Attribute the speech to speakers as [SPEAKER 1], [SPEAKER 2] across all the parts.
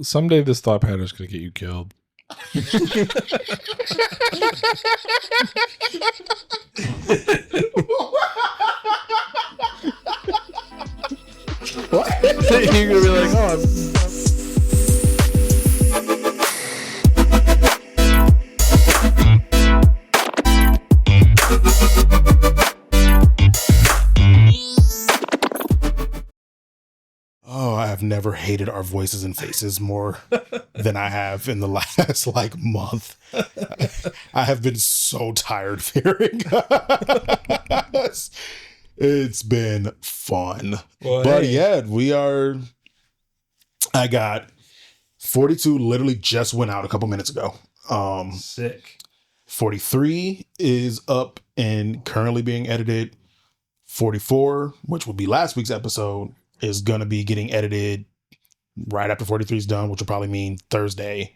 [SPEAKER 1] Someday this thought pattern is going to get you killed.
[SPEAKER 2] What?
[SPEAKER 1] You're going to be like, oh,
[SPEAKER 2] I have never hated our voices and faces more than I have in the last like month. I have been so tired of hearing us. It's been fun.
[SPEAKER 3] Well,
[SPEAKER 2] but
[SPEAKER 3] hey.
[SPEAKER 2] yeah, I got 42 literally just went out a couple minutes ago.
[SPEAKER 3] Sick.
[SPEAKER 2] 43 is up and currently being edited. 44, which will be last week's episode, is going to be getting edited right after 43 is done, which will probably mean Thursday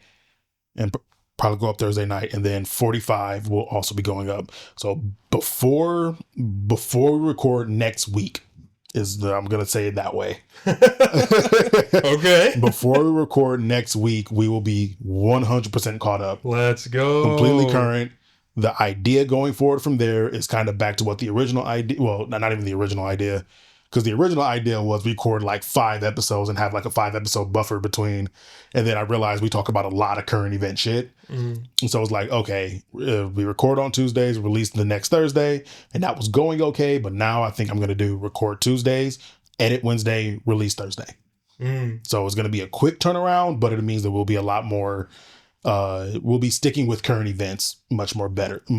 [SPEAKER 2] and probably go up Thursday night. And then 45 will also be going up. So before we record next week I'm going to say it that way.
[SPEAKER 3] Okay.
[SPEAKER 2] Before we record next week, we will be 100% caught up.
[SPEAKER 3] Let's go.
[SPEAKER 2] Completely current. The idea going forward from there is kind of back to what the original idea, well, not even the original idea, because the original idea was record like 5 episodes and have like a 5-episode buffer between. And then I realized we talk about a lot of current event shit. And so it was like, okay, we record on Tuesdays, release the next Thursday. And that was going okay. But now I think I'm going to do record Tuesdays, edit Wednesday, release Thursday. So it's going to be a quick turnaround, but it means there will be a lot more. We'll be sticking with current events much more better than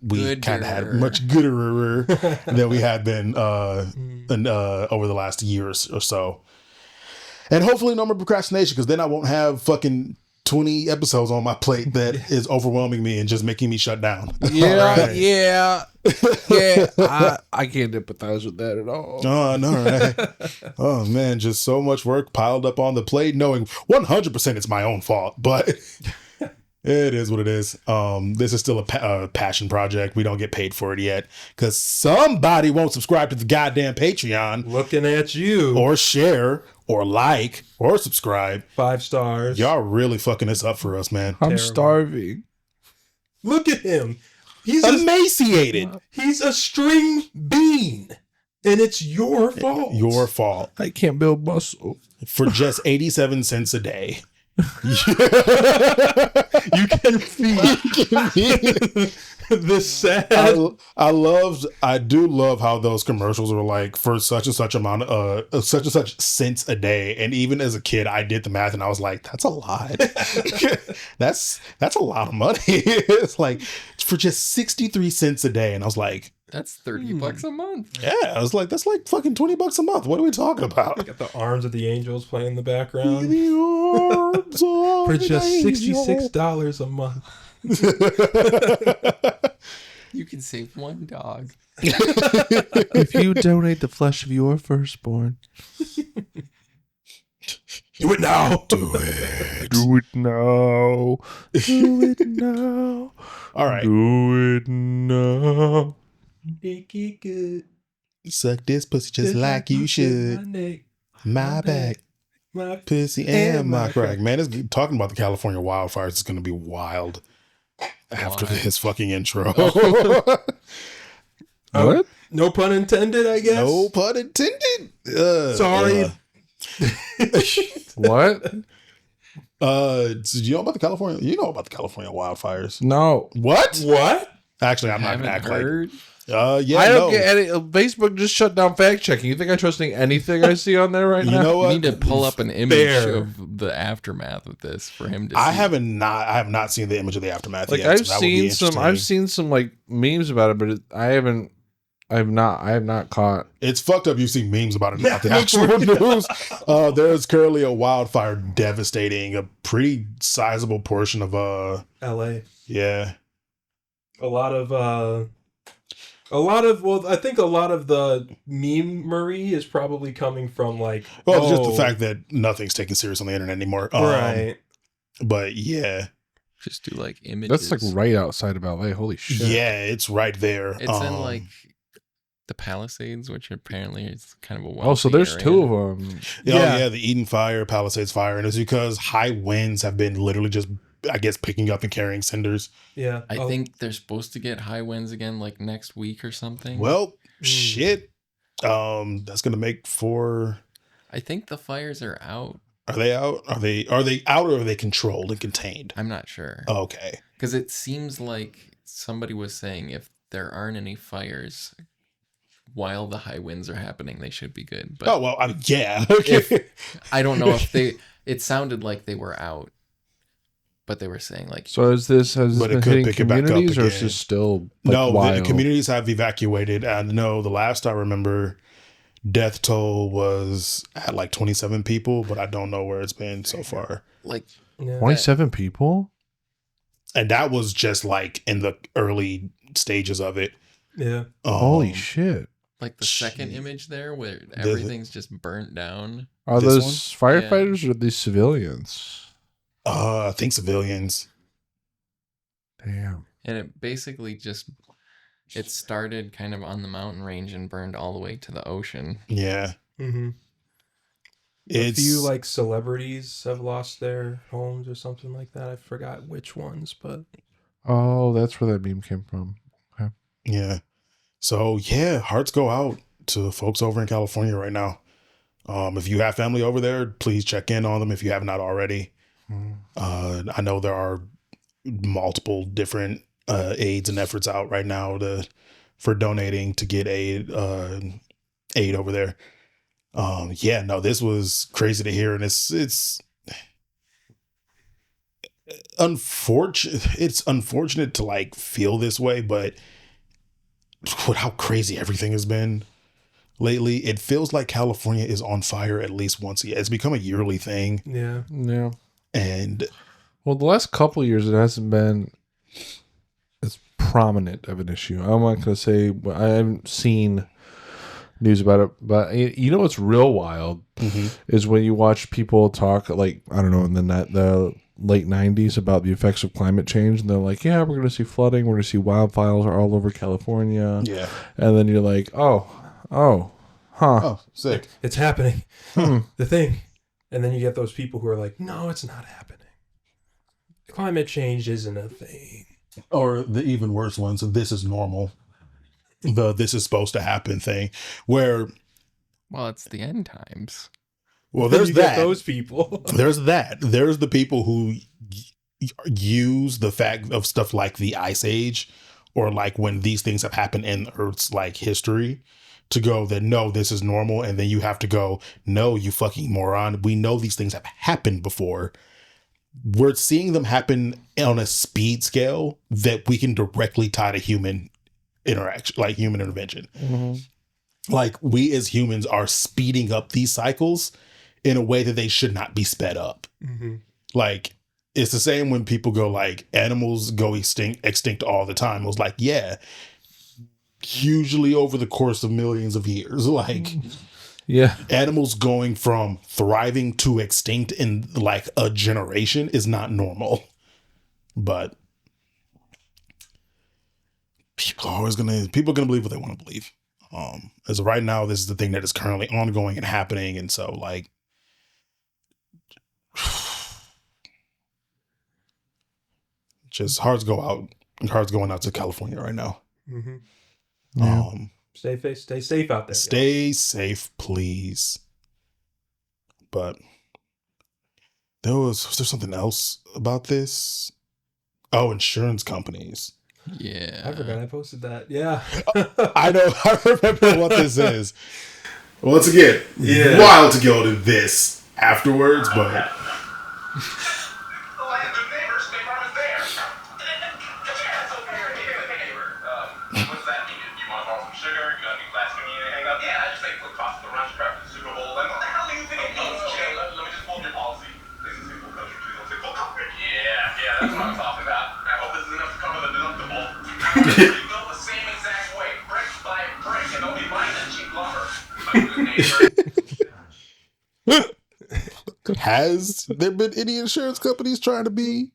[SPEAKER 2] we kind of had, much gooder than we had been over the last years or so. And hopefully no more procrastination, because then I won't have fucking 20 episodes on my plate that is overwhelming me and just making me shut down.
[SPEAKER 1] Yeah. I can't empathize with that at all.
[SPEAKER 2] Oh, no, right? Oh, man, just so much work piled up on the plate, knowing 100% it's my own fault, but it is what it is. This is still a passion project. We don't get paid for it yet because somebody won't subscribe to the goddamn Patreon.
[SPEAKER 3] Looking at you.
[SPEAKER 2] Or share, or like, or subscribe.
[SPEAKER 3] 5 stars.
[SPEAKER 2] Y'all really fucking this up for us, man.
[SPEAKER 1] I'm starving.
[SPEAKER 3] Look at him. He's
[SPEAKER 2] emaciated.
[SPEAKER 3] He's a string bean. And it's your fault.
[SPEAKER 2] Your fault.
[SPEAKER 1] I can't build muscle.
[SPEAKER 2] For just 87 cents a day.
[SPEAKER 3] You can feed this sad.
[SPEAKER 2] I do love how those commercials are like for such and such amount such and such cents a day. And even as a kid, I did the math and I was like, that's a lot. that's a lot of money. It's like for just 63 cents a day. And I was like,
[SPEAKER 4] that's $30 a month.
[SPEAKER 2] Yeah, I was like, that's like fucking $20 a month. What are we talking about?
[SPEAKER 3] Got the arms of the angels playing in the background.
[SPEAKER 2] The arms of
[SPEAKER 3] for just
[SPEAKER 2] $66
[SPEAKER 3] $66 a month.
[SPEAKER 4] You can save one dog.
[SPEAKER 1] If you donate the flesh of your firstborn.
[SPEAKER 3] Do it now.
[SPEAKER 2] Do it.
[SPEAKER 1] Do it now. Do it now.
[SPEAKER 2] All right.
[SPEAKER 1] Do it now.
[SPEAKER 3] Icky good.
[SPEAKER 2] Suck this pussy just like you should. My back,
[SPEAKER 3] my
[SPEAKER 2] pussy, and my crack. Man, it's talking about the California wildfires is going to be wild after this fucking intro.
[SPEAKER 1] What?
[SPEAKER 3] No pun intended, I guess.
[SPEAKER 2] No pun intended.
[SPEAKER 3] Sorry.
[SPEAKER 1] What?
[SPEAKER 2] Do you know about the California? You know about the California wildfires?
[SPEAKER 1] No.
[SPEAKER 2] What?
[SPEAKER 3] What?
[SPEAKER 2] Actually, I'm not going to act
[SPEAKER 4] heard.
[SPEAKER 2] like. Yeah,
[SPEAKER 1] I don't get any. Facebook just shut down fact checking. You think I'm trusting anything I see on there right now?
[SPEAKER 2] You know what?
[SPEAKER 4] You need to pull up an image of the aftermath of this for him to see.
[SPEAKER 2] I have not seen the image of the aftermath
[SPEAKER 1] like
[SPEAKER 2] yet.
[SPEAKER 1] I've seen some like memes about it, but I have not caught.
[SPEAKER 2] It's fucked up. You see memes about it, not the actual news. There's currently a wildfire devastating a pretty sizable portion of
[SPEAKER 3] LA.
[SPEAKER 2] Yeah.
[SPEAKER 3] Well, I think a lot of the memery is probably coming from like,
[SPEAKER 2] just the fact that nothing's taken serious on the internet anymore.
[SPEAKER 3] Right.
[SPEAKER 2] But yeah.
[SPEAKER 4] Just do like images.
[SPEAKER 1] That's like right outside of LA. Holy shit.
[SPEAKER 2] Yeah, it's right there.
[SPEAKER 4] It's in like the Palisades, which apparently is kind of a
[SPEAKER 1] Oh, so
[SPEAKER 4] wealthy
[SPEAKER 1] there's
[SPEAKER 4] area.
[SPEAKER 1] two of them.
[SPEAKER 2] Yeah, the Eden Fire, Palisades Fire, and it's because high winds have been literally just, I guess, picking up and carrying cinders.
[SPEAKER 3] Yeah.
[SPEAKER 4] I think they're supposed to get high winds again, like next week or something.
[SPEAKER 2] Well, shit. That's gonna make for.
[SPEAKER 4] I think the fires are out.
[SPEAKER 2] Are they out? Are they out or are they controlled and contained?
[SPEAKER 4] I'm not sure.
[SPEAKER 2] Okay.
[SPEAKER 4] Because it seems like somebody was saying if there aren't any fires while the high winds are happening, they should be good. But
[SPEAKER 2] Oh well, yeah. Okay.
[SPEAKER 4] I don't know if they. It sounded like they were out, but they were saying like.
[SPEAKER 1] So has this
[SPEAKER 2] But it
[SPEAKER 1] been
[SPEAKER 2] could
[SPEAKER 1] hitting
[SPEAKER 2] pick it back up
[SPEAKER 1] communities, or is
[SPEAKER 2] again.
[SPEAKER 1] this still like,
[SPEAKER 2] No,
[SPEAKER 1] wild?
[SPEAKER 2] the communities have evacuated. And no, the last I remember, death toll was at like 27 people, but I don't know where it's been so far.
[SPEAKER 4] Like
[SPEAKER 1] 27 people?
[SPEAKER 2] And that was just like in the early stages of it.
[SPEAKER 3] Yeah.
[SPEAKER 1] Holy shit.
[SPEAKER 4] Like the second
[SPEAKER 2] Jeez.
[SPEAKER 4] image there where everything's just burnt down.
[SPEAKER 1] Are
[SPEAKER 2] This
[SPEAKER 1] those firefighters or are these civilians?
[SPEAKER 2] I think civilians.
[SPEAKER 1] Damn.
[SPEAKER 4] And it basically just, it started kind of on the mountain range and burned all the way to the ocean.
[SPEAKER 2] Yeah.
[SPEAKER 3] Mm-hmm. A
[SPEAKER 2] It's
[SPEAKER 3] few like celebrities have lost their homes or something like that. I forgot which ones, but
[SPEAKER 1] Oh, that's where that meme came from. Okay.
[SPEAKER 2] yeah. So yeah, hearts go out to folks over in California right now. If you have family over there, please check in on them if you have not already. I know there are multiple different aids and efforts out right now for donating to get aid over there. Yeah, no, this was crazy to hear, and it's unfortunate. It's unfortunate to like feel this way, but with how crazy everything has been lately, it feels like California is on fire at least once a year. It's become a yearly thing.
[SPEAKER 3] yeah.
[SPEAKER 1] Yeah.
[SPEAKER 2] And
[SPEAKER 1] Well, the last couple of years, it hasn't been as prominent of an issue. I'm not going to say, I haven't seen news about it, but you know what's real wild is when you watch people talk, like, I don't know, in the late 90s about the effects of climate change, and they're like, yeah, we're going to see flooding, we're going to see wildfires all over California.
[SPEAKER 2] yeah.
[SPEAKER 1] And then you're like, oh,
[SPEAKER 2] Sick.
[SPEAKER 3] It's happening. The thing. And then you get those people who are like, no, it's not happening. Climate change isn't a thing.
[SPEAKER 2] Or the even worse ones, this is normal. The this is supposed to happen thing, where
[SPEAKER 4] Well, it's the end times.
[SPEAKER 2] well,
[SPEAKER 3] Then
[SPEAKER 2] there's
[SPEAKER 3] you
[SPEAKER 2] that.
[SPEAKER 3] get those people.
[SPEAKER 2] There's that. There's the people who use the fact of stuff like the Ice Age, or like when these things have happened in Earth's like history, to go that no, this is normal, and then you have to go, no, you fucking moron. We know these things have happened before. We're seeing them happen on a speed scale that we can directly tie to human interaction, like human intervention. Like we as humans are speeding up these cycles in a way that they should not be sped up. Like it's the same when people go like animals go extinct all the time. It was like, yeah, usually over the course of millions of years, like
[SPEAKER 1] yeah.
[SPEAKER 2] animals going from thriving to extinct in like a generation is not normal. But people are gonna believe what they want to believe. As of right now, this is the thing that is currently ongoing and happening, and so like just hearts going out to California right now.
[SPEAKER 1] Yeah.
[SPEAKER 3] Stay safe out there.
[SPEAKER 2] Stay safe, please. But was there something else about this? Oh, insurance companies.
[SPEAKER 4] Yeah.
[SPEAKER 3] I forgot I posted that. Yeah.
[SPEAKER 2] I know. I remember what this is. Once again, wild to go to this afterwards, but has there been any insurance companies trying to be?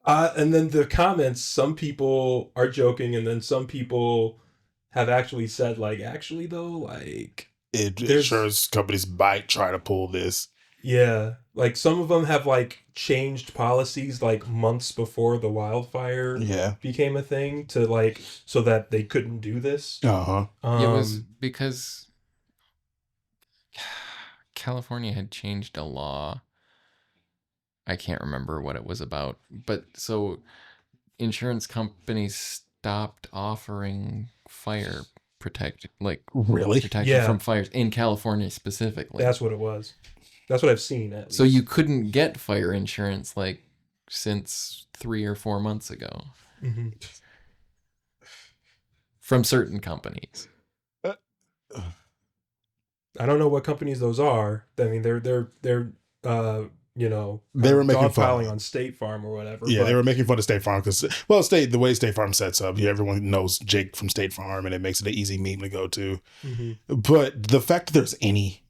[SPEAKER 3] And then the comments, some people are joking, and then some people have actually said like, actually though, like
[SPEAKER 2] Insurance companies might try to pull this.
[SPEAKER 3] yeah, like some of them have like changed policies like months before the wildfire became a thing to like so that they couldn't do this.
[SPEAKER 2] Uh-huh.
[SPEAKER 4] It was because California had changed a law. I can't remember what it was about, but so insurance companies stopped offering fire protection from fires in California specifically.
[SPEAKER 3] That's what it was. That's what I've seen.
[SPEAKER 4] So you couldn't get fire insurance like since 3 or 4 months ago from certain companies.
[SPEAKER 3] I don't know what companies those are. I mean, they're you know,
[SPEAKER 2] they were making
[SPEAKER 3] fun on State Farm or whatever.
[SPEAKER 2] Yeah, they were making fun of State Farm because, well, the way State Farm sets up, everyone knows Jake from State Farm, and it makes it an easy meme to go to. But the fact that there's any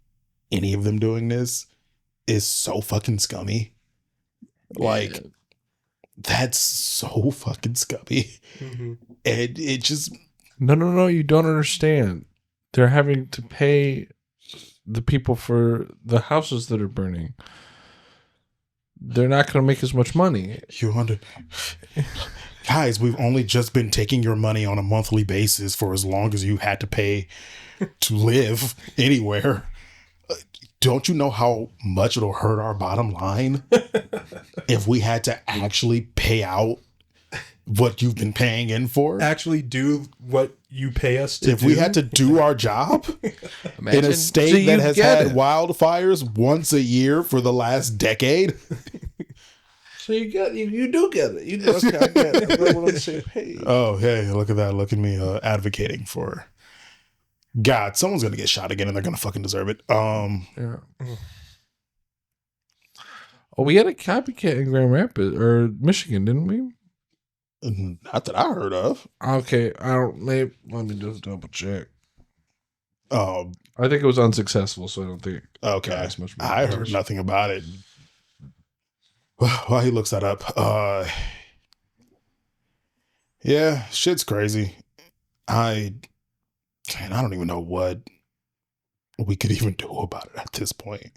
[SPEAKER 2] of them doing this is so fucking scummy. Like, that's so fucking scummy. And it just...
[SPEAKER 1] No, you don't understand. They're having to pay the people for the houses that are burning. They're not going to make as much money.
[SPEAKER 2] Guys, we've only just been taking your money on a monthly basis for as long as you had to pay to live anywhere. Don't you know how much it'll hurt our bottom line if we had to actually pay out what you've been paying in for?
[SPEAKER 3] Actually do what you pay us to do?
[SPEAKER 2] If we had to do our job in a state that has had wildfires once a year for the last decade.
[SPEAKER 1] So you do get it. You do. Okay, I get it. I'm on the same page.
[SPEAKER 2] Oh, hey, look at that. Look at me advocating for... God, someone's going to get shot again and they're going to fucking deserve it.
[SPEAKER 1] Yeah. Oh, we had a copycat in Grand Rapids or Michigan, didn't we?
[SPEAKER 2] Not that I heard of.
[SPEAKER 1] Okay, let me just double check.
[SPEAKER 2] I
[SPEAKER 1] think it was unsuccessful, so I don't think.
[SPEAKER 2] Okay,
[SPEAKER 1] as much more
[SPEAKER 2] I heard nothing about it. While he looks that up, yeah, shit's crazy. I don't even know what we could even do about it at this point.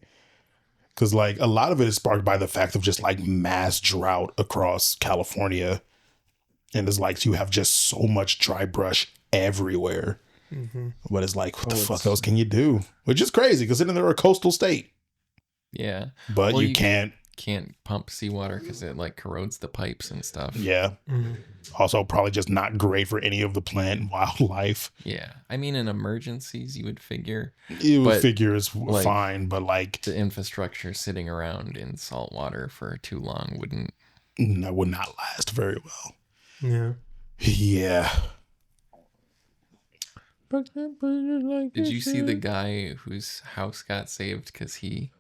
[SPEAKER 2] Because, like, a lot of it is sparked by the fact of just, like, mass drought across California. And it's like you have just so much dry brush everywhere. But it's like, what the fuck else can you do? Which is crazy, because then they're a coastal state.
[SPEAKER 4] Yeah.
[SPEAKER 2] But you can't
[SPEAKER 4] pump seawater because it, like, corrodes the pipes and stuff.
[SPEAKER 2] Yeah. Also, probably just not great for any of the plant and wildlife.
[SPEAKER 4] Yeah. I mean, in emergencies, you would figure.
[SPEAKER 2] You would figure it's fine, but like...
[SPEAKER 4] The infrastructure sitting around in salt water for too long would
[SPEAKER 2] not last very well.
[SPEAKER 3] Yeah.
[SPEAKER 2] Yeah.
[SPEAKER 4] Did you see the guy whose house got saved because he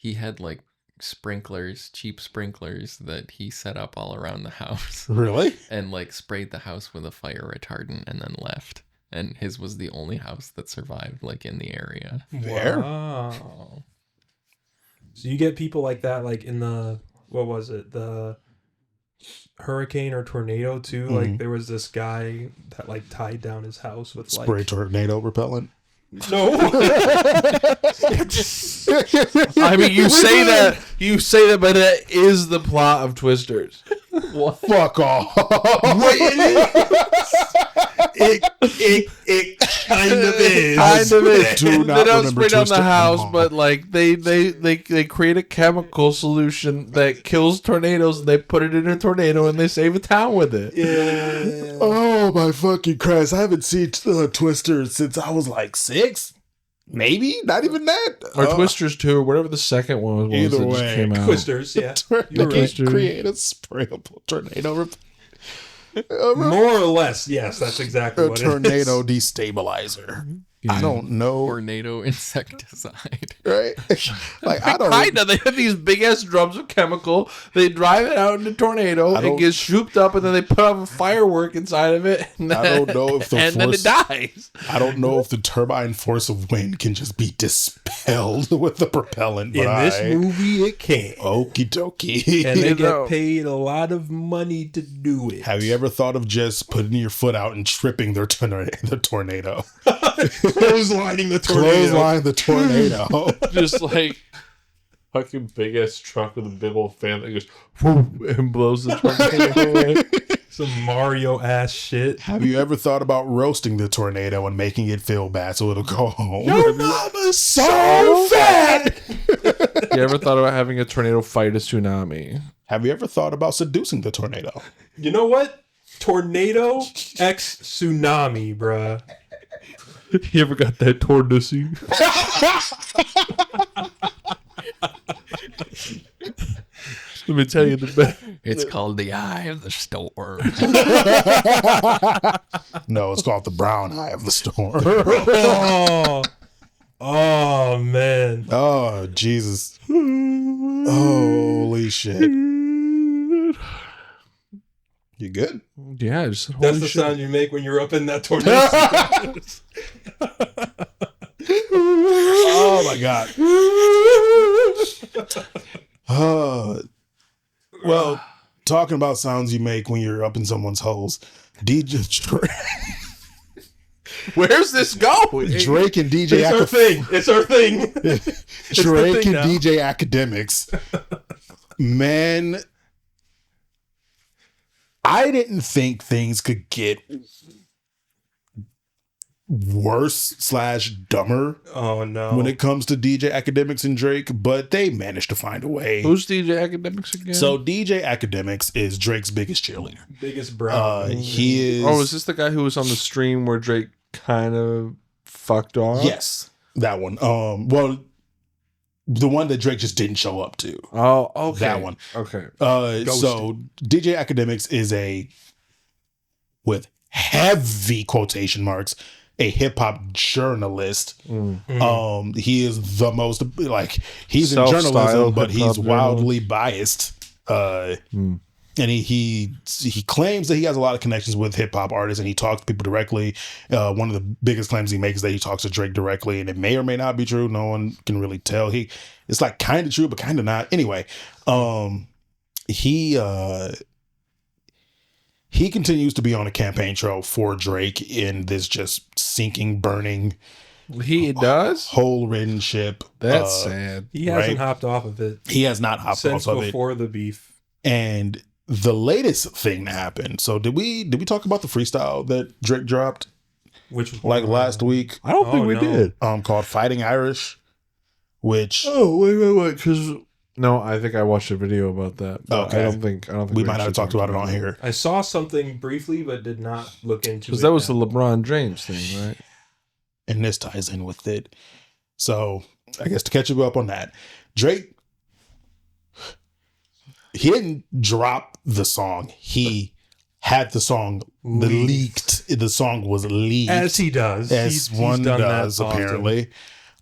[SPEAKER 4] had like cheap sprinklers that he set up all around the house?
[SPEAKER 2] Really?
[SPEAKER 4] And like sprayed the house with a fire retardant and then left. And his was the only house that survived, like, in the area.
[SPEAKER 2] There?
[SPEAKER 3] Wow. So you get people like that, like in the, what was it? The hurricane or tornado too. Like there was this guy that like tied down his house with like
[SPEAKER 2] spray tornado repellent.
[SPEAKER 3] No.
[SPEAKER 1] I mean, you say that, but that is the plot of Twisters.
[SPEAKER 2] What? Fuck off.
[SPEAKER 3] It kind of is.
[SPEAKER 1] They don't spray down the house, but like they create a chemical solution that kills tornadoes, and they put it in a tornado, and they save a town with it.
[SPEAKER 3] Yeah.
[SPEAKER 2] Oh my fucking Christ! I haven't seen Twisters since I was like 6. Maybe not even that.
[SPEAKER 1] Or Twisters 2, or whatever the second one was.
[SPEAKER 2] Either
[SPEAKER 1] that
[SPEAKER 2] way,
[SPEAKER 1] just came out.
[SPEAKER 3] Twisters, yeah.
[SPEAKER 2] You're right. Create a sprayable tornado.
[SPEAKER 3] More or less, yes, that's exactly what it is.
[SPEAKER 2] A tornado destabilizer. I don't know.
[SPEAKER 4] Tornado insecticide.
[SPEAKER 2] Right? Like, I don't
[SPEAKER 1] Kinda. They have these big ass drums of chemical. They drive it out in a tornado. It gets swooped up, and then they put up a firework inside of it. And
[SPEAKER 2] I don't know if the
[SPEAKER 1] and then it dies.
[SPEAKER 2] I don't know if the turbine force of wind can just be dispelled with the propellant. But
[SPEAKER 3] In this movie, it can.
[SPEAKER 2] Okie dokie.
[SPEAKER 3] And they get paid a lot of money to do it.
[SPEAKER 2] Have you ever thought of just putting your foot out and tripping the tornado?
[SPEAKER 3] Clotheslining the tornado.
[SPEAKER 2] Clothesline the tornado.
[SPEAKER 1] Just like fucking big ass truck with a big old fan that goes whoop, and blows the tornado away.
[SPEAKER 3] Some Mario ass shit.
[SPEAKER 2] Have you ever thought about roasting the tornado and making it feel bad so it'll go home?
[SPEAKER 3] Your mama's so fat.
[SPEAKER 1] You ever thought about having a tornado fight a tsunami?
[SPEAKER 2] Have you ever thought about seducing the tornado?
[SPEAKER 3] You know what? Tornado X tsunami, bruh.
[SPEAKER 1] You ever got that tornado? Let me tell you the best.
[SPEAKER 4] It's called the Eye of the Storm.
[SPEAKER 2] No, it's called the brown eye of the storm.
[SPEAKER 3] Oh man.
[SPEAKER 2] Oh, Jesus. Holy shit. You good?
[SPEAKER 1] Yeah, I just said,
[SPEAKER 3] That's
[SPEAKER 1] holy
[SPEAKER 3] the
[SPEAKER 1] shit.
[SPEAKER 3] sound you make when you're up in that tornado.
[SPEAKER 2] Oh, my God. Well, talking about sounds you make when you're up in someone's holes,
[SPEAKER 1] Where's this going?
[SPEAKER 2] Drake and DJ
[SPEAKER 3] It's our thing. It's our thing.
[SPEAKER 2] Drake
[SPEAKER 3] thing
[SPEAKER 2] and
[SPEAKER 3] now.
[SPEAKER 2] DJ Academics. Man, I didn't think things could get worse / dumber
[SPEAKER 3] Oh no.
[SPEAKER 2] when it comes to DJ Academics and Drake, but they managed to find a way.
[SPEAKER 1] Who's DJ Academics again?
[SPEAKER 2] So DJ Academics is Drake's biggest cheerleader.
[SPEAKER 3] Biggest brown.
[SPEAKER 2] He is.
[SPEAKER 1] oh, is this the guy who was on the stream where Drake kind of fucked off?
[SPEAKER 2] Yes, that one. Well, the one that Drake just didn't show up to.
[SPEAKER 1] Oh, okay.
[SPEAKER 2] That one.
[SPEAKER 1] Okay.
[SPEAKER 2] So DJ Academics is with heavy quotation marks, a hip hop journalist. He is the most he's in journalism,
[SPEAKER 1] Self-styled
[SPEAKER 2] but
[SPEAKER 1] hip-hop
[SPEAKER 2] he's wildly biased. And he claims that he has a lot of connections with hip hop artists, and he talks to people directly. One of the biggest claims he makes is that he talks to Drake directly, and it may or may not be true. No one can really tell. It's like kind of true, but kind of not. Anyway, he continues to be on a campaign trail for Drake in this just sinking, burning,
[SPEAKER 1] He does?
[SPEAKER 2] hole-ridden ship.
[SPEAKER 1] That's sad.
[SPEAKER 3] He hasn't
[SPEAKER 2] right?
[SPEAKER 3] hopped off of it
[SPEAKER 2] He has not hopped
[SPEAKER 3] since
[SPEAKER 2] off of it.
[SPEAKER 3] before the beef.
[SPEAKER 2] And the latest thing that happened. So did we talk about the freestyle that Drake dropped
[SPEAKER 3] Which
[SPEAKER 2] last week?
[SPEAKER 1] I don't
[SPEAKER 3] Oh,
[SPEAKER 1] think we
[SPEAKER 3] no.
[SPEAKER 1] did.
[SPEAKER 2] Called Fighting Irish, which
[SPEAKER 1] Oh, wait. Because no, I think I watched a video about that. But
[SPEAKER 2] Okay.
[SPEAKER 1] I don't think
[SPEAKER 2] we might
[SPEAKER 1] actually
[SPEAKER 2] have talked about it on here.
[SPEAKER 3] I saw something briefly, but did not look into it.
[SPEAKER 1] Because that was the
[SPEAKER 3] now.
[SPEAKER 1] LeBron James thing, right?
[SPEAKER 2] And this ties in with it. So I guess to catch you up on that, Drake, he didn't drop the song. He had the song leaked. The song was leaked.
[SPEAKER 3] As he does.
[SPEAKER 2] As
[SPEAKER 3] He's
[SPEAKER 2] one
[SPEAKER 3] done that
[SPEAKER 2] does,
[SPEAKER 3] often.
[SPEAKER 2] apparently.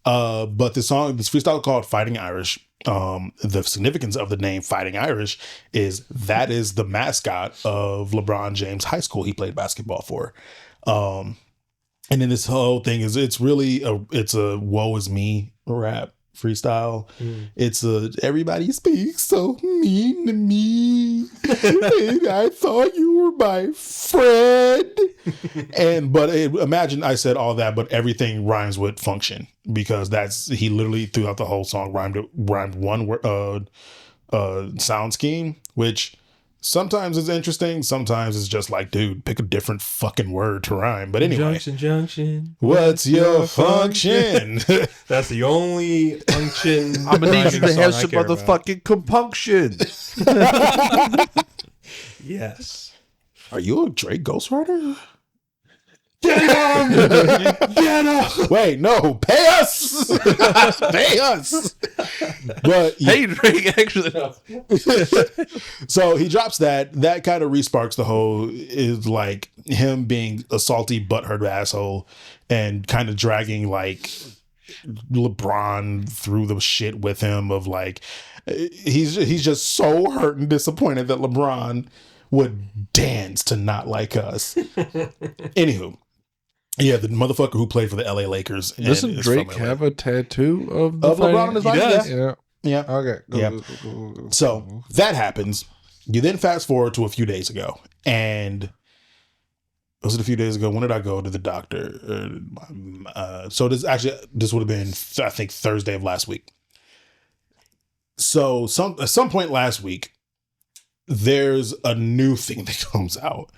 [SPEAKER 2] But this freestyle called Fighting Irish. The significance of the name Fighting Irish is that is the mascot of LeBron James High School he played basketball for. And then this whole thing is it's a woe is me rap freestyle. It's everybody speaks so mean to me. And I thought you were my friend. Imagine I said all that, but everything rhymes with function, because he literally throughout the whole song rhymed one word sound scheme, which sometimes is interesting. Sometimes it's just like, dude, pick a different fucking word to rhyme. But anyway,
[SPEAKER 3] Junction.
[SPEAKER 2] what's your function?
[SPEAKER 3] That's the only function.
[SPEAKER 1] I'm gonna need you to
[SPEAKER 3] song
[SPEAKER 1] have
[SPEAKER 3] I
[SPEAKER 1] some
[SPEAKER 3] care about.
[SPEAKER 1] motherfucking compunction.
[SPEAKER 3] Yes.
[SPEAKER 2] Are you a Drake ghostwriter?
[SPEAKER 3] Get him! Get him!
[SPEAKER 2] Wait, no, pay us. Pay us. But
[SPEAKER 1] Hey, Drake, actually, no.
[SPEAKER 2] so he drops that. That kind of resparks the whole is like him being a salty butthurt asshole and kind of dragging like LeBron through the shit with him of like he's just so hurt and disappointed that LeBron would dance to Not Like Us. Anywho. Yeah, the motherfucker who played for the LA Lakers.
[SPEAKER 1] Doesn't Drake have a tattoo of
[SPEAKER 2] LeBron on his body?
[SPEAKER 1] Yeah.
[SPEAKER 2] Yeah.
[SPEAKER 1] Okay.
[SPEAKER 2] Go. So that happens. You then fast forward to a few days ago. And was it a few days ago? When did I go to the doctor? So this would have been, I think, Thursday of last week. So at some point last week, there's a new thing that comes out.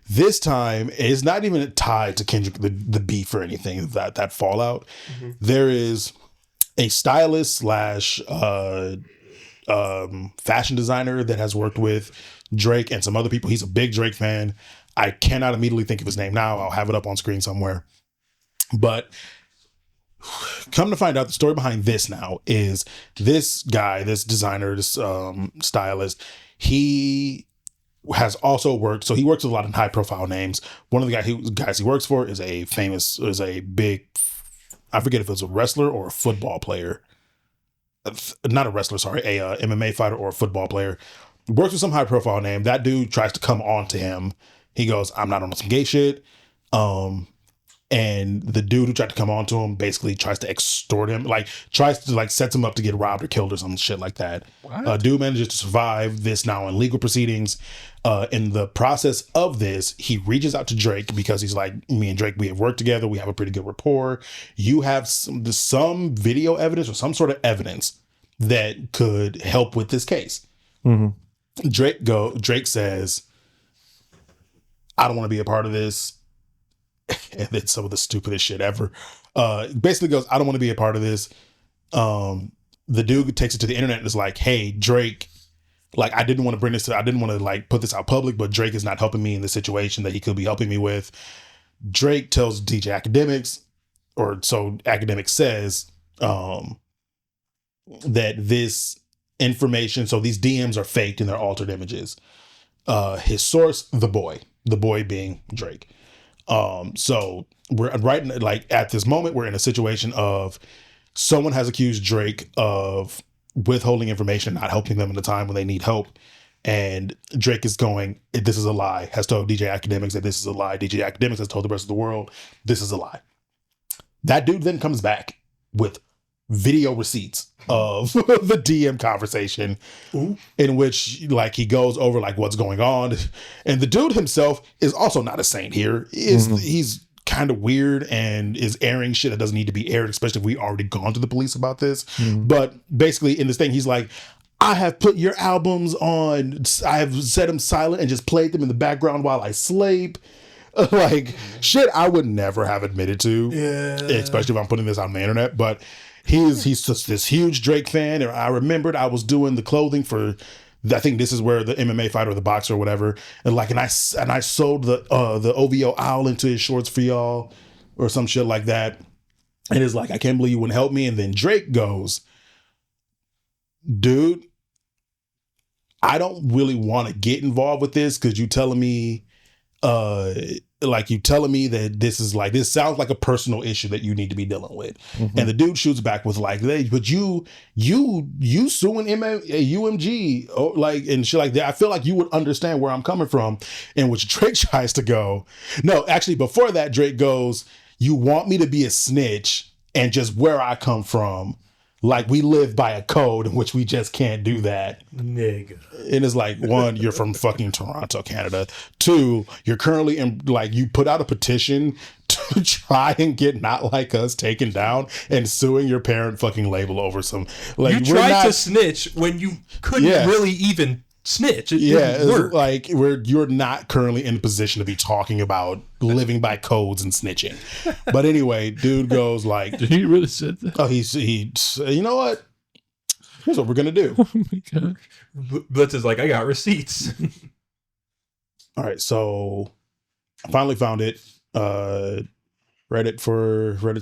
[SPEAKER 2] This time, it's not even tied to Kendrick, the beef or anything, that fallout. Mm-hmm. There is a stylist / fashion designer that has worked with Drake and some other people. He's a big Drake fan. I cannot immediately think of his name now. I'll have it up on screen somewhere. But come to find out, the story behind this now is this guy, this designer, this stylist, he has also worked. So he works with a lot of high profile names. One of the guys he works for is a big, I forget if it was a wrestler or a football player. Not a wrestler, sorry, a MMA fighter or a football player. Works with some high profile name. That dude tries to come on to him. He goes, I'm not on some gay shit. And the dude who tried to come on to him basically tries to extort him, tries to sets him up to get robbed or killed or some shit like that. Dude manages to survive this now in legal proceedings. In the process of this, he reaches out to Drake because he's like, me and Drake, we have worked together. We have a pretty good rapport. You have some video evidence or some sort of evidence that could help with this case. Mm-hmm. Drake says, I don't want to be a part of this. And then some of the stupidest shit ever. Basically goes, I don't want to be a part of this. The dude takes it to the internet and is like, hey, Drake, I didn't want to put this out public, but Drake is not helping me in the situation that he could be helping me with. Drake tells DJ Academics, or so Academics says, that this information, so these DMs are faked and they're altered images. His source, the boy being Drake. So we're at this moment, we're in a situation of someone has accused Drake of withholding information, not helping them in the time when they need help. And Drake is going, this is a lie, has told DJ Academics that this is a lie. DJ Academics has told the rest of the world, this is a lie. That dude then comes back with video receipts of the DM conversation. Ooh. In which he goes over what's going on. And the dude himself is also not a saint here. He's kind of weird and is airing shit that doesn't need to be aired, especially if we already gone to the police about this. Mm-hmm. But basically in this thing, he's like, I have put your albums on, I have set them silent and just played them in the background while I sleep. Shit I would never have admitted to, especially if I'm putting this on the internet. But he's just this huge Drake fan. And I remembered I was doing the clothing for, I think this is where the MMA fighter or the boxer or whatever. And I sewed the OVO owl into his shorts for y'all or some shit like that. And it's I can't believe you wouldn't help me. And then Drake goes, dude, I don't really want to get involved with this because you telling me that this sounds like a personal issue that you need to be dealing with. Mm-hmm. And the dude shoots back with but you suing UMG and shit like that. I feel like you would understand where I'm coming from. In which Drake tries to go, no, actually before that, Drake goes, you want me to be a snitch and just where I come from. We live by a code in which we just can't do that.
[SPEAKER 3] Nigga.
[SPEAKER 2] And it's one, you're from fucking Toronto, Canada. Two, you're currently in, you put out a petition to try and get Not Like Us taken down and suing your parent fucking label over some,
[SPEAKER 3] you tried to snitch when you couldn't really even snitch. It didn't work.
[SPEAKER 2] You're not currently in a position to be talking about living by codes and snitching. But anyway, dude goes
[SPEAKER 1] did he really said that?
[SPEAKER 2] Oh, he you know what? Here's what we're gonna do.
[SPEAKER 1] Oh my god.
[SPEAKER 3] Blitz is I got receipts.
[SPEAKER 2] All right, so I finally found it. Reddit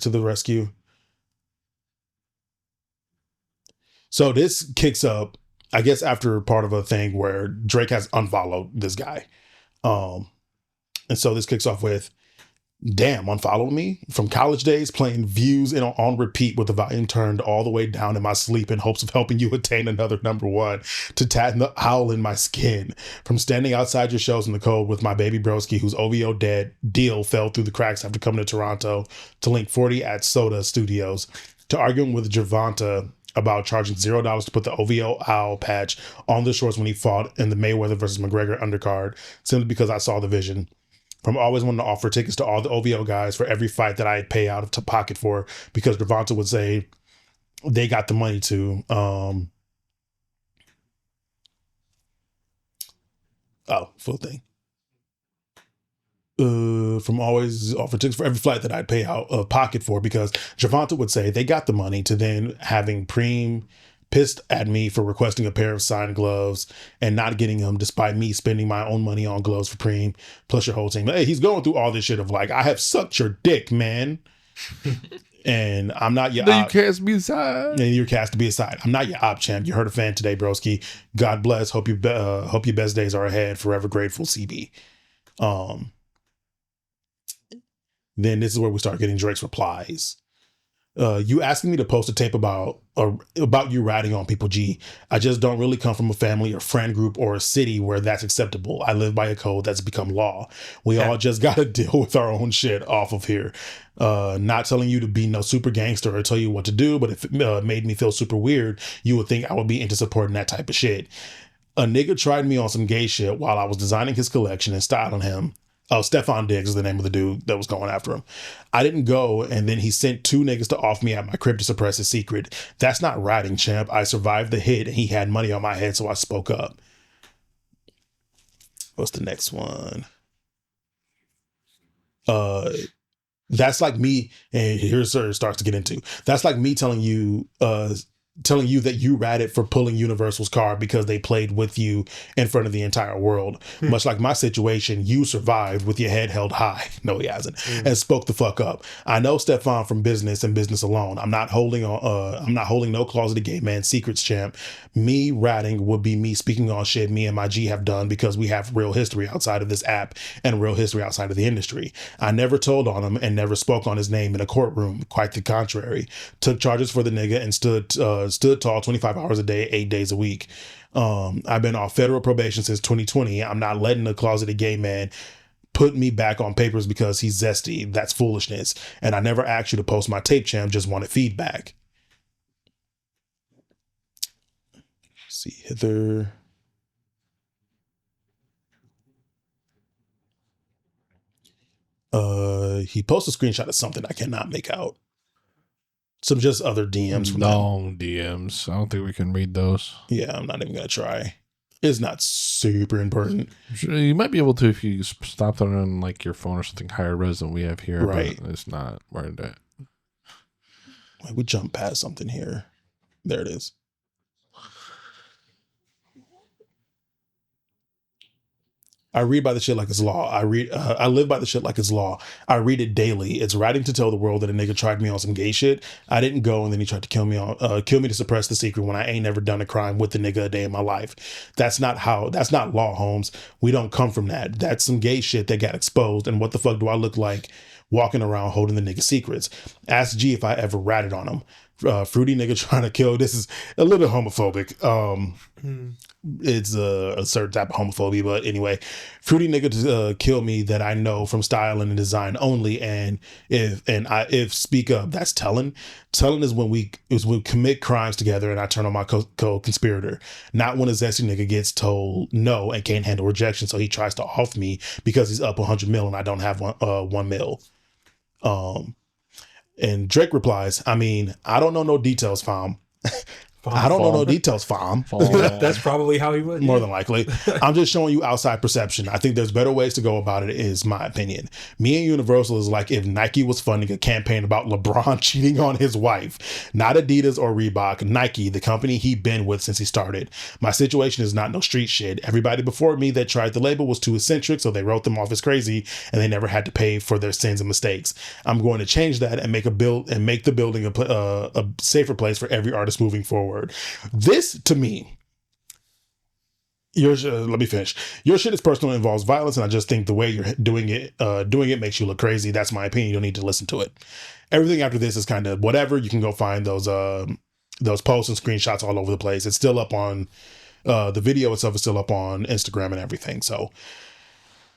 [SPEAKER 2] to the rescue. So this kicks up, I guess, after part of a thing where Drake has unfollowed this guy. And so this kicks off with, damn, unfollowed me from college days, playing views on repeat with the volume turned all the way down in my sleep in hopes of helping you attain another number one, to tat the howl in my skin, from standing outside your shows in the cold with my baby broski whose OVO deal fell through the cracks after coming to Toronto to link 40 at Soda Studios, to arguing with Javonta about charging $0 to put the OVO owl patch on the shorts when he fought in the Mayweather versus McGregor undercard, simply because I saw the vision. From always wanting to offer tickets to all the OVO guys for every fight that I'd pay out of pocket for, because Javonta would say they got the money to. Full thing. From always offer tickets for every flight that I'd pay out of pocket for, because Javonta would say they got the money, to then having Preem pissed at me for requesting a pair of signed gloves and not getting them, despite me spending my own money on gloves for Preem, plus your whole team. Hey, he's going through all this shit of like, I have sucked your dick, man. And I'm not your
[SPEAKER 1] you cast me aside.
[SPEAKER 2] And you're cast to be aside. I'm not your op champ. You heard a fan today, broski. God bless. Hope your best days are ahead. Forever grateful, CB. Then this is where we start getting Drake's replies. You asking me to post a tape about you ratting on people, G. I just don't really come from a family or friend group or a city where that's acceptable. I live by a code that's become law. We all just got to deal with our own shit off of here. Not telling you to be no super gangster or tell you what to do, but if it made me feel super weird, you would think I would be into supporting that type of shit. A nigga tried me on some gay shit while I was designing his collection and styling him. Oh, Stefan Diggs is the name of the dude that was going after him. I didn't go, and then he sent 2 niggas to off me at my crib to suppress his secret. That's not ratting, champ. I survived the hit, and he had money on my head, so I spoke up. What's the next one? That's like me, and here's where it starts to get into. That's like me telling you that you ratted for pulling Universal's car because they played with you in front of the entire world. Much like my situation, you survived with your head held high. No, he hasn't. And spoke the fuck up. I know Stefan from business and business alone. I'm not holding no closeted gay man secrets, champ. Me ratting would be me speaking on shit me and my G have done because we have real history outside of this app and real history outside of the industry. I never told on him and never spoke on his name in a courtroom. Quite the contrary. Took charges for the nigga and stood tall 25 hours a day, 8 days a week. I've been off federal probation since 2020. I'm not letting a closeted gay man put me back on papers because he's zesty. That's foolishness. And I never asked you to post my tape, champ. Just wanted feedback. Let's see, Heather. He posted a screenshot of something I cannot make out. Some just other DMs from
[SPEAKER 1] long DMs. I don't think we can read those.
[SPEAKER 2] Yeah, I'm not even gonna try. It's not super important.
[SPEAKER 1] You might be able to if you stop it on like your phone or something higher res than we have here.
[SPEAKER 2] Right.
[SPEAKER 1] But it's not where that.
[SPEAKER 2] We jump past something here. There it is. I read by the shit like it's law. I live by the shit like it's law. I read it daily. It's writing to tell the world that a nigga tried me on some gay shit. I didn't go, and then he tried to kill me to suppress the secret when I ain't never done a crime with the nigga a day in my life. That's not law, Holmes. We don't come from that. That's some gay shit that got exposed. And what the fuck do I look like walking around holding the nigga secrets? Ask G if I ever ratted on him. Fruity nigga trying to kill. This is a little homophobic. It's a certain type of homophobia, but anyway, fruity nigga to kill me that I know from styling and design only. And if speak up, that's telling. Telling is when we commit crimes together and I turn on my co-conspirator. Not when a zesty nigga gets told no and can't handle rejection, so he tries to off me because he's up 100 mil and I don't have 1 mil. And Drake replies, I mean, I don't know no details, fam. I don't know no details, fam.
[SPEAKER 3] That's probably how he would.
[SPEAKER 2] More than likely. I'm just showing you outside perception. I think there's better ways to go about it, is my opinion. Me and Universal is like if Nike was funding a campaign about LeBron cheating on his wife. Not Adidas or Reebok. Nike, the company he been with since he started. My situation is not no street shit. Everybody before me that tried the label was too eccentric, so they wrote them off as crazy, and they never had to pay for their sins and mistakes. I'm going to change that and make the building a safer place for every artist moving forward. word. This to me, let me finish. Your shit is personal, involves violence, and I just think the way you're doing it makes you look crazy. That's my opinion. You don't need to listen to it. Everything after this is kind of whatever. You can go find those posts and screenshots all over the place. It's still up on the video itself is still up on Instagram and everything. So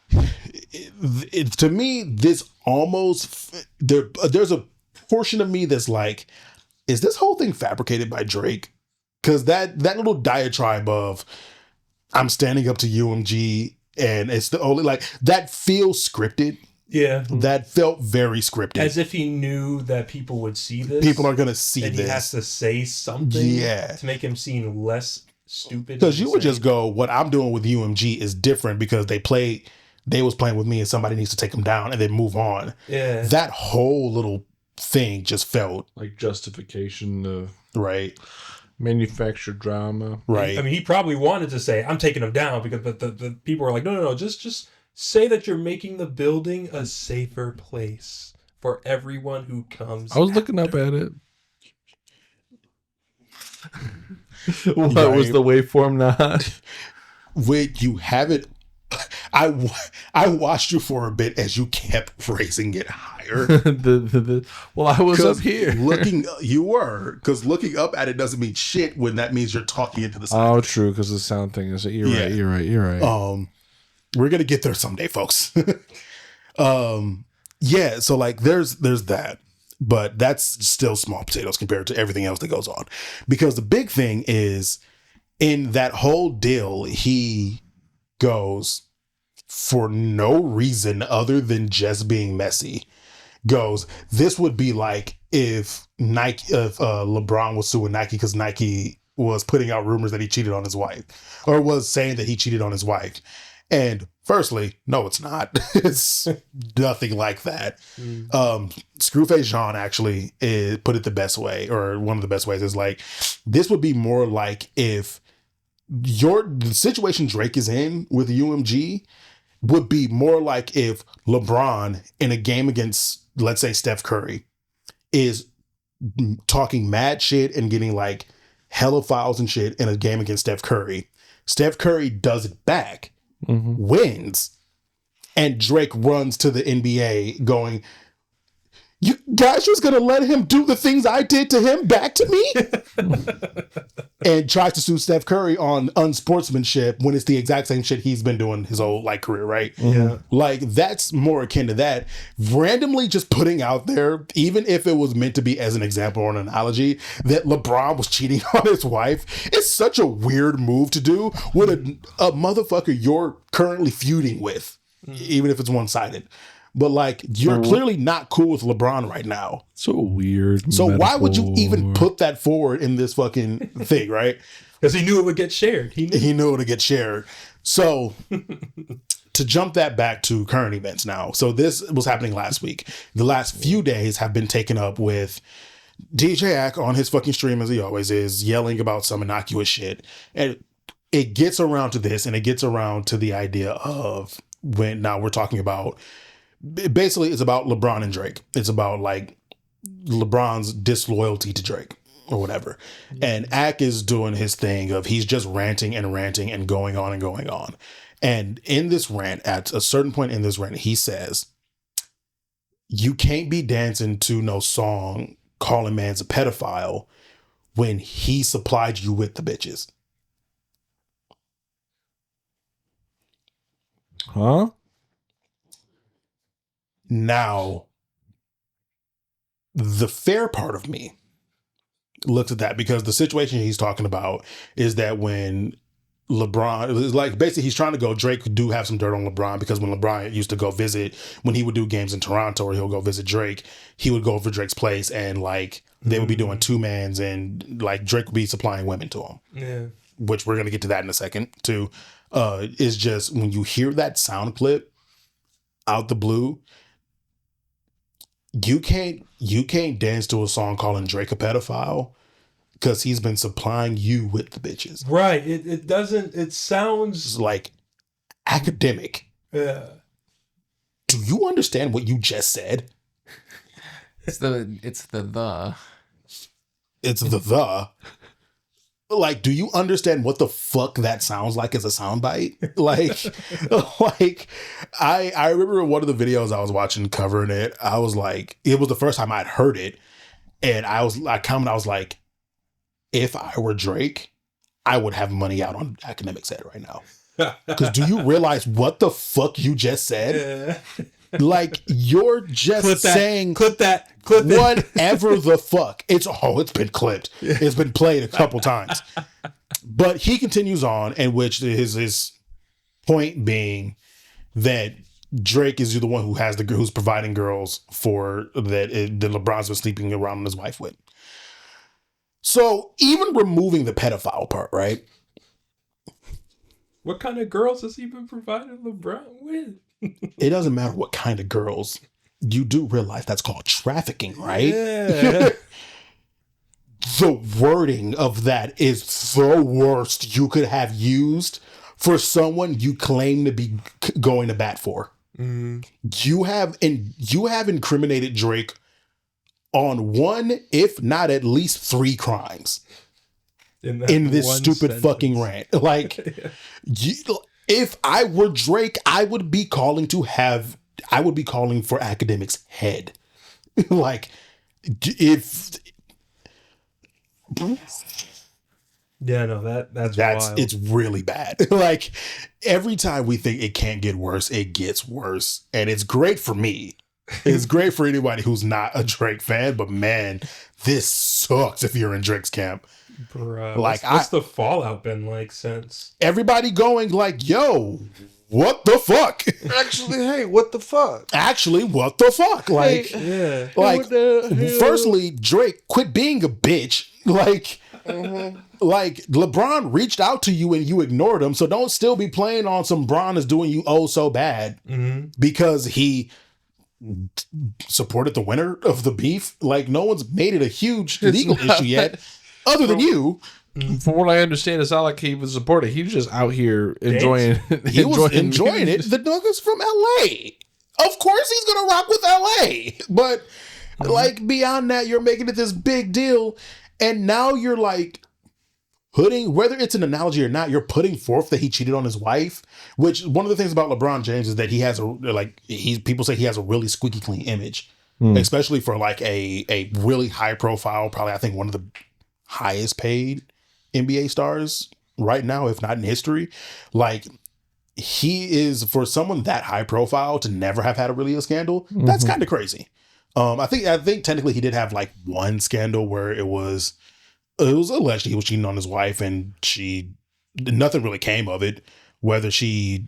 [SPEAKER 2] to me, this almost there's a portion of me that's like, is this whole thing fabricated by Drake? Because that little diatribe of I'm standing up to UMG and it's the only like that feels scripted.
[SPEAKER 3] Yeah.
[SPEAKER 2] That felt very scripted.
[SPEAKER 3] As if he knew that people would see this.
[SPEAKER 2] People are going to see
[SPEAKER 3] and
[SPEAKER 2] this.
[SPEAKER 3] And he has to say something to make him seem less stupid.
[SPEAKER 2] Because you would just go, what I'm doing with UMG is different because they was playing with me and somebody needs to take them down and then move on.
[SPEAKER 3] Yeah.
[SPEAKER 2] That whole little thing just felt
[SPEAKER 1] like justification of
[SPEAKER 2] manufactured
[SPEAKER 1] drama.
[SPEAKER 2] Right.
[SPEAKER 3] I mean, he probably wanted to say, I'm taking them down because the people are like, no, just say that you're making the building a safer place for everyone who comes.
[SPEAKER 1] I was looking up at it. What was the waveform not?
[SPEAKER 2] Wait, you have it. I watched you for a bit as you kept raising it higher.
[SPEAKER 1] Well, I was up here.
[SPEAKER 2] You were, because looking up at it doesn't mean shit when that means you're talking into the side.
[SPEAKER 1] Oh, true, because the sound thing is. You're right.
[SPEAKER 2] We're gonna get there someday, folks. Yeah. So like, there's that, but that's still small potatoes compared to everything else that goes on, because the big thing is in that whole deal, he goes for no reason other than just being messy. Goes, this would be like if LeBron was suing Nike because Nike was putting out rumors that he cheated on his wife, or was saying that he cheated on his wife. And firstly, no, it's not. It's nothing like that. Screwface Jean actually put it the best way, or one of the best ways, is like, this would be more like if the situation Drake is in with UMG would be more like if LeBron in a game against, let's say, Steph Curry is talking mad shit and getting like hella fouls and shit in a game against Steph Curry. Steph Curry does it back, wins, and Drake runs to the NBA going, you guys just gonna let him do the things I did to him back to me? And tries to sue Steph Curry on unsportsmanship when it's the exact same shit he's been doing his whole like career, right?
[SPEAKER 3] Yeah.
[SPEAKER 2] Like, that's more akin to that. Randomly just putting out there, even if it was meant to be as an example or an analogy, that LeBron was cheating on his wife, it's such a weird move to do with a motherfucker you're currently feuding with, even if it's one-sided. But like, you're clearly not cool with LeBron right now.
[SPEAKER 1] So weird.
[SPEAKER 2] So why would you even put that forward in this fucking thing, right?
[SPEAKER 3] Because he knew it would get shared. He
[SPEAKER 2] knew it would get shared. So to jump that back to current events now. So this was happening last week. The last few days have been taken up with DJ Ack on his fucking stream, as he always is, yelling about some innocuous shit. And it gets around to this, and it gets around to the idea of when now we're talking about, basically it's about LeBron and Drake. It's about like LeBron's disloyalty to Drake or whatever. And Ack is doing his thing of he's just ranting and going on and going on. And in this rant, at a certain point in this rant, he says, you can't be dancing to no song calling man's a pedophile when he supplied you with the bitches.
[SPEAKER 1] Huh?
[SPEAKER 2] Now, the fair part of me looks at that, because the situation he's talking about is that when LeBron, is like, basically he's trying to go, Drake do have some dirt on LeBron, because when LeBron used to go visit, when he would do games in Toronto or he'll go visit Drake, he would go over Drake's place and like they would be doing two-mans and like Drake would be supplying women to him.
[SPEAKER 3] Yeah. Which
[SPEAKER 2] we're going to get to that in a second too. Is just when you hear that sound clip out the blue, you can't dance to a song calling Drake a pedophile because he's been supplying you with the bitches.
[SPEAKER 3] Right. It sounds
[SPEAKER 2] like academic.
[SPEAKER 3] Yeah.
[SPEAKER 2] Do you understand what you just said?
[SPEAKER 4] It's the.
[SPEAKER 2] It's the. like, do you understand what the fuck that sounds like as a soundbite? Like, I remember in one of the videos I was watching covering it, I was like, it was the first time I'd heard it. And I was like, if I were Drake, I would have money out on Academics' head right now. Because do you realize what the fuck you just said?
[SPEAKER 3] Yeah.
[SPEAKER 2] Like, you're just saying
[SPEAKER 3] clip that
[SPEAKER 2] whatever the fuck. It's been clipped. It's been played a couple times. But he continues on, and which his point being that Drake is the one who's providing girls for that LeBron's been sleeping around his wife with. So even removing the pedophile part, right?
[SPEAKER 3] What kind of girls has he been providing LeBron with?
[SPEAKER 2] It doesn't matter what kind of girls. You do realize that's called trafficking, right?
[SPEAKER 3] Yeah.
[SPEAKER 2] The wording of that is the worst you could have used for someone you claim to be going to bat for.
[SPEAKER 3] Mm.
[SPEAKER 2] You have incriminated Drake on one, if not at least 3 crimes in this stupid
[SPEAKER 3] sentence.
[SPEAKER 2] fucking rant. Like, if I were Drake, I would be calling for Academics' head. Like, if
[SPEAKER 3] yeah, no, that's wild.
[SPEAKER 2] it's really bad. Like, every time we think it can't get worse, it gets worse, and it's great for me. It's great for anybody who's not a Drake fan, but man, this sucks if you're in Drake's camp.
[SPEAKER 3] Bruh,
[SPEAKER 2] Like,
[SPEAKER 3] what's the fallout been like since?
[SPEAKER 2] Everybody going like, yo, what the fuck?
[SPEAKER 1] Actually, hey, what the fuck?
[SPEAKER 2] Actually, what the fuck? Like,
[SPEAKER 3] Yeah.
[SPEAKER 2] like,
[SPEAKER 1] What the hell?
[SPEAKER 2] firstly, Drake, quit being a bitch. Like, like LeBron reached out to you and you ignored him, so don't still be playing on some Bron is doing you so bad because he supported the winner of the beef. Like, no one's made it a huge legal issue yet, other than you.
[SPEAKER 1] From what I understand, it's not like he was supporting. He was just out here enjoying.
[SPEAKER 2] He was enjoying it. The nigga's from LA. Of course he's gonna rock with LA. But like, beyond that, you're making it this big deal. And now you're like putting, whether it's an analogy or not, you're putting forth that he cheated on his wife. Which, one of the things about LeBron James is that he has people say he has a really squeaky clean image, especially for like a really high profile, probably I think one of the highest paid NBA stars right now, if not in history. Like, he is, for someone that high profile to never have had a scandal, that's kind of crazy. I think technically he did have like one scandal where it was alleged he was cheating on his wife, and nothing really came of it. Whether she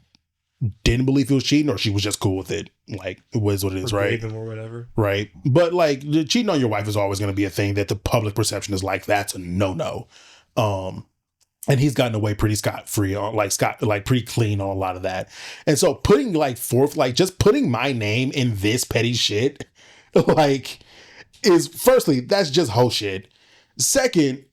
[SPEAKER 2] didn't believe he was cheating or she was just cool with it, like, it was what it is, right?
[SPEAKER 3] Or whatever,
[SPEAKER 2] right? But like, cheating on your wife is always going to be a thing that the public perception is like, that's a no. And he's gotten away pretty scot-free on pretty clean on a lot of that. And so putting just putting my name in this petty shit, like, is, firstly, that's just whole shit. Second,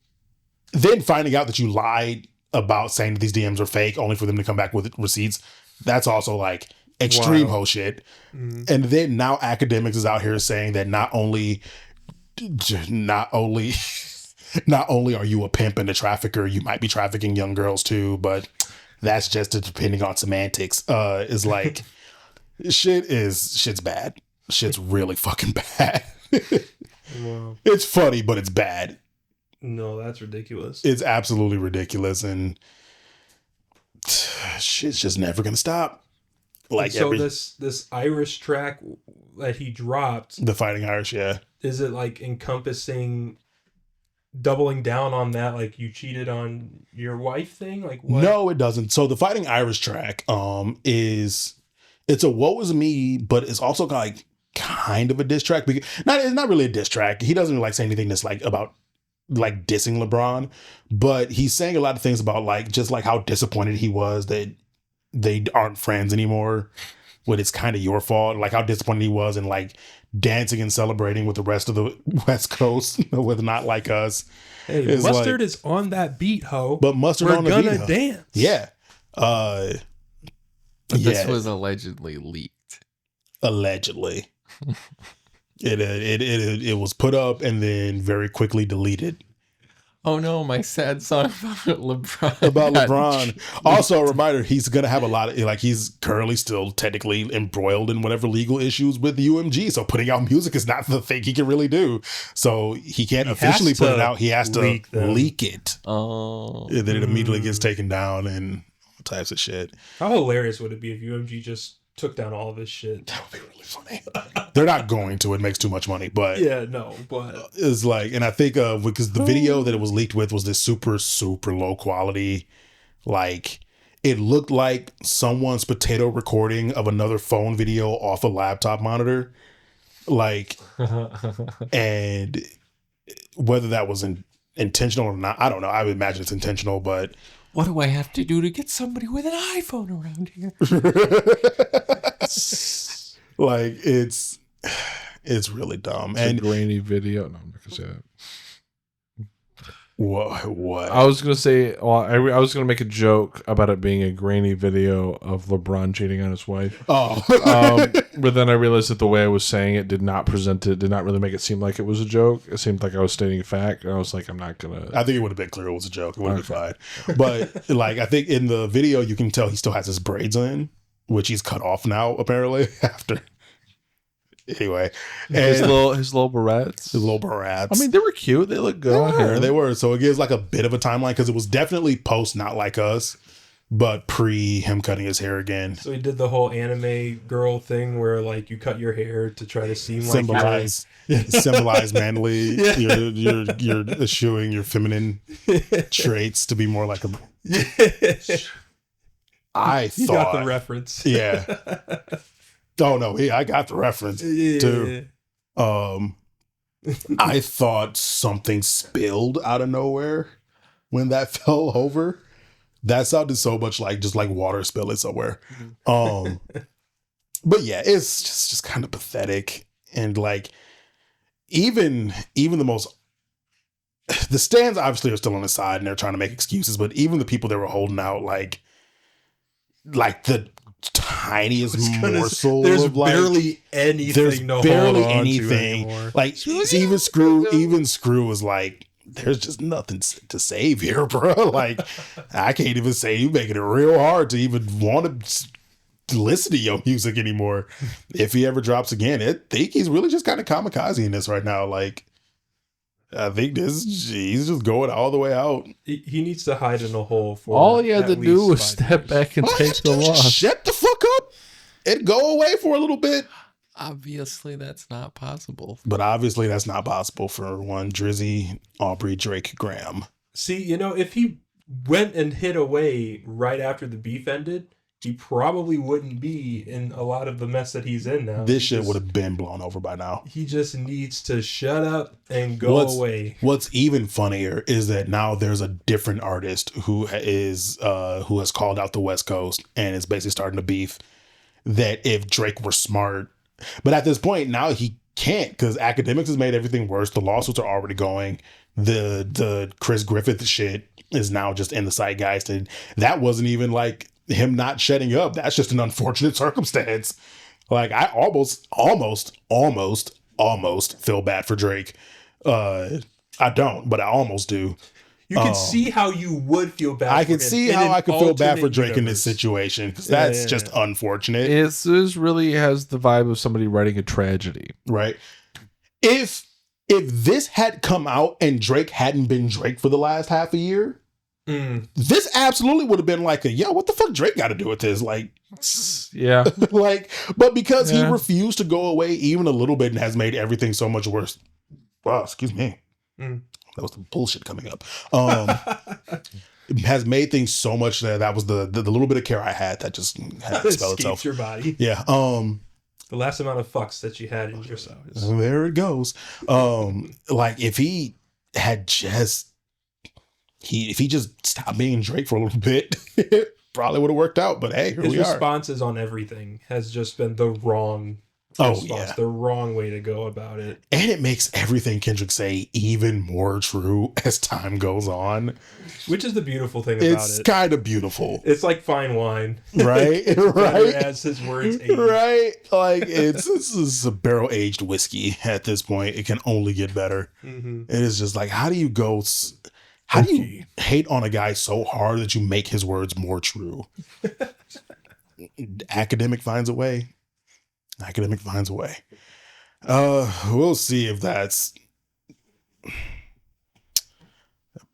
[SPEAKER 2] then finding out that you lied about saying that these DMs are fake only for them to come back with receipts, that's also like extreme whole shit. And then now Academics is out here saying that not only are you a pimp and a trafficker, you might be trafficking young girls too, but that's just depending on semantics. Is like, shit's bad. Shit's really fucking bad.
[SPEAKER 3] Wow.
[SPEAKER 2] It's funny, but it's bad.
[SPEAKER 3] No, that's ridiculous.
[SPEAKER 2] It's absolutely ridiculous, and shit's just never gonna stop. Like,
[SPEAKER 3] so this Irish track that he dropped,
[SPEAKER 2] the Fighting Irish, yeah.
[SPEAKER 3] Is it like encompassing doubling down on that, like you cheated on your wife thing? Like, what?
[SPEAKER 2] No, it doesn't. So the Fighting Irish track it's a woe is me, but it's also like kind of a diss track. Because it's not really a diss track. He doesn't like say anything that's like about like dissing LeBron, but he's saying a lot of things about like just like how disappointed he was that they aren't friends anymore, when it's kind of your fault. Like how disappointed he was in like dancing and celebrating with the rest of the West Coast with Not Like Us.
[SPEAKER 3] Hey, Mustard is on that beat, ho.
[SPEAKER 2] But Mustard on the beat. We're
[SPEAKER 3] gonna dance.
[SPEAKER 2] Yeah.
[SPEAKER 4] But this was allegedly leaked.
[SPEAKER 2] Allegedly. It was put up and then very quickly deleted.
[SPEAKER 4] Oh no, my sad song about LeBron.
[SPEAKER 2] About LeBron. Also, a reminder, he's going to have a lot of, like, he's currently still technically embroiled in whatever legal issues with UMG. So putting out music is not the thing he can really do. So he can't officially put it out. He has to leak it.
[SPEAKER 4] Oh.
[SPEAKER 2] And then it immediately gets taken down and all types of shit.
[SPEAKER 3] How hilarious would it be if UMG just took down all of his shit?
[SPEAKER 2] That would be really funny. They're not going to. It makes too much money. But
[SPEAKER 3] but
[SPEAKER 2] it's like, and I think because the video that it was leaked with was this super, super low quality, like it looked like someone's potato recording of another phone video off a laptop monitor. Like, and whether that was intentional or not, I don't know. I would imagine it's intentional, but
[SPEAKER 4] What do I have to do to get somebody with an iPhone around here?
[SPEAKER 2] like it's really dumb.
[SPEAKER 1] It's
[SPEAKER 2] and
[SPEAKER 1] a grainy video. No, I'm not gonna say that.
[SPEAKER 2] What?
[SPEAKER 1] I was gonna say. Well, I was gonna make a joke about it being a grainy video of LeBron cheating on his wife.
[SPEAKER 2] Oh,
[SPEAKER 1] but then I realized that the way I was saying it did not really make it seem like it was a joke. It seemed like I was stating a fact, and I was like, I'm not gonna.
[SPEAKER 2] I think it would have been clear it was a joke. It would have been fine. But like, I think in the video you can tell he still has his braids in, which he's cut off now apparently after. Anyway, and
[SPEAKER 1] his little barrettes.
[SPEAKER 2] His little barrettes.
[SPEAKER 1] I mean, they were cute. They looked good.
[SPEAKER 2] They were. So it gives like a bit of a timeline because it was definitely post Not Like Us, but pre him cutting his hair again.
[SPEAKER 3] So he did the whole anime girl thing where like you cut your hair to try to seem
[SPEAKER 2] symbolize manly. Yeah. You're eschewing your feminine traits to be more like a. I thought
[SPEAKER 3] you got the reference.
[SPEAKER 2] Yeah. Oh no, I got the reference too. I thought something spilled out of nowhere when that fell over. That sounded so much like just like water spilling somewhere. But yeah, it's just kind of pathetic. And like even the stands obviously are still on the side and they're trying to make excuses, but even the people that were holding out like the tiniest morsel
[SPEAKER 3] there's
[SPEAKER 2] of like
[SPEAKER 3] barely anything to hold on to anymore.
[SPEAKER 2] Like even Screw was like, there's just nothing to save here, bro. Like I can't even say, you making it real hard to even want to listen to your music anymore. If he ever drops again, I think he's really just kind of kamikaze in this right now. Like I think he's just going all the way out.
[SPEAKER 3] He needs to hide in a hole for
[SPEAKER 1] all he had to do was step back and take the loss.
[SPEAKER 2] Shut the fuck up and go away for a little bit.
[SPEAKER 4] Obviously, that's not possible.
[SPEAKER 2] But obviously, that's not possible for one Drizzy, Aubrey, Drake, Graham.
[SPEAKER 3] See, if he went and hid away right after the beef ended, he probably wouldn't be in a lot of the mess that he's in now.
[SPEAKER 2] This shit would have been blown over by now.
[SPEAKER 3] He just needs to shut up and go away.
[SPEAKER 2] What's even funnier is that now there's a different artist who has called out the West Coast and is basically starting to beef that if Drake were smart. But at this point, now he can't because Academics has made everything worse. The lawsuits are already going. The Chris Griffith shit is now just in the zeitgeist. And that wasn't even like him not shutting up. That's just an unfortunate circumstance. Like I almost feel bad for Drake. I don't, but I almost do.
[SPEAKER 3] You can see how you would feel bad.
[SPEAKER 2] I can see how I could feel bad for Drake in this situation because that's just unfortunate.
[SPEAKER 1] This really has the vibe of somebody writing a tragedy,
[SPEAKER 2] right? If this had come out and Drake hadn't been Drake for the last half a year, this absolutely would have been like what the fuck Drake got to do with this? Like,
[SPEAKER 1] yeah,
[SPEAKER 2] like, but because he refused to go away even a little bit and has made everything so much worse. Wow, excuse me. That was the bullshit coming up. It has made things so much that was the little bit of care I had that just had to spell itself.
[SPEAKER 3] Your body.
[SPEAKER 2] Yeah.
[SPEAKER 3] The last amount of fucks that you had in yourself.
[SPEAKER 2] There it goes. Like if he had just stopped being Drake for a little bit, it probably would have worked out. But hey,
[SPEAKER 3] his responses on everything has just been the wrong. The wrong way to go about it.
[SPEAKER 2] And it makes everything Kendrick say even more true as time goes on.
[SPEAKER 3] Which is the beautiful thing about it.
[SPEAKER 2] It's kind of beautiful.
[SPEAKER 3] It's like fine wine.
[SPEAKER 2] Right? Right.
[SPEAKER 3] As his words age.
[SPEAKER 2] Right? Like this is a barrel-aged whiskey at this point. It can only get better.
[SPEAKER 3] Mm-hmm.
[SPEAKER 2] It is just like, how do you go How do you hate on a guy so hard that you make his words more true? Academic finds a way. Academic finds a way. We'll see if that's...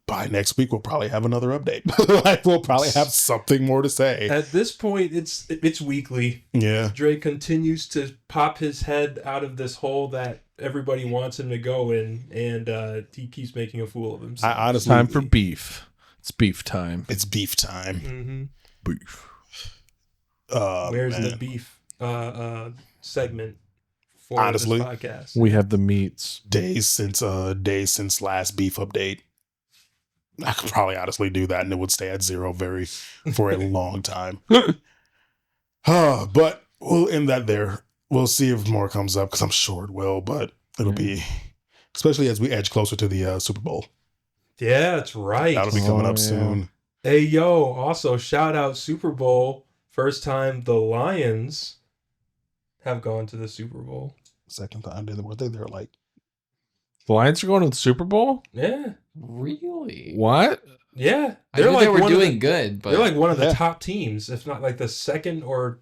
[SPEAKER 2] By next week, we'll probably have another update. Like, we'll probably have something more to say.
[SPEAKER 3] At this point, it's weekly.
[SPEAKER 2] Yeah.
[SPEAKER 3] Dre continues to pop his head out of this hole that everybody wants him to go in, and he keeps making a fool of himself.
[SPEAKER 2] I honestly,
[SPEAKER 1] Time for beef. It's beef time.
[SPEAKER 2] it's beef time.
[SPEAKER 3] Mm-hmm.
[SPEAKER 1] Beef.
[SPEAKER 3] Where's
[SPEAKER 2] Man.
[SPEAKER 3] the beef segment for
[SPEAKER 2] Honestly,
[SPEAKER 3] this podcast?
[SPEAKER 1] We have the meats.
[SPEAKER 2] Days since last beef update. I could probably honestly do that, and it would stay at 0 for a long time. But we'll end that there. We'll see if more comes up, because I'm sure it will. But it'll be, especially as we edge closer to the Super Bowl.
[SPEAKER 3] Yeah, that's right.
[SPEAKER 2] That'll be coming up
[SPEAKER 1] yeah.
[SPEAKER 2] soon.
[SPEAKER 3] Hey, yo, also shout out Super Bowl. First time the Lions have gone to the Super Bowl.
[SPEAKER 2] Second time, were they there like?
[SPEAKER 1] The Lions are going to the Super Bowl?
[SPEAKER 3] Yeah.
[SPEAKER 4] Really?
[SPEAKER 1] What?
[SPEAKER 3] Yeah.
[SPEAKER 4] I knew they were
[SPEAKER 3] one of
[SPEAKER 4] doing
[SPEAKER 3] the-
[SPEAKER 4] good, but
[SPEAKER 3] They're like one of the
[SPEAKER 2] Yeah.
[SPEAKER 3] top teams, if not like the second or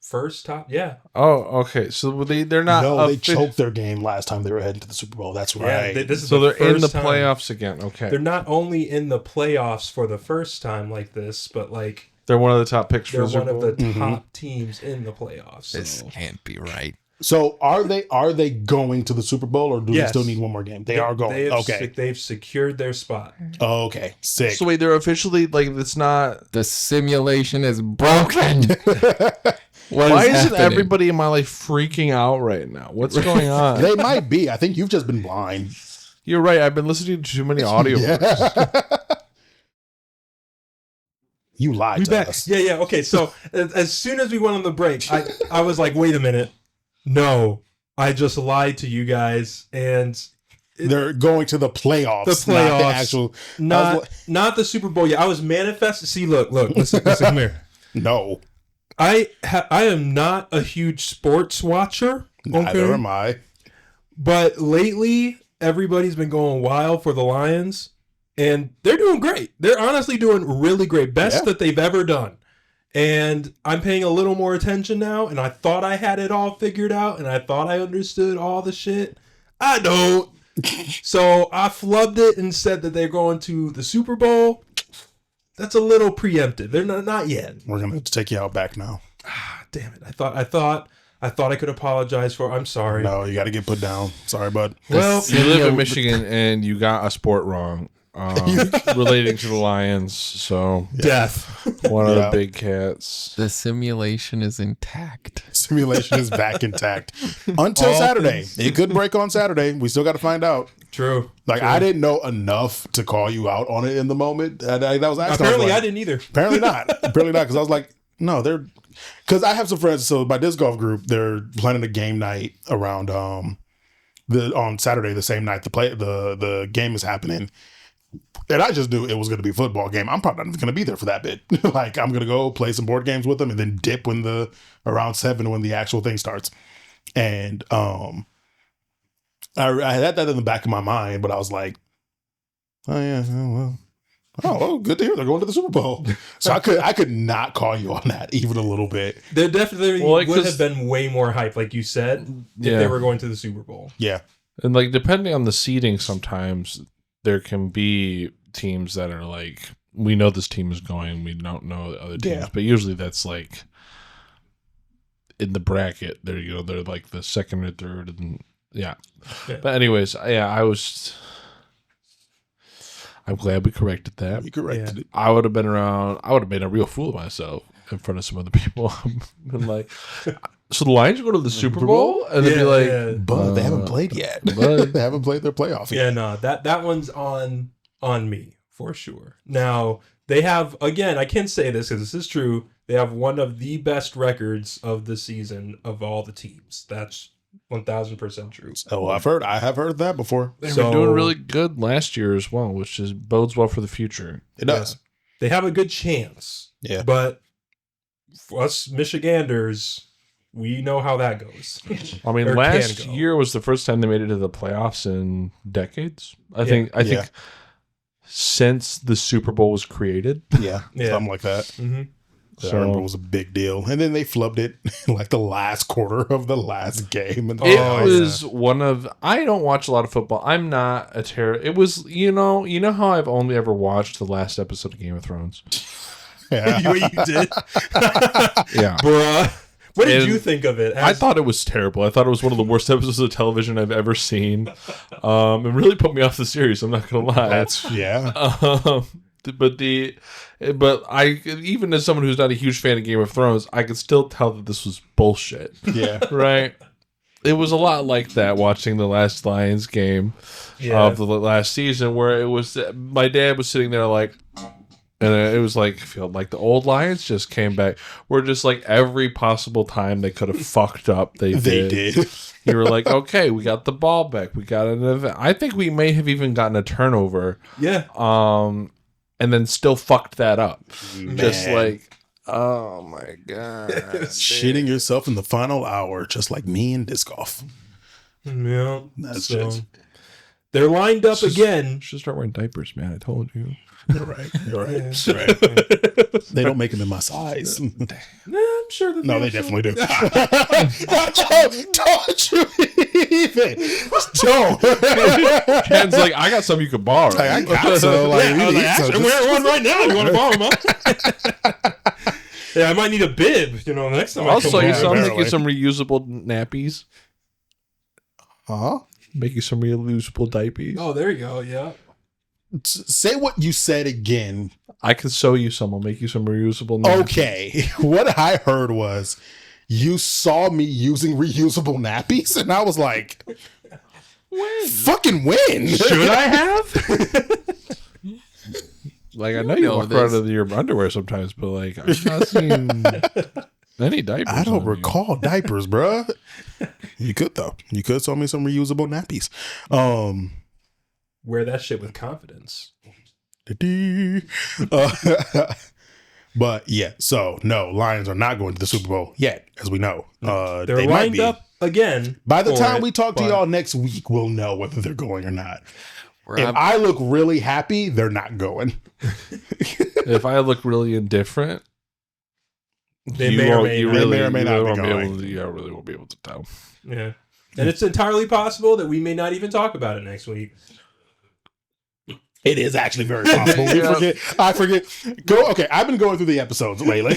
[SPEAKER 3] first top. Yeah.
[SPEAKER 1] Oh, okay. So they're not.
[SPEAKER 2] No, they
[SPEAKER 1] offi-
[SPEAKER 2] choked their game last time they were heading to the Super Bowl. That's
[SPEAKER 3] Yeah.
[SPEAKER 2] right.
[SPEAKER 3] This is
[SPEAKER 1] So they're in the
[SPEAKER 3] first time.
[SPEAKER 1] playoffs again. Okay.
[SPEAKER 3] They're not only in the playoffs for the first time like this, but like
[SPEAKER 1] They're one of the top picks for
[SPEAKER 3] they're
[SPEAKER 1] the Super
[SPEAKER 3] one of
[SPEAKER 1] Bowl.
[SPEAKER 3] the
[SPEAKER 2] Mhm.
[SPEAKER 3] top teams in the playoffs.
[SPEAKER 4] this
[SPEAKER 3] So.
[SPEAKER 4] can't be right.
[SPEAKER 2] So are they going to the Super Bowl, or do
[SPEAKER 3] Yes.
[SPEAKER 2] they still need one more game? They are going. Okay.
[SPEAKER 3] They've secured their spot.
[SPEAKER 2] Okay. Sick.
[SPEAKER 1] So wait, they're officially like it's not.
[SPEAKER 4] The simulation is broken.
[SPEAKER 1] Why isn't
[SPEAKER 4] happening?
[SPEAKER 1] everybody in my life freaking out right now? What's going on?
[SPEAKER 2] They might be. I think you've just been blind.
[SPEAKER 1] You're right. I've been listening to too many audio.
[SPEAKER 2] You lied
[SPEAKER 3] We
[SPEAKER 2] to
[SPEAKER 3] back.
[SPEAKER 2] us.
[SPEAKER 3] Yeah. Okay. So as soon as we went on the break, I was like, wait a minute. No, I just lied to you guys, and
[SPEAKER 2] They're going to the playoffs.
[SPEAKER 3] The
[SPEAKER 2] Not the
[SPEAKER 3] playoffs.
[SPEAKER 2] actual.
[SPEAKER 3] not the Super Bowl. Yeah, I was manifesting. See, look, listen, come here.
[SPEAKER 2] No.
[SPEAKER 3] I am not a huge sports watcher.
[SPEAKER 2] Neither am I.
[SPEAKER 3] But lately, everybody's been going wild for the Lions, and they're doing great. They're honestly doing really great. Best that they've ever done. And I'm paying a little more attention now, and I thought I had it all figured out, and I thought I understood all the shit. I don't. So I flubbed it and said that they're going to the Super Bowl. That's a little preemptive. They're not yet.
[SPEAKER 2] We're gonna have to take you out back now.
[SPEAKER 3] Ah, damn it. I thought I could apologize for. I'm sorry.
[SPEAKER 2] No, you got to get put down. Sorry, bud.
[SPEAKER 3] Well,
[SPEAKER 1] You live in Michigan and you got a sport wrong relating to the Lions. So
[SPEAKER 3] death.
[SPEAKER 1] one of
[SPEAKER 2] Yeah.
[SPEAKER 1] the big cats.
[SPEAKER 4] The simulation is intact.
[SPEAKER 2] Simulation is back intact until
[SPEAKER 3] All
[SPEAKER 2] Saturday.
[SPEAKER 3] things-
[SPEAKER 2] It could break on Saturday. We still got to find out.
[SPEAKER 3] True.
[SPEAKER 2] Like,
[SPEAKER 3] True.
[SPEAKER 2] I didn't know enough to call you out on it in the moment. That was actually
[SPEAKER 3] Apparently,
[SPEAKER 2] like,
[SPEAKER 3] I didn't either.
[SPEAKER 2] Apparently not. Apparently not. Because I was like, no, because I have some friends. So my disc golf group, they're planning a game night around on Saturday, the same night the game is happening. And I just knew it was going to be a football game. I'm probably not going to be there for that bit. Like, I'm going to go play some board games with them and then dip around 7 when the actual thing starts. And I had that in the back of my mind, but I was like, oh yeah, well, good to hear they're going to the Super Bowl. So I could not call you on that even a little bit.
[SPEAKER 3] There definitely
[SPEAKER 1] Well, like,
[SPEAKER 3] would
[SPEAKER 1] 'cause-
[SPEAKER 3] have been way more hype, like you said, if
[SPEAKER 1] Yeah.
[SPEAKER 3] they were going to the Super Bowl.
[SPEAKER 2] Yeah.
[SPEAKER 1] And like depending on the seeding, sometimes there can be teams that are like, we know this team is going, we don't know the other teams,
[SPEAKER 2] Yeah.
[SPEAKER 1] but usually that's like in the bracket. They're like the second or third, and yeah.
[SPEAKER 3] Yeah.
[SPEAKER 1] But anyways, I'm glad we corrected that.
[SPEAKER 2] You corrected it.
[SPEAKER 1] I would have been around. I would have made a real fool of myself in front of some other people. Been like, so the Lions go to the Super Bowl, and they'd be like,
[SPEAKER 2] But they haven't played yet.
[SPEAKER 1] but-
[SPEAKER 2] They haven't played their playoff yet.
[SPEAKER 3] Yeah, no, that one's on me for sure. Now they have, again, I can say this because this is true. They have one of the best records of the season of all the teams. That's 1,000% true.
[SPEAKER 2] Oh, I have heard that before.
[SPEAKER 1] They
[SPEAKER 3] So-
[SPEAKER 1] were doing really good last year as well, which is bodes well for the future.
[SPEAKER 2] It does.
[SPEAKER 3] They have a good chance.
[SPEAKER 2] Yeah.
[SPEAKER 3] But for us Michiganders, we know how that goes.
[SPEAKER 1] I mean,
[SPEAKER 3] Or
[SPEAKER 1] last
[SPEAKER 3] can go.
[SPEAKER 1] year was the first time they made it to the playoffs in decades. I think
[SPEAKER 2] Yeah.
[SPEAKER 1] since the Super Bowl was created.
[SPEAKER 2] Yeah. Something like that.
[SPEAKER 3] Mm-hmm.
[SPEAKER 2] So I remember it was a big deal. And then they flubbed it like the last quarter of the last game. And
[SPEAKER 1] It was one of, I don't watch a lot of football. I'm not a it was, you know how I've only ever watched the last episode of Game of Thrones?
[SPEAKER 2] Yeah.
[SPEAKER 3] You did?
[SPEAKER 1] Yeah.
[SPEAKER 3] Bruh. What did you think of it?
[SPEAKER 1] I thought it was terrible. I thought it was one of the worst episodes of television I've ever seen. It really put me off the series, I'm not going to lie. But I, even as someone who's not a huge fan of Game of Thrones, I could still tell that this was bullshit.
[SPEAKER 2] Yeah.
[SPEAKER 1] Right? It was a lot like that, watching the last Lions game of the last season, where it was, my dad was sitting there like, and it was like, I feel like the old Lions just came back. Where just like every possible time they could have fucked up, they did. You were like, okay, we got the ball back. We got an event. I think we may have even gotten a turnover.
[SPEAKER 3] Yeah.
[SPEAKER 1] And then still fucked that up.
[SPEAKER 2] Man.
[SPEAKER 1] Just like, oh my God.
[SPEAKER 2] Shitting yourself in the final hour, just like me in disc golf.
[SPEAKER 3] Yeah.
[SPEAKER 2] That's
[SPEAKER 3] so,
[SPEAKER 2] just...
[SPEAKER 3] They're lined up again.
[SPEAKER 1] Should start wearing diapers, man. I told you.
[SPEAKER 2] You're right. You're right.
[SPEAKER 3] Yeah.
[SPEAKER 2] Right. They don't make them in my size.
[SPEAKER 3] Nah, I'm sure that
[SPEAKER 2] They definitely do. Don't you even. Don't.
[SPEAKER 1] Ken's like, I got some you could borrow.
[SPEAKER 2] I got some. Like,
[SPEAKER 3] I was like, actually, I'm wearing one right now. You want to borrow them? Yeah, I might need a bib. Next time.
[SPEAKER 1] I'll sell you some.
[SPEAKER 2] barely.
[SPEAKER 1] Make you some reusable nappies.
[SPEAKER 2] Huh?
[SPEAKER 1] Make you some reusable diapers.
[SPEAKER 3] Oh, there you go. Yeah.
[SPEAKER 2] Say what you said again.
[SPEAKER 1] I can sew you some. I'll make you some reusable nappies.
[SPEAKER 2] Okay. What I heard was you saw me using reusable nappies, and I was like,
[SPEAKER 3] When?
[SPEAKER 2] fucking when?
[SPEAKER 3] Should I have?
[SPEAKER 1] Like, I know you
[SPEAKER 4] No,
[SPEAKER 1] walk
[SPEAKER 4] this-
[SPEAKER 1] around in your underwear sometimes, but like, I've not seen any diapers.
[SPEAKER 2] I don't
[SPEAKER 1] on you.
[SPEAKER 2] recall diapers, bruh. You could, though. You could sell me some reusable nappies.
[SPEAKER 3] Wear that shit with confidence.
[SPEAKER 2] But yeah, so no, Lions are not going to the Super Bowl yet, as we know.
[SPEAKER 3] They're
[SPEAKER 2] they might
[SPEAKER 3] lined
[SPEAKER 2] be.
[SPEAKER 3] up again.
[SPEAKER 2] By the
[SPEAKER 3] for
[SPEAKER 2] time
[SPEAKER 3] it,
[SPEAKER 2] we talk to
[SPEAKER 3] but-
[SPEAKER 2] y'all next week, we'll know whether they're going or not.
[SPEAKER 4] Where
[SPEAKER 2] If I look really happy, they're not going.
[SPEAKER 1] If I look really indifferent,
[SPEAKER 3] They
[SPEAKER 1] you
[SPEAKER 3] may or
[SPEAKER 1] won't-
[SPEAKER 3] may
[SPEAKER 1] you
[SPEAKER 3] not.
[SPEAKER 1] really,
[SPEAKER 2] They may or may
[SPEAKER 1] you
[SPEAKER 2] not be
[SPEAKER 1] won't
[SPEAKER 2] going.
[SPEAKER 1] able to, you really won't be able to tell.
[SPEAKER 3] Yeah. And it's entirely possible that we may not even talk about it next week.
[SPEAKER 2] It is actually very possible.
[SPEAKER 1] Yeah.
[SPEAKER 2] I forget. Okay, I've been going through the episodes lately.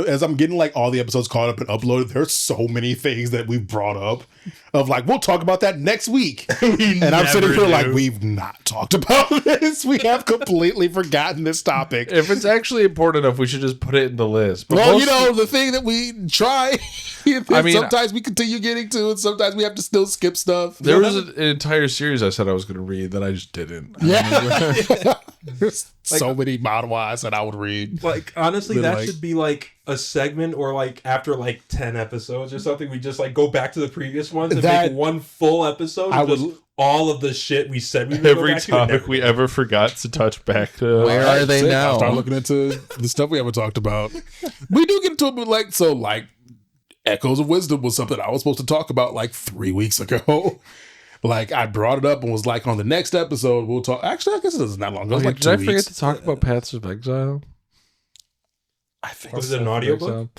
[SPEAKER 2] As I'm getting like all the episodes caught up and uploaded, there's so many things that we've brought up of like, we'll talk about that next week. And I'm sitting here like, we've not talked about this. We have completely forgotten this topic.
[SPEAKER 1] If it's actually important enough, we should just put it in the list. But
[SPEAKER 2] Well,
[SPEAKER 1] most-
[SPEAKER 2] the thing that we try,
[SPEAKER 1] I mean,
[SPEAKER 2] sometimes we continue getting to, and sometimes we have to still skip stuff.
[SPEAKER 1] there was an entire series I said I was going to read that I just didn't.
[SPEAKER 2] Yeah. There's so many manhwas that I would read.
[SPEAKER 3] Like, honestly,
[SPEAKER 2] Then,
[SPEAKER 3] that
[SPEAKER 2] like-
[SPEAKER 3] should be like a segment, or like after like 10 episodes or something, we just like go back to the previous ones and
[SPEAKER 2] That-
[SPEAKER 3] make one full episode
[SPEAKER 2] I
[SPEAKER 3] of just
[SPEAKER 2] would-
[SPEAKER 3] all of the shit we said we would go
[SPEAKER 1] Every
[SPEAKER 3] back to and
[SPEAKER 1] topic
[SPEAKER 3] never
[SPEAKER 1] we
[SPEAKER 3] did.
[SPEAKER 1] ever forgot to touch back to.
[SPEAKER 4] Where are they
[SPEAKER 2] I'll
[SPEAKER 4] now?
[SPEAKER 2] start looking into the stuff we haven't talked about. We do get into it, but like Echoes of Wisdom was something I was supposed to talk about like 3 weeks ago. Like, I brought it up and was like, on the next episode we'll talk. Actually, I guess it isn't that long. It was
[SPEAKER 1] Okay,
[SPEAKER 2] like
[SPEAKER 1] did
[SPEAKER 2] 2
[SPEAKER 1] I
[SPEAKER 2] weeks.
[SPEAKER 1] forget to talk about Paths of Exile?
[SPEAKER 2] I think
[SPEAKER 3] Was it an audiobook?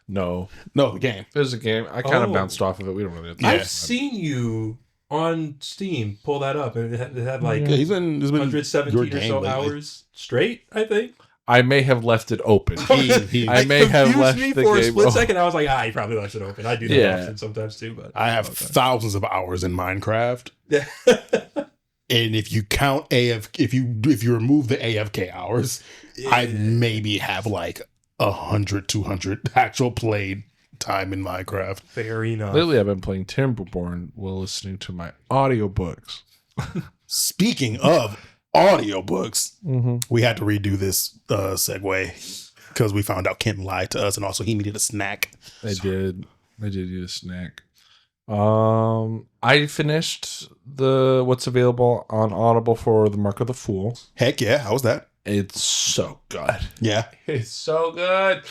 [SPEAKER 1] No.
[SPEAKER 2] no, the game.
[SPEAKER 1] It was a game. I kind of
[SPEAKER 3] Oh.
[SPEAKER 1] bounced off of it. We don't really have to
[SPEAKER 2] Yeah.
[SPEAKER 1] talk
[SPEAKER 3] I've
[SPEAKER 1] about it.
[SPEAKER 3] seen you on Steam pull that up, and it had like
[SPEAKER 2] Yeah, he's been your
[SPEAKER 3] 117 or
[SPEAKER 2] game
[SPEAKER 3] so
[SPEAKER 2] lately.
[SPEAKER 3] hours straight, I think.
[SPEAKER 1] I may have left it open.
[SPEAKER 2] He-
[SPEAKER 1] I may have
[SPEAKER 3] confused
[SPEAKER 1] left
[SPEAKER 3] me
[SPEAKER 1] the
[SPEAKER 3] for a
[SPEAKER 1] game
[SPEAKER 3] split
[SPEAKER 1] open.
[SPEAKER 3] second. I was like, he probably left it open. I do that
[SPEAKER 1] Yeah.
[SPEAKER 3] often sometimes too, but
[SPEAKER 2] I have thousands of hours in Minecraft.
[SPEAKER 3] yeah.
[SPEAKER 2] And if you count if you remove the AFK hours, I maybe have like 100, 200 actual played time in Minecraft.
[SPEAKER 3] Fair enough.
[SPEAKER 1] Lately, I've been playing Timberborn while listening to my audiobooks.
[SPEAKER 2] Speaking of audiobooks,
[SPEAKER 1] Mm-hmm.
[SPEAKER 2] we had to redo this segue because we found out Kenton lied to us, and also he needed a snack.
[SPEAKER 1] I did eat a snack. I finished what's available on Audible for The Mark of the Fool.
[SPEAKER 2] Heck yeah, how was that?
[SPEAKER 1] It's so good.
[SPEAKER 2] Yeah,
[SPEAKER 1] It's so good.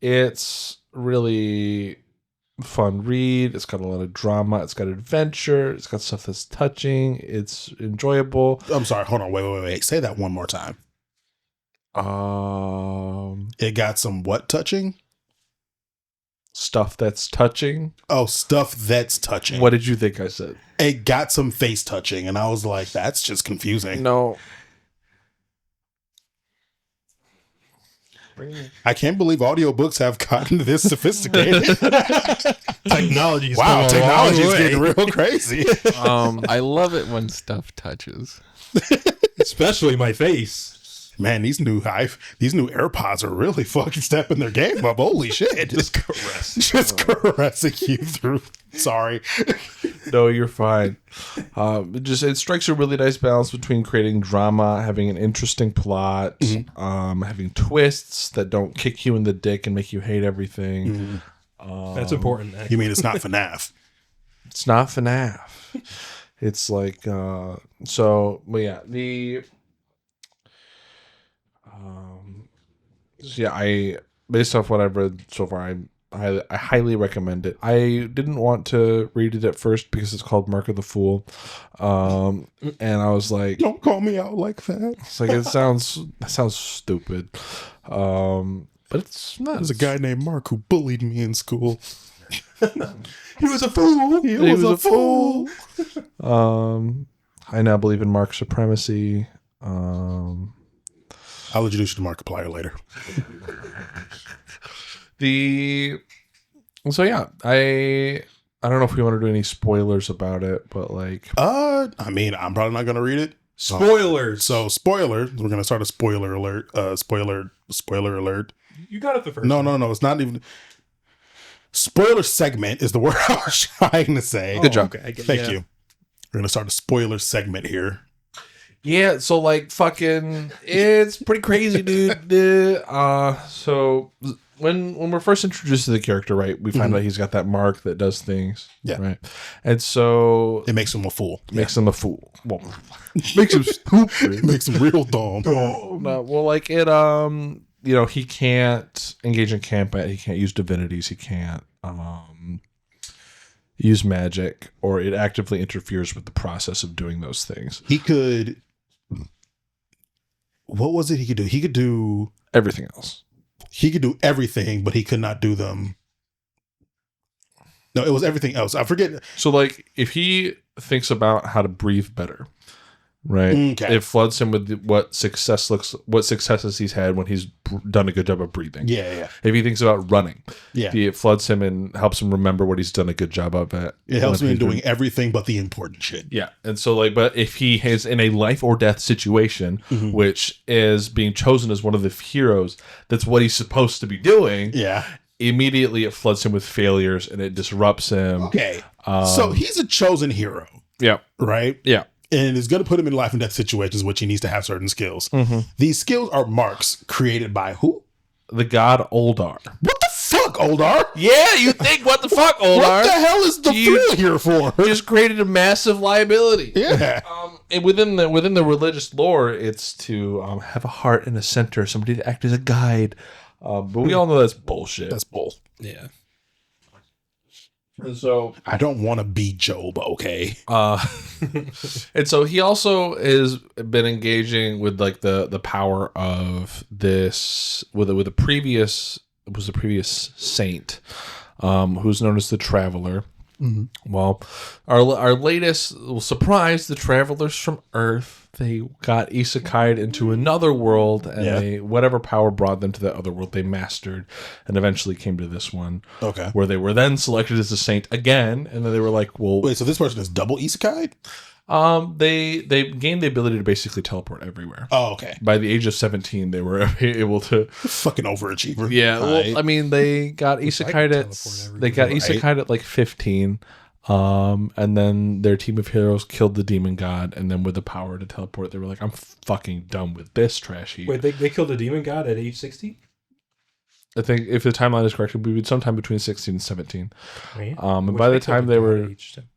[SPEAKER 1] It's really fun read. It's got a lot of drama. It's got adventure. It's got stuff that's touching. It's enjoyable.
[SPEAKER 2] I'm sorry. Hold on. Wait. Say that one more time. It got some what touching?
[SPEAKER 1] Stuff that's touching.
[SPEAKER 2] Oh, stuff that's touching.
[SPEAKER 1] What did you think I said?
[SPEAKER 2] It got some face touching, and I was like, that's just confusing.
[SPEAKER 1] No.
[SPEAKER 2] I can't believe audiobooks have gotten this sophisticated.
[SPEAKER 3] Technology is
[SPEAKER 2] Wow, technology is
[SPEAKER 3] getting
[SPEAKER 2] getting real crazy.
[SPEAKER 4] I love it when stuff touches.
[SPEAKER 3] especially my face.
[SPEAKER 2] Man, these new AirPods are really fucking stepping their game up. Holy shit.
[SPEAKER 3] Just caress.
[SPEAKER 2] Just caressing you through. Sorry.
[SPEAKER 1] No, you're fine. It strikes a really nice balance between creating drama, having an interesting plot, having twists that don't kick you in the dick and make you hate everything.
[SPEAKER 3] That's important. Actually.
[SPEAKER 2] You mean it's not FNAF?
[SPEAKER 1] It's not FNAF. It's like but yeah, I based off what I've read so far, I highly recommend it. I didn't want to read it at first because it's called Mark of the Fool, and I was like,
[SPEAKER 2] Don't call me out like that.
[SPEAKER 1] it's like that sounds stupid, but it's not.
[SPEAKER 2] There's a guy named Mark who bullied me in school.
[SPEAKER 3] He was a fool.
[SPEAKER 2] He was a fool.
[SPEAKER 1] I now believe in Mark supremacy.
[SPEAKER 2] I'll introduce you to Markiplier later.
[SPEAKER 1] So yeah, I don't know if we want to do any spoilers about it, but like,
[SPEAKER 2] I mean, I'm probably not gonna read it.
[SPEAKER 3] Spoilers.
[SPEAKER 2] So spoiler, we're gonna start a spoiler alert. Spoiler alert.
[SPEAKER 3] You got it the first.
[SPEAKER 2] No, it's not even. Spoiler segment is the word I was trying to say.
[SPEAKER 1] Good job.
[SPEAKER 3] Okay,
[SPEAKER 2] Thank you. We're gonna start a spoiler segment here.
[SPEAKER 1] yeah, so like fucking, it's pretty crazy, dude. So when we're first introduced to the character, right, we find out he's got that mark that does things.
[SPEAKER 2] Yeah.
[SPEAKER 1] Right. And so
[SPEAKER 2] It makes him a fool.
[SPEAKER 1] makes him a fool. Well, makes him stupid.
[SPEAKER 2] It makes him real dumb.
[SPEAKER 1] No, well, like it, he can't engage in combat. He can't use divinities. He can't use magic, or it actively interferes with the process of doing those things.
[SPEAKER 2] He could. What was it he could do? He could do
[SPEAKER 1] Everything else.
[SPEAKER 2] He could do everything, but he could not do them. No, it was everything else. I forget.
[SPEAKER 1] So, like, if he thinks about how to breathe better, right?
[SPEAKER 2] Okay.
[SPEAKER 1] It floods him with what successes he's had when he's done a good job of breathing.
[SPEAKER 2] Yeah.
[SPEAKER 1] If he thinks about running,
[SPEAKER 2] Yeah.
[SPEAKER 1] it floods him and helps him remember what he's done a good job of it.
[SPEAKER 2] It helps me in
[SPEAKER 1] When he's
[SPEAKER 2] doing everything but the important shit.
[SPEAKER 1] Yeah. And so, like, but if he is in a life or death situation, which is being chosen as one of the heroes, that's what he's supposed to be doing.
[SPEAKER 2] Yeah.
[SPEAKER 1] Immediately it floods him with failures and it disrupts him.
[SPEAKER 2] Okay. So he's a chosen hero,
[SPEAKER 1] Yeah.
[SPEAKER 2] right?
[SPEAKER 1] Yeah.
[SPEAKER 2] And it's going to put him in life and death situations, which he needs to have certain skills. These skills are marks created by who?
[SPEAKER 1] The god Oldar.
[SPEAKER 2] What the fuck, Oldar?
[SPEAKER 1] Yeah, you think, what the fuck, Oldar?
[SPEAKER 2] What the hell is the
[SPEAKER 1] You-
[SPEAKER 2] thrill here for?
[SPEAKER 1] Just created a massive liability.
[SPEAKER 2] Yeah.
[SPEAKER 1] And within the religious lore, it's to have a heart in a center, somebody to act as a guide. But we all know that's bullshit.
[SPEAKER 2] That's bull.
[SPEAKER 3] Yeah.
[SPEAKER 1] And so,
[SPEAKER 2] I don't want to be Job, okay?
[SPEAKER 1] and so he also has been engaging with like the power of this with a previous saint, who's known as the Traveler. Well, our latest surprise, the travelers from Earth, they got isekai'd into another world, and they whatever power brought them to that other world, they mastered, and eventually came to this one.
[SPEAKER 2] Okay.
[SPEAKER 1] Where they were then selected as a saint again, and then they were like, well,
[SPEAKER 2] Wait, so this person is double isekai?
[SPEAKER 1] they gained the ability to basically teleport everywhere.
[SPEAKER 2] Oh, okay.
[SPEAKER 1] By the age of 17, they were able to.
[SPEAKER 2] Fucking overachiever.
[SPEAKER 1] Yeah,
[SPEAKER 2] All right.
[SPEAKER 1] well, I mean, they got isekai'd at like 15, and then their team of heroes killed the demon god, and then with the power to teleport, they were like, "I'm fucking done with this trash heap."
[SPEAKER 3] Wait, they killed a demon god at age 60?
[SPEAKER 1] I think if the timeline is correct, it would be sometime between 16 and 17.
[SPEAKER 3] Right.
[SPEAKER 1] And by the time they were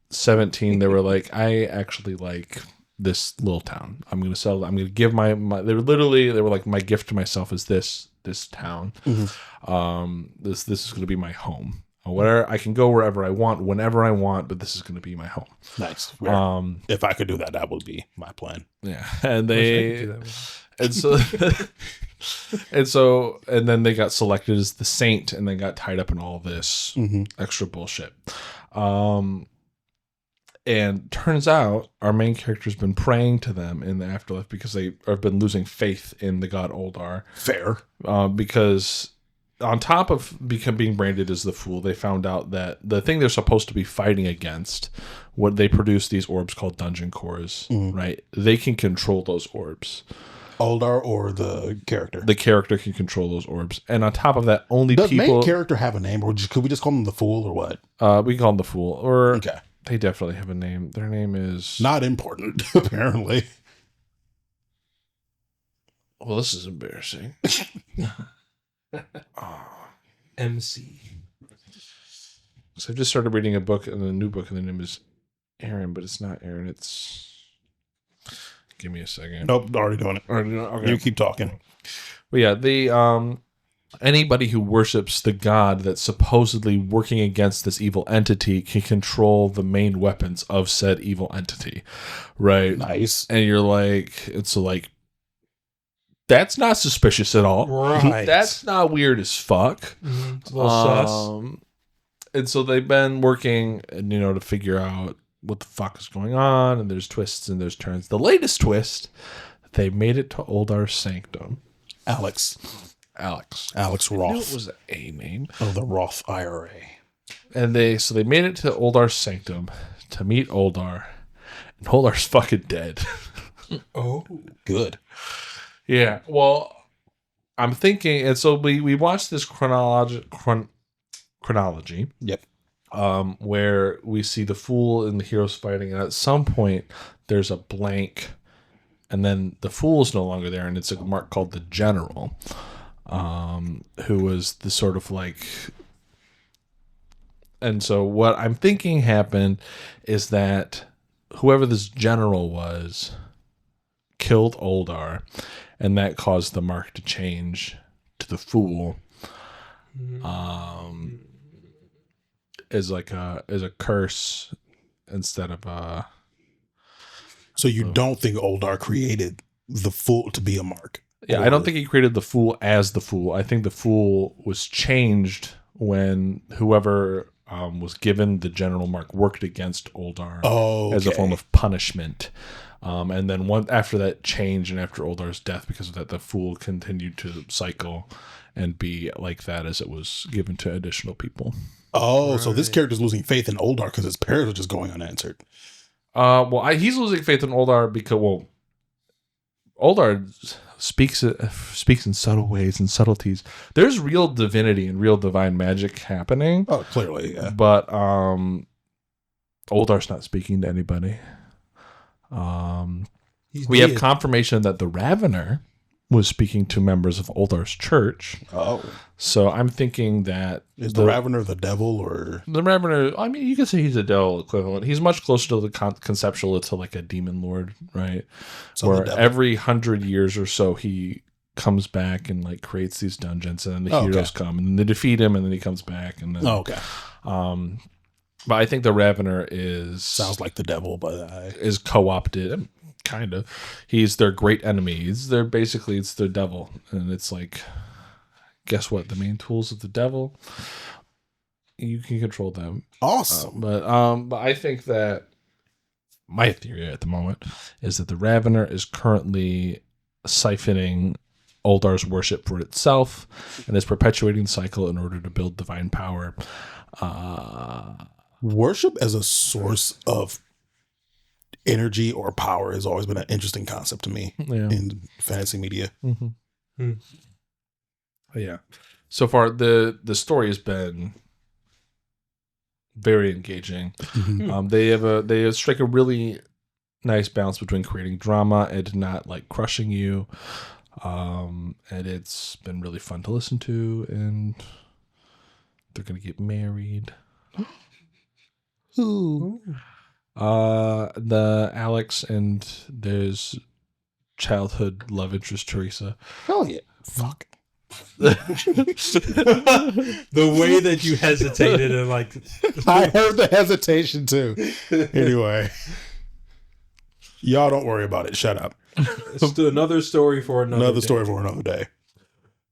[SPEAKER 1] 17, they were like, I actually like this little town. I'm going to sell. I'm going to give my they were like, my gift to myself is this town. This is going to be my home. Whatever, I can go wherever I want, whenever I want, but this is going to be my home.
[SPEAKER 2] Nice. If I could do that, that would be my plan.
[SPEAKER 1] Yeah, and and then they got selected as the saint, and then got tied up in all this extra bullshit. And turns out our main character's been praying to them in the afterlife because they have been losing faith in the god Oldar.
[SPEAKER 2] Fair.
[SPEAKER 1] Because on top of being branded as the fool, they found out that the thing they're supposed to be fighting against, what they produce these orbs called dungeon cores, right? They can control those orbs.
[SPEAKER 2] Oldar or the character?
[SPEAKER 1] The character can control those orbs. And on top of that, only
[SPEAKER 2] Does
[SPEAKER 1] people...
[SPEAKER 2] Does main character have a name, or could we just call him the fool, or what?
[SPEAKER 1] We call him the fool. Or
[SPEAKER 2] okay.
[SPEAKER 1] They definitely have a name. Their name is...
[SPEAKER 2] Not important, apparently.
[SPEAKER 1] Well, this is embarrassing.
[SPEAKER 3] MC.
[SPEAKER 1] So I just started reading a book, and a new book, and the name is Aaron, but it's not Aaron. It's... Give me a second.
[SPEAKER 2] Nope, already doing it. Okay. You keep talking.
[SPEAKER 1] Well, yeah, the anybody who worships the god that's supposedly working against this evil entity can control the main weapons of said evil entity, right?
[SPEAKER 2] Nice.
[SPEAKER 1] And you're like, it's like, that's not suspicious at all.
[SPEAKER 3] Right.
[SPEAKER 1] That's not weird as fuck.
[SPEAKER 3] It's a little sus.
[SPEAKER 1] And so they've been working, to figure out what the fuck is going on, and there's twists and there's turns. The latest twist, they made it to Oldar's sanctum.
[SPEAKER 2] Alex
[SPEAKER 1] Roth.
[SPEAKER 2] I knew
[SPEAKER 1] it was a name.
[SPEAKER 2] Oh, the Roth IRA.
[SPEAKER 1] And they made it to Oldar's sanctum to meet Oldar, and Oldar's fucking dead.
[SPEAKER 2] Oh, good.
[SPEAKER 1] Yeah. Well, I'm thinking, and so we watched this chronology.
[SPEAKER 2] Yep.
[SPEAKER 1] Where we see the fool and the heroes fighting, and at some point there's a blank, and then the fool is no longer there, and it's a mark called the General, who was the sort of like. And so what I'm thinking happened is that whoever this general was killed Oldar, and that caused the mark to change to the fool. Is a curse instead of a.
[SPEAKER 2] So you don't think Oldar created the fool to be a mark?
[SPEAKER 1] Yeah, I don't think he created the fool as the fool. I think the fool was changed when whoever was given the general mark worked against Oldar as a form of punishment. And then after that change and after Oldar's death, because of that, the fool continued to cycle and be like that as it was given to additional people.
[SPEAKER 2] Oh, right. So this character's losing faith in Oldar because his prayers are just going unanswered.
[SPEAKER 1] He's losing faith in Oldar because, Oldar speaks in subtle ways and subtleties. There's real divinity and real divine magic happening.
[SPEAKER 2] Oh, clearly, yeah.
[SPEAKER 1] But Oldar's not speaking to anybody. We have confirmation that the Ravener was speaking to members of Oldar's church. Oh. So I'm thinking that...
[SPEAKER 2] Is the Ravener the devil, or...
[SPEAKER 1] The Ravener, I mean, you could say he's a devil equivalent. He's much closer to the conceptual to like a demon lord, right? So where every 100 years or so, he comes back and like creates these dungeons, and then the heroes come, and then they defeat him, and then he comes back, and then...
[SPEAKER 2] Oh, okay.
[SPEAKER 1] But I think the Ravener is...
[SPEAKER 2] Sounds like the devil, but...
[SPEAKER 1] Is co-opted... Kind of. He's their great enemy. It's their devil. And it's like, guess what? The main tools of the devil, you can control them.
[SPEAKER 2] Awesome.
[SPEAKER 1] But I think that my theory at the moment is that the Ravener is currently siphoning Oldar's worship for itself and is perpetuating the cycle in order to build divine power.
[SPEAKER 2] Worship as a source of energy or power has always been an interesting concept to me in fantasy media.
[SPEAKER 1] Mm-hmm. Yeah. So far, the story has been very engaging. Mm-hmm. They strike a really nice balance between creating drama and not like crushing you. And it's been really fun to listen to. And they're gonna get married.
[SPEAKER 2] Ooh.
[SPEAKER 1] The Alex and there's childhood love interest Teresa.
[SPEAKER 2] Hell yeah. Fuck.
[SPEAKER 3] The way that you hesitated and like,
[SPEAKER 2] I heard the hesitation too. Anyway, y'all don't worry about it. Shut up.
[SPEAKER 3] it's another story for another day.
[SPEAKER 2] Story for another day.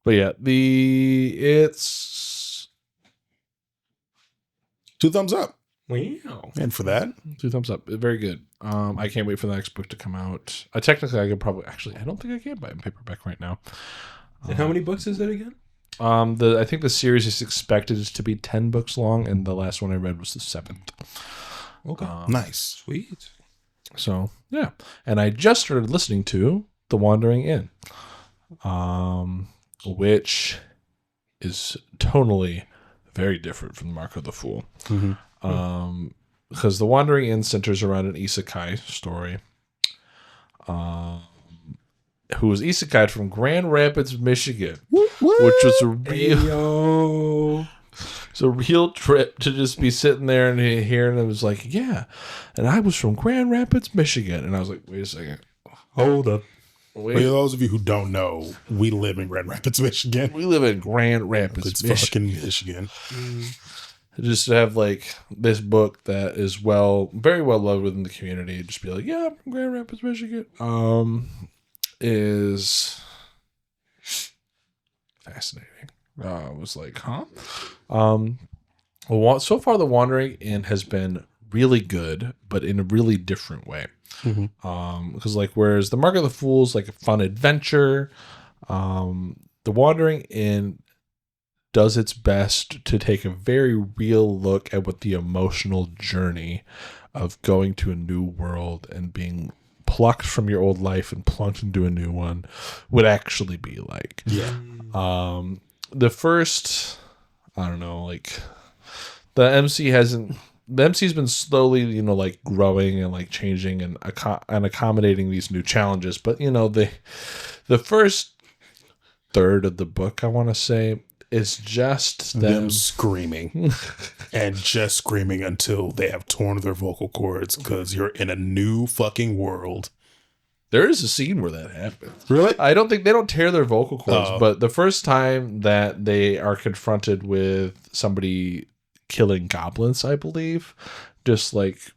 [SPEAKER 1] But yeah, it's
[SPEAKER 2] 2 thumbs up.
[SPEAKER 3] Wow.
[SPEAKER 2] And for that,
[SPEAKER 1] 2 thumbs up. Very good. I can't wait for the next book to come out. Technically, I could probably I don't think I can buy it in paperback right now.
[SPEAKER 3] And how many books is it again?
[SPEAKER 1] I think the series is expected to be 10 books long, and the last one I read was the 7th.
[SPEAKER 3] Okay.
[SPEAKER 2] nice.
[SPEAKER 3] Sweet.
[SPEAKER 1] So yeah, and I just started listening to The Wandering Inn, which is tonally very different from Marco the Fool. Because The Wandering Inn centers around an isekai story. Who was isekai'd from Grand Rapids, Michigan, which was a real, it's a real trip to just be sitting there and hearing it was like, yeah, and I was from Grand Rapids, Michigan, and I was like, wait a second,
[SPEAKER 3] Hold up.
[SPEAKER 2] For those of you who don't know, we live in Grand Rapids, Michigan.
[SPEAKER 1] We live in Grand Rapids,
[SPEAKER 2] It's
[SPEAKER 1] Michigan.
[SPEAKER 2] fucking Michigan.
[SPEAKER 1] Just to have like this book that is very well loved within the community, just be like, yeah, I'm from Grand Rapids, Michigan. Is fascinating. I was like, huh? Well, so far, The Wandering Inn has been really good, but in a really different way. Because like, whereas The Mark of the Fool is like a fun adventure, The Wandering Inn does its best to take a very real look at what the emotional journey of going to a new world and being plucked from your old life and plunked into a new one would actually be like.
[SPEAKER 2] Yeah.
[SPEAKER 1] The first, I don't know, like the MC's been slowly, like growing and like changing and accommodating these new challenges. But the first third of the book, I want to say, is just them
[SPEAKER 2] screaming and just screaming until they have torn their vocal cords because you're in a new fucking world.
[SPEAKER 1] There is a scene where that happens.
[SPEAKER 2] Really?
[SPEAKER 1] I don't think they don't tear their vocal cords, but the first time that they are confronted with somebody killing goblins, I believe, just like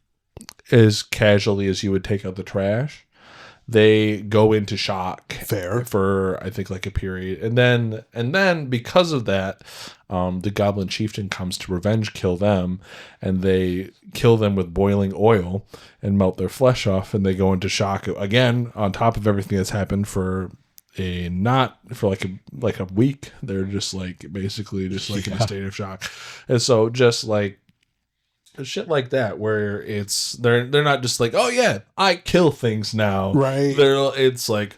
[SPEAKER 1] as casually as you would take out the trash, they go into shock.
[SPEAKER 2] Fair.
[SPEAKER 1] For I think like a period, and then because of that, the goblin chieftain comes to revenge kill them, and they kill them with boiling oil and melt their flesh off, and they go into shock again on top of everything that's happened for like a week. They're just like basically just like in a state of shock, and so just like shit like that where they're not just like, oh yeah, I kill things now,
[SPEAKER 2] right?
[SPEAKER 1] It's like,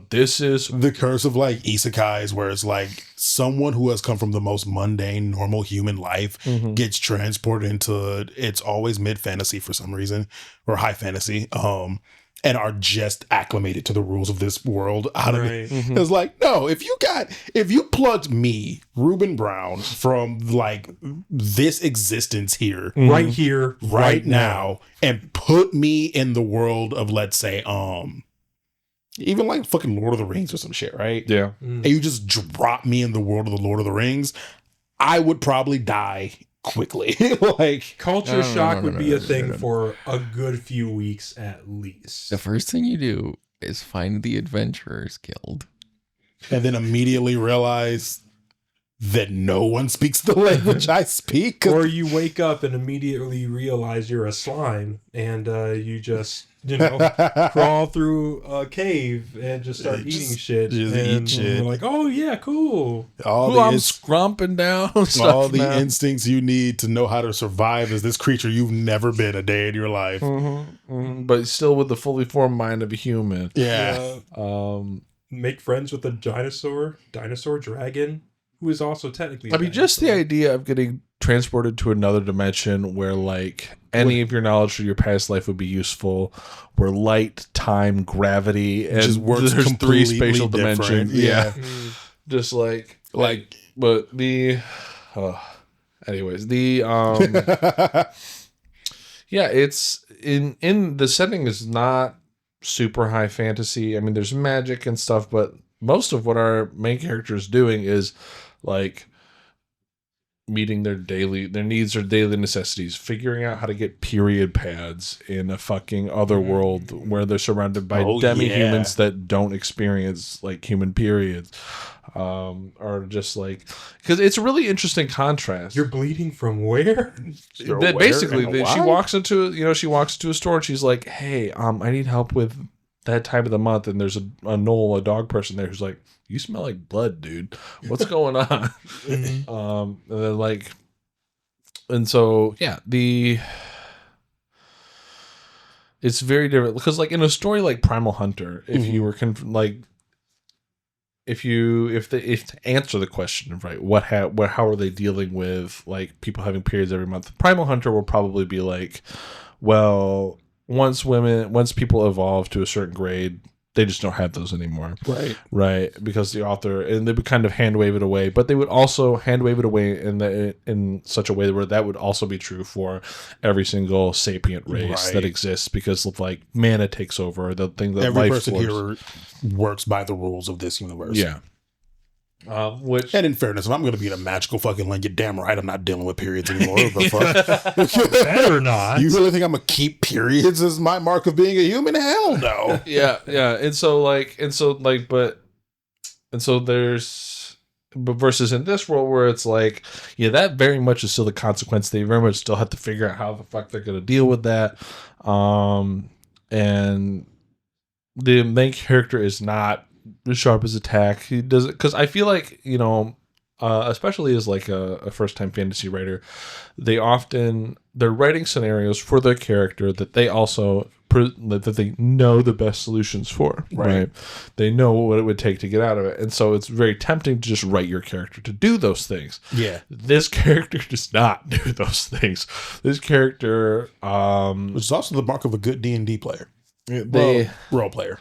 [SPEAKER 1] this is
[SPEAKER 2] the curse of like isekais, where it's like someone who has come from the most mundane normal human life gets transported into it's always mid fantasy for some reason, or high fantasy, and are just acclimated to the rules of this world out of it. It's like, no, if you plugged me, Rueben Brown, from like this existence here, right now, and put me in the world of, let's say, even like fucking Lord of the Rings or some shit, right?
[SPEAKER 1] Yeah.
[SPEAKER 2] And you just drop me in the world of the Lord of the Rings, I would probably die quickly. Like
[SPEAKER 3] culture shock would be a thing for a good few weeks at least.
[SPEAKER 4] The first thing you do is find the Adventurers Guild,
[SPEAKER 2] and then immediately realize that no one speaks the language I speak.
[SPEAKER 3] Or you wake up and immediately realize you're a slime, and you just crawl through a cave and just start eating shit.
[SPEAKER 2] Just
[SPEAKER 3] and
[SPEAKER 2] eat shit.
[SPEAKER 3] You're like, oh yeah, cool.
[SPEAKER 1] I'm scrumping down.
[SPEAKER 2] All the instincts you need to know how to survive as this creature you've never been a day in your life.
[SPEAKER 1] But still with the fully formed mind of a human.
[SPEAKER 2] Yeah.
[SPEAKER 3] Make friends with a dinosaur dragon, who is also technically.
[SPEAKER 1] I mean, just the idea of getting transported to another dimension where like any of your knowledge from your past life would be useful, where light, time, gravity, and
[SPEAKER 2] just works
[SPEAKER 1] there's three spatial
[SPEAKER 2] different.
[SPEAKER 1] dimensions. Yeah. Just like, but the, anyways, the, yeah, it's in the setting is not super high fantasy. I mean, there's magic and stuff, but most of what our main character is doing is like meeting their needs or daily necessities, figuring out how to get period pads in a fucking other world where they're surrounded by demi-humans that don't experience like human periods, or just like, because it's a really interesting contrast.
[SPEAKER 3] You're bleeding from where?
[SPEAKER 1] Basically, she walks into a store and she's like, hey, I need help with that time of the month, and there's a Noel, a dog person there, who's like, you smell like blood, dude. What's going on? And then like, and so yeah, it's very different because like in a story like Primal Hunter, if you were if to answer the question of right, how are they dealing with like people having periods every month, Primal Hunter will probably be like, well, once people evolve to a certain grade, they just don't have those anymore. Right. Because the author, and they would kind of hand wave it away, but they would also hand wave it away in such a way where that would also be true for every single sapient race that exists, because of like mana takes over, the thing that
[SPEAKER 2] every
[SPEAKER 1] life
[SPEAKER 2] person
[SPEAKER 1] force.
[SPEAKER 2] here works by the rules of this universe.
[SPEAKER 1] Yeah. Which,
[SPEAKER 2] and in fairness, if I'm going to be in a magical fucking land, you're damn right I'm not dealing with periods anymore. The fuck?
[SPEAKER 3] Better not.
[SPEAKER 2] You really think I'm going to keep periods as my mark of being a human? Hell no.
[SPEAKER 1] Yeah. But versus in this world where it's like, yeah, that very much is still the consequence. They very much still have to figure out how the fuck they're going to deal with that. And the main character is not as sharp as attack. He does it because I feel like, especially as like a first time fantasy writer, they're writing scenarios for their character that they also that they know the best solutions for, right? They know what it would take to get out of it, and so it's very tempting to just write your character to do those things. Yeah, this character does not do those things. This character,
[SPEAKER 2] which is also the mark of a good D&D player, role player.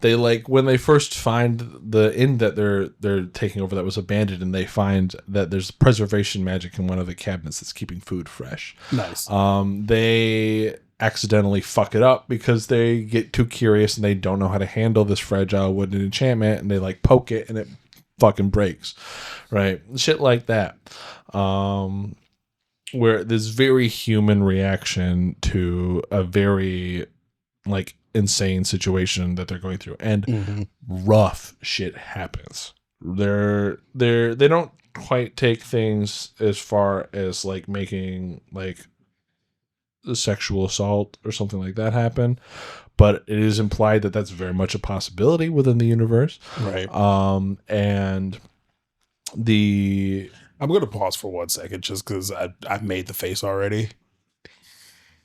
[SPEAKER 1] They like when they first find the inn that they're taking over that was abandoned, and they find that there's preservation magic in one of the cabinets that's keeping food fresh. Nice. They accidentally fuck it up because they get too curious and they don't know how to handle this fragile wooden enchantment, and they like poke it and it fucking breaks. Right? Shit like that. Where this very human reaction to a very like insane situation that they're going through, and rough shit happens. They don't quite take things as far as like making like the sexual assault or something like that happen, but it is implied that that's very much a possibility within the universe, right? And
[SPEAKER 2] I'm going to pause for 1 second just because I've made the face already.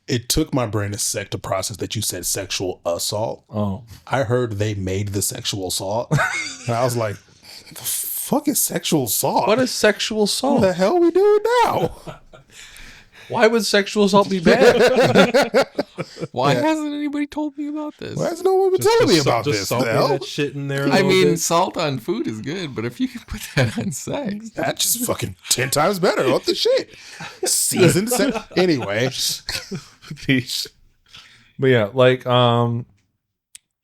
[SPEAKER 2] It took my brain a sec to process that you said sexual assault. Oh. I heard they made the sexual assault. And I was like, the fuck is sexual assault?
[SPEAKER 1] What is sexual assault?
[SPEAKER 2] What the hell are we doing now?
[SPEAKER 1] Why would sexual assault be bad?
[SPEAKER 4] Why hasn't anybody told me about this?
[SPEAKER 2] Why has no one been telling me about this?
[SPEAKER 3] That shit in there.
[SPEAKER 4] I mean, salt on food is good, but if you can put that on sex,
[SPEAKER 2] that's just fucking 10 times better. What the shit? Seasoned sex. Anyway.
[SPEAKER 1] But yeah, like I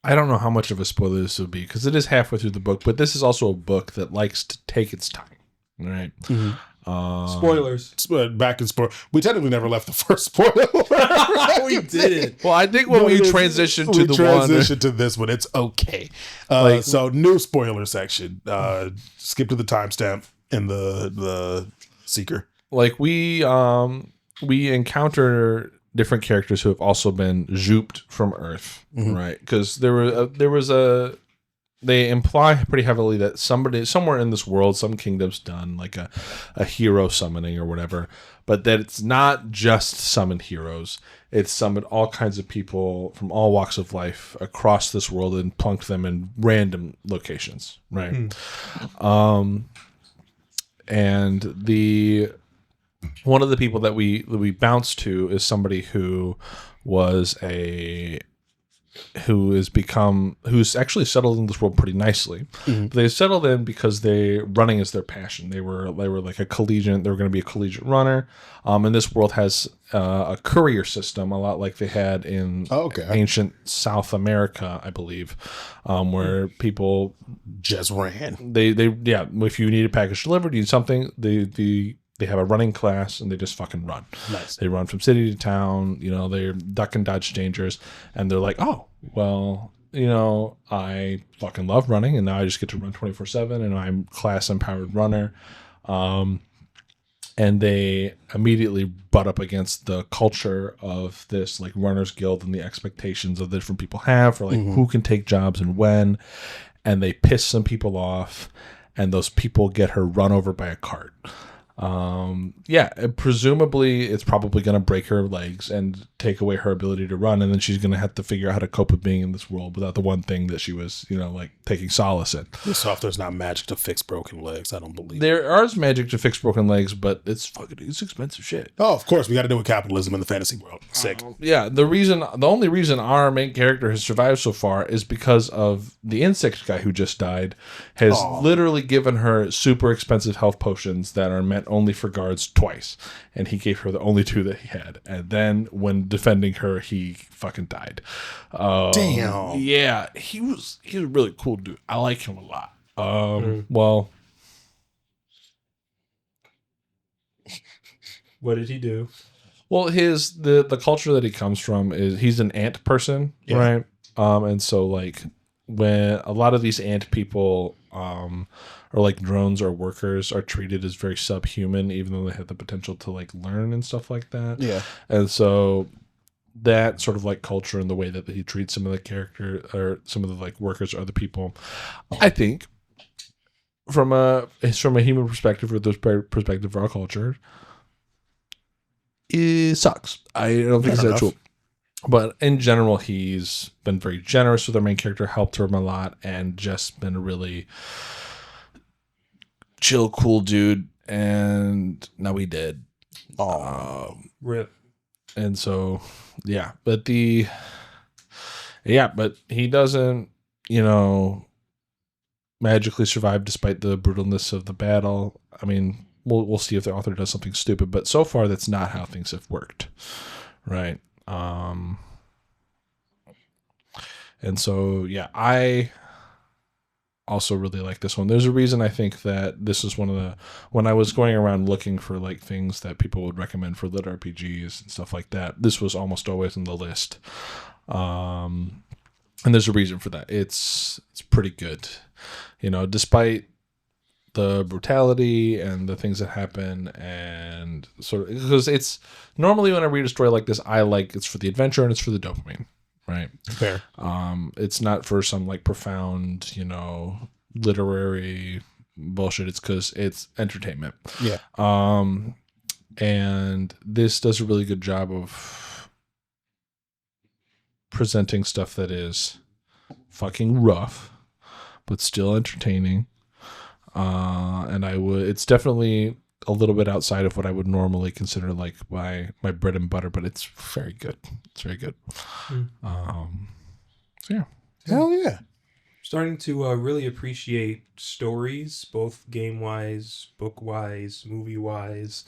[SPEAKER 1] don't know how much of a spoiler this would be because it is halfway through the book, but this is also a book that likes to take its time. All right.
[SPEAKER 3] Spoilers.
[SPEAKER 2] Back in spoiler. We technically never left the first spoiler.
[SPEAKER 3] We didn't.
[SPEAKER 1] Well, I think when we transitioned to
[SPEAKER 2] to this one, it's okay. So new spoiler section. Skip to the timestamp in the seeker.
[SPEAKER 1] Like we encounter different characters who have also been zooped from Earth, right? Because they imply pretty heavily that somewhere in this world, some kingdom's done like a hero summoning or whatever, but that it's not just summoned heroes. It's summoned all kinds of people from all walks of life across this world and plunked them in random locations, right? And one of the people that we bounce to is somebody who was who's actually settled in this world pretty nicely.
[SPEAKER 2] Mm-hmm.
[SPEAKER 1] They settled in because running is their passion. They were like a collegiate. They were going to be a collegiate runner. And this world has a courier system, a lot like they had in ancient South America, I believe, where people
[SPEAKER 2] just ran.
[SPEAKER 1] They if you need a package delivered, you need something, they have a running class and they just fucking run.
[SPEAKER 2] Nice.
[SPEAKER 1] They run from city to town, they're duck and dodge dangers, and they're like, oh, well, I fucking love running, and now I just get to run 24/7, and I'm class empowered runner. And they immediately butt up against the culture of this like runners guild and the expectations of the different people have for like who can take jobs and when, and they piss some people off, and those people get her run over by a cart. Presumably it's probably going to break her legs and take away her ability to run, and then she's going to have to figure out how to cope with being in this world without the one thing that she was, like taking solace in.
[SPEAKER 2] This off, there's not magic to fix broken legs. I don't believe
[SPEAKER 1] there is magic to fix broken legs, but it's expensive shit.
[SPEAKER 2] Oh, of course, we got to do with capitalism in the fantasy world. Sick.
[SPEAKER 1] The only reason our main character has survived so far is because of the insect guy who just died has literally given her super expensive health potions that are meant only for guards twice, and he gave her the only 2 that he had, and then when defending her he fucking died.
[SPEAKER 2] Damn.
[SPEAKER 1] Yeah, he was a really cool dude. I like him a lot. Well,
[SPEAKER 3] what did he do?
[SPEAKER 1] Well, the culture that he comes from is he's an ant person, right? And so like when a lot of these ant people or like drones or workers are treated as very subhuman, even though they have the potential to like learn and stuff like that. Yeah. And so that sort of like culture and the way that he treats some of the character or some of the like workers or other people, I think from a human perspective or the perspective of our culture, it sucks. I don't think it's that true. But in general, he's been very generous with our main character, helped her a lot, and just been a really chill, cool dude. And now he did.
[SPEAKER 3] Rip.
[SPEAKER 1] And so, but he doesn't, magically survive despite the brutalness of the battle. I mean, we'll see if the author does something stupid, but so far that's not how things have worked, right? And so I also really like this one. There's a reason I think that this is one of the, when I was going around looking for like things that people would recommend for lit RPGs and stuff like that, this was almost always in the list. And there's a reason for that. It's pretty good, despite the brutality and the things that happen, and sort of, because it's normally when I read a story like this, it's for the adventure and it's for the dopamine, right?
[SPEAKER 2] Fair.
[SPEAKER 1] It's not for some like profound, literary bullshit. It's because it's entertainment. Yeah. And this does a really good job of presenting stuff that is fucking rough, but still entertaining. And it's definitely a little bit outside of what I would normally consider like my bread and butter, but it's very good. It's very good.
[SPEAKER 2] Hell yeah.
[SPEAKER 3] Starting to really appreciate stories, both game-wise, book-wise, movie-wise,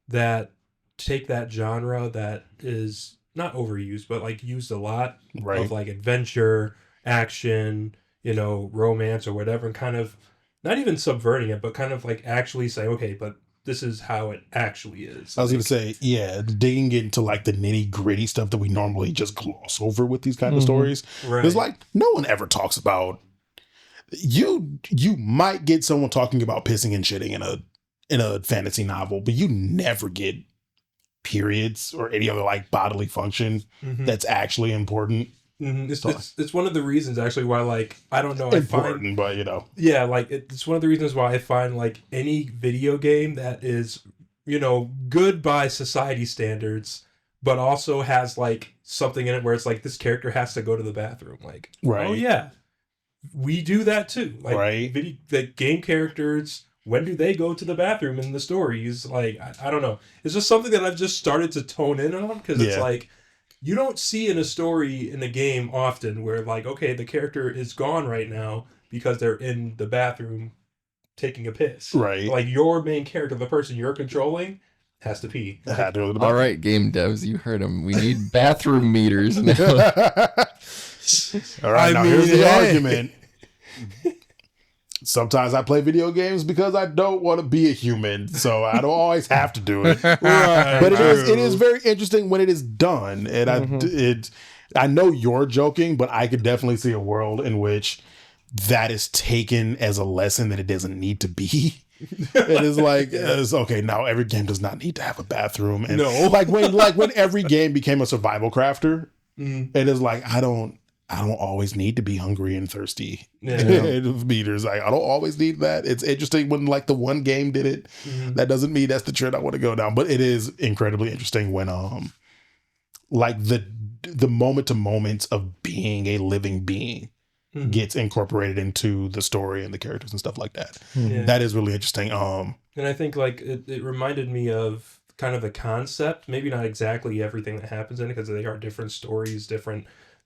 [SPEAKER 3] that take that genre that is not overused, but like used a lot, right, of like adventure, action, romance or whatever, and kind of not even subverting it, but kind of like actually saying, okay, but this is how it actually is.
[SPEAKER 2] I was going to say, digging into like the nitty gritty stuff that we normally just gloss over with these kind of stories. Right. It's like no one ever talks about. You might get someone talking about pissing and shitting in a fantasy novel, but you never get periods or any other like bodily function that's actually important.
[SPEAKER 3] Mm-hmm. It's one of the reasons actually why, like, I don't know,
[SPEAKER 2] important, but
[SPEAKER 3] it's one of the reasons why I find like any video game that is good by society standards, but also has like something in it where it's like this character has to go to the bathroom, like, right? Oh yeah, we do that too, like, right? The game characters, when do they go to the bathroom in the stories? Like, I don't know, it's just something that I've just started to tone in on, because it's like, you don't see in a story in a game often where like, okay, the character is gone right now because they're in the bathroom taking a piss.
[SPEAKER 2] Right.
[SPEAKER 3] Like your main character, the person you're controlling, has to pee.
[SPEAKER 2] I had to go to the
[SPEAKER 4] All right, game devs, you heard him. We need bathroom meters now.
[SPEAKER 2] All right,
[SPEAKER 3] I
[SPEAKER 2] now
[SPEAKER 3] mean,
[SPEAKER 2] here's the
[SPEAKER 3] hey.
[SPEAKER 2] argument. Sometimes I play video games because I don't want to be a human, so I don't always have to do it.
[SPEAKER 3] Right,
[SPEAKER 2] But it is very interesting when it is done, and I know you're joking, but I could definitely see a world in which that is taken as a lesson that it doesn't need to be. It is like, it's okay, now every game does not need to have a bathroom, and
[SPEAKER 3] No.
[SPEAKER 2] like when every game became a survival crafter, it is like I don't always need to be hungry and thirsty.
[SPEAKER 3] Yeah.
[SPEAKER 2] Meters. Like, I don't always need that. It's interesting when like the one game did it. That doesn't mean that's the trend I want to go down. But it is incredibly interesting when like the moment to moments of being a living being gets incorporated into the story and the characters and stuff like that.
[SPEAKER 3] Yeah.
[SPEAKER 2] That is really interesting.
[SPEAKER 3] And I think like it reminded me of kind of the concept, maybe not exactly everything that happens in it because they are different stories, different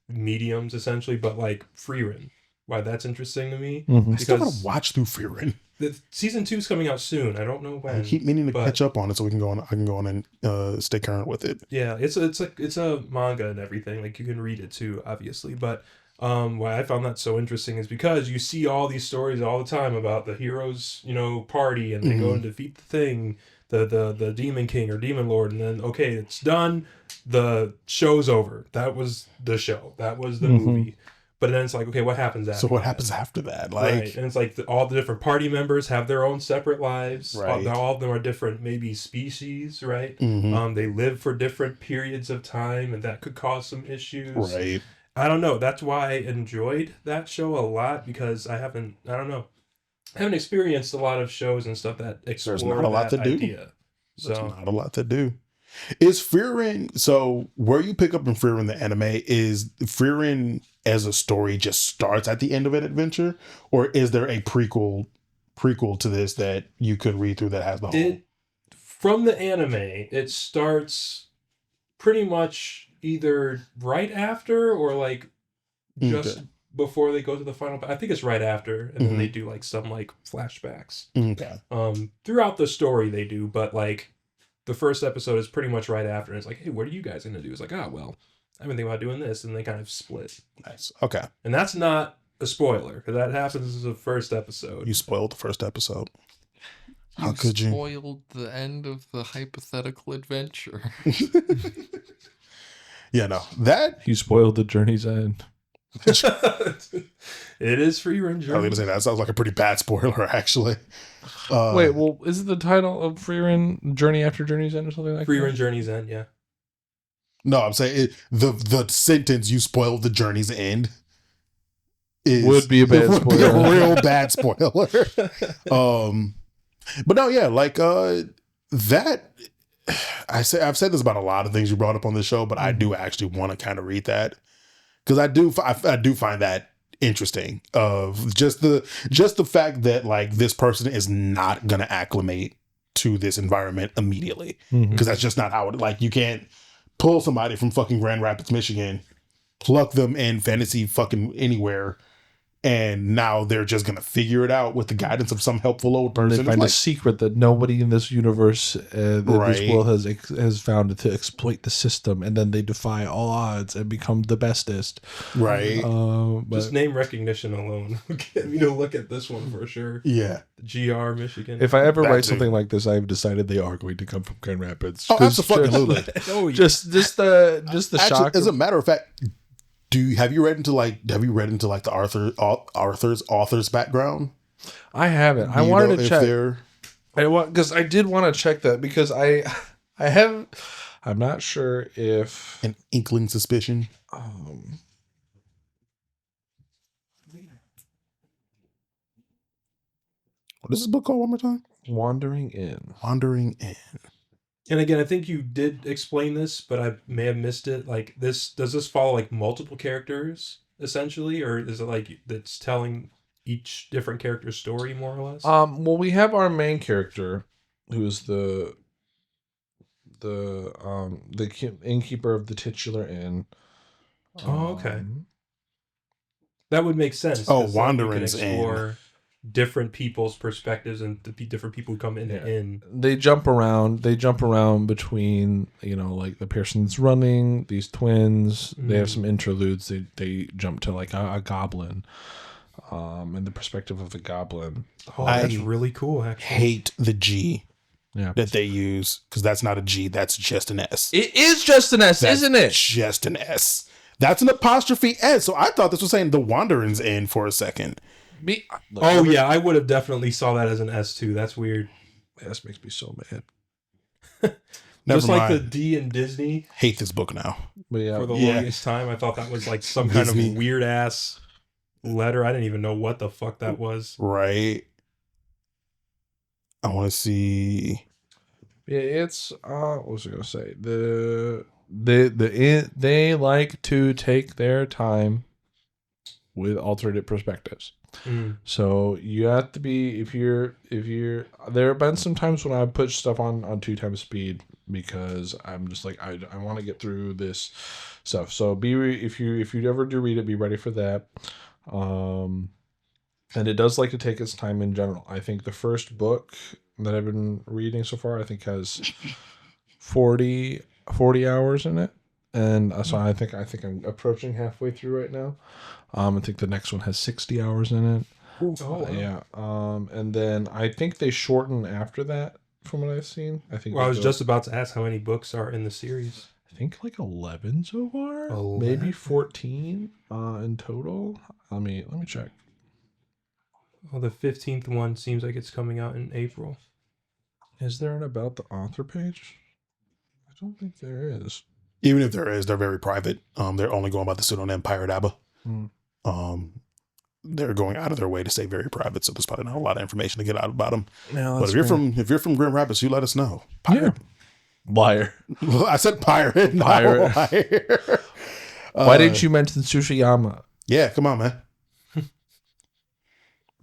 [SPEAKER 3] mediums essentially, but like Freerin, why that's interesting to me
[SPEAKER 2] I still want
[SPEAKER 3] because
[SPEAKER 2] to watch through Freerin.
[SPEAKER 3] the season 2 is coming out soon. I don't know when.
[SPEAKER 2] I keep meaning to
[SPEAKER 3] but-
[SPEAKER 2] catch up on it so we can go on. I can go on and stay current with it.
[SPEAKER 3] Yeah, it's a manga and everything. Like you can read it too, obviously. But why I found that so interesting is because you see all these stories all the time about the heroes, party and they go and defeat the thing, the Demon King or Demon Lord, and then okay, it's done. The show's over. That was the show. That was the movie. But then it's like, okay, what happens after?
[SPEAKER 2] So what
[SPEAKER 3] that?
[SPEAKER 2] happens after that? Like,
[SPEAKER 3] Right. And it's like all the different party members have their own separate lives.
[SPEAKER 2] Right.
[SPEAKER 3] All of them are different, maybe species, right?
[SPEAKER 2] mhm,
[SPEAKER 3] They live for different periods of time, and that could cause some issues.
[SPEAKER 2] right.
[SPEAKER 3] I don't know. That's why I enjoyed that show a lot because I haven't experienced a lot of shows and stuff that explore
[SPEAKER 2] not a lot
[SPEAKER 3] that
[SPEAKER 2] to do.
[SPEAKER 3] idea.
[SPEAKER 2] There's
[SPEAKER 3] So
[SPEAKER 2] not a lot to do. Is Frieren, so where you pick up in Frieren the anime, is Frieren as a story just starts at the end of an adventure, or is there a prequel to this that you could read through that has the whole?
[SPEAKER 3] from the anime, it starts pretty much either right after or like just
[SPEAKER 2] Okay.
[SPEAKER 3] before they go to the final. I think it's right after, and then they do like some like flashbacks.
[SPEAKER 2] Okay.
[SPEAKER 3] Throughout the story they do, but like the first episode is pretty much right after. And it's like, hey, what are you guys gonna do? It's like, well, I've been thinking about doing this, and they kind of split.
[SPEAKER 2] Nice. Okay.
[SPEAKER 3] And that's not a spoiler because that happens in the first episode.
[SPEAKER 2] You spoiled the first episode. How
[SPEAKER 4] You
[SPEAKER 2] could you?
[SPEAKER 4] spoiled the end of the hypothetical adventure.
[SPEAKER 2] Yeah, no. That
[SPEAKER 1] You spoiled the journey's end.
[SPEAKER 3] It is free range.
[SPEAKER 2] I was gonna say that sounds like a pretty bad spoiler, actually.
[SPEAKER 1] Wait, well, isn't the title of Freerin Journey After Journey's End or something like
[SPEAKER 3] Free
[SPEAKER 1] that?
[SPEAKER 3] range journey's end, yeah.
[SPEAKER 2] No, I'm saying the sentence "you spoiled the journey's end"
[SPEAKER 1] Would be a bad
[SPEAKER 2] would be
[SPEAKER 1] spoiler.
[SPEAKER 2] a real bad spoiler. But no, yeah, like that. I've said this about a lot of things you brought up on the show, but I do actually want to kind of read that because I do find that interesting. Of just the fact that like this person is not gonna acclimate to this environment immediately because that's just not how it. Like you can't pull somebody from fucking Grand Rapids, Michigan, pluck them in fantasy fucking anywhere, and now they're just gonna figure it out with the guidance of some helpful old person.
[SPEAKER 1] They
[SPEAKER 2] It's
[SPEAKER 1] find
[SPEAKER 2] like,
[SPEAKER 1] a secret that nobody in this universe, this
[SPEAKER 2] Right.
[SPEAKER 1] world has found to exploit the system, and then they defy all odds and become the bestest.
[SPEAKER 2] right?
[SPEAKER 1] But
[SPEAKER 3] Just name recognition alone. Get me to look at this one for sure.
[SPEAKER 2] Yeah.
[SPEAKER 3] GR Michigan.
[SPEAKER 1] if I ever
[SPEAKER 2] That
[SPEAKER 1] write
[SPEAKER 2] too.
[SPEAKER 1] something like this, I've decided they are going to come from Grand Rapids.
[SPEAKER 2] Oh,
[SPEAKER 1] 'Cause
[SPEAKER 2] absolutely.
[SPEAKER 3] Oh, yeah.
[SPEAKER 1] Just the
[SPEAKER 2] Actually,
[SPEAKER 1] shock.
[SPEAKER 2] as a matter of fact, have you read into the Arthur's author's background?
[SPEAKER 1] I haven't. I
[SPEAKER 2] Do you
[SPEAKER 1] wanted
[SPEAKER 2] know
[SPEAKER 1] to
[SPEAKER 2] if
[SPEAKER 1] check.
[SPEAKER 2] they're-
[SPEAKER 1] Because I did want to check that because I have. I'm not sure if.
[SPEAKER 2] an inkling suspicion. What is this book called one more time?
[SPEAKER 1] Wandering In.
[SPEAKER 2] Wandering In.
[SPEAKER 3] And again, I think you did explain this, but I may have missed it. Like does this follow like multiple characters essentially, or is it like that's telling each different character's story more or less?
[SPEAKER 1] Well, we have our main character, who is the innkeeper of the titular inn.
[SPEAKER 3] Oh, okay. That would make sense.
[SPEAKER 2] Oh,
[SPEAKER 3] 'cause then you can
[SPEAKER 2] Wanderings
[SPEAKER 3] explore different people's perspectives and the different people who come in the inn.
[SPEAKER 1] They jump around. They jump around between, like the person's running, these twins. They have some interludes. They jump to like a goblin, and the perspective of the goblin.
[SPEAKER 3] Oh, that's really cool, actually.
[SPEAKER 2] Hate the G
[SPEAKER 1] Yeah.
[SPEAKER 2] that they use, because that's not a G, that's just an S.
[SPEAKER 1] It is just an S,
[SPEAKER 2] That's
[SPEAKER 1] isn't it?
[SPEAKER 2] Just an S. That's an apostrophe S. So I thought this was saying the Wanderings Inn for a second.
[SPEAKER 3] Yeah, I would have definitely saw that as an S too. That's weird.
[SPEAKER 1] S makes me so mad.
[SPEAKER 2] Never
[SPEAKER 3] Just
[SPEAKER 2] mind.
[SPEAKER 3] like the D in Disney
[SPEAKER 2] Hate this book now.
[SPEAKER 1] But yeah,
[SPEAKER 3] for the longest time. I thought that was like some kind
[SPEAKER 2] Disney.
[SPEAKER 3] of weird ass letter. I didn't even know what the fuck that was.
[SPEAKER 2] Right. I want to see.
[SPEAKER 1] yeah, it's what was I gonna say? They like to take their time with alternate perspectives. So you have to be if you're there have been some times when I put stuff on 2x speed because I'm just like I want to get through this stuff. So if you ever do read it, be ready for that. And it does like to take its time in general. I think the first book that I've been reading so far, I think has 40 hours in it. And so I think I'm approaching halfway through right now. I think the next one has 60 hours in it.
[SPEAKER 3] Oh, wow.
[SPEAKER 1] Yeah. And then I think they shorten after that from what I've seen. I think
[SPEAKER 3] Well, I was just about to ask how many books are in the series.
[SPEAKER 1] I think like 11 so far.
[SPEAKER 3] 11?
[SPEAKER 1] Maybe 14 in total. Let me check.
[SPEAKER 3] Well, the 15th one seems like it's coming out in April.
[SPEAKER 1] Is there an about the author page? I don't think there is.
[SPEAKER 2] Even if there is, they're very private. They're only going by the pseudonym Pirate Abba. They're going out of their way to stay very private, so there's probably not a lot of information to get out about them.
[SPEAKER 1] No,
[SPEAKER 2] But if you're from Grand Rapids, you let us know.
[SPEAKER 1] Pirate. Liar.
[SPEAKER 2] I said pirate. Not
[SPEAKER 1] Pirate.
[SPEAKER 2] liar.
[SPEAKER 1] Why didn't you mention Tsushiyama?
[SPEAKER 2] Yeah, come on, man.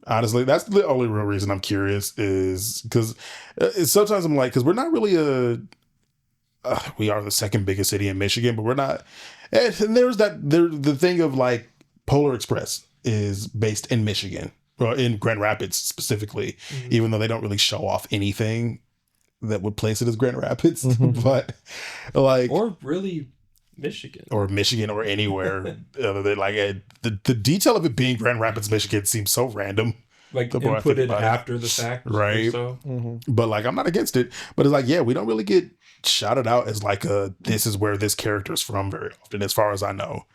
[SPEAKER 2] Honestly, that's the only real reason I'm curious is because sometimes I'm like, because we're not really we are the second biggest city in Michigan, but we're not. And there's the thing of like Polar Express is based in Michigan, or in Grand Rapids specifically, even though they don't really show off anything that would place it as Grand Rapids, but like,
[SPEAKER 3] Or really Michigan.
[SPEAKER 2] or Michigan or anywhere other than like the detail of it being Grand Rapids, Michigan seems so random.
[SPEAKER 3] Like
[SPEAKER 2] The more I think
[SPEAKER 3] inputted
[SPEAKER 2] about it.
[SPEAKER 3] after the fact. or
[SPEAKER 2] Right.
[SPEAKER 3] So.
[SPEAKER 2] But like, I'm not against it. But it's like, yeah, we don't really get shouted out as like this is where this character's from very often, as far as I know.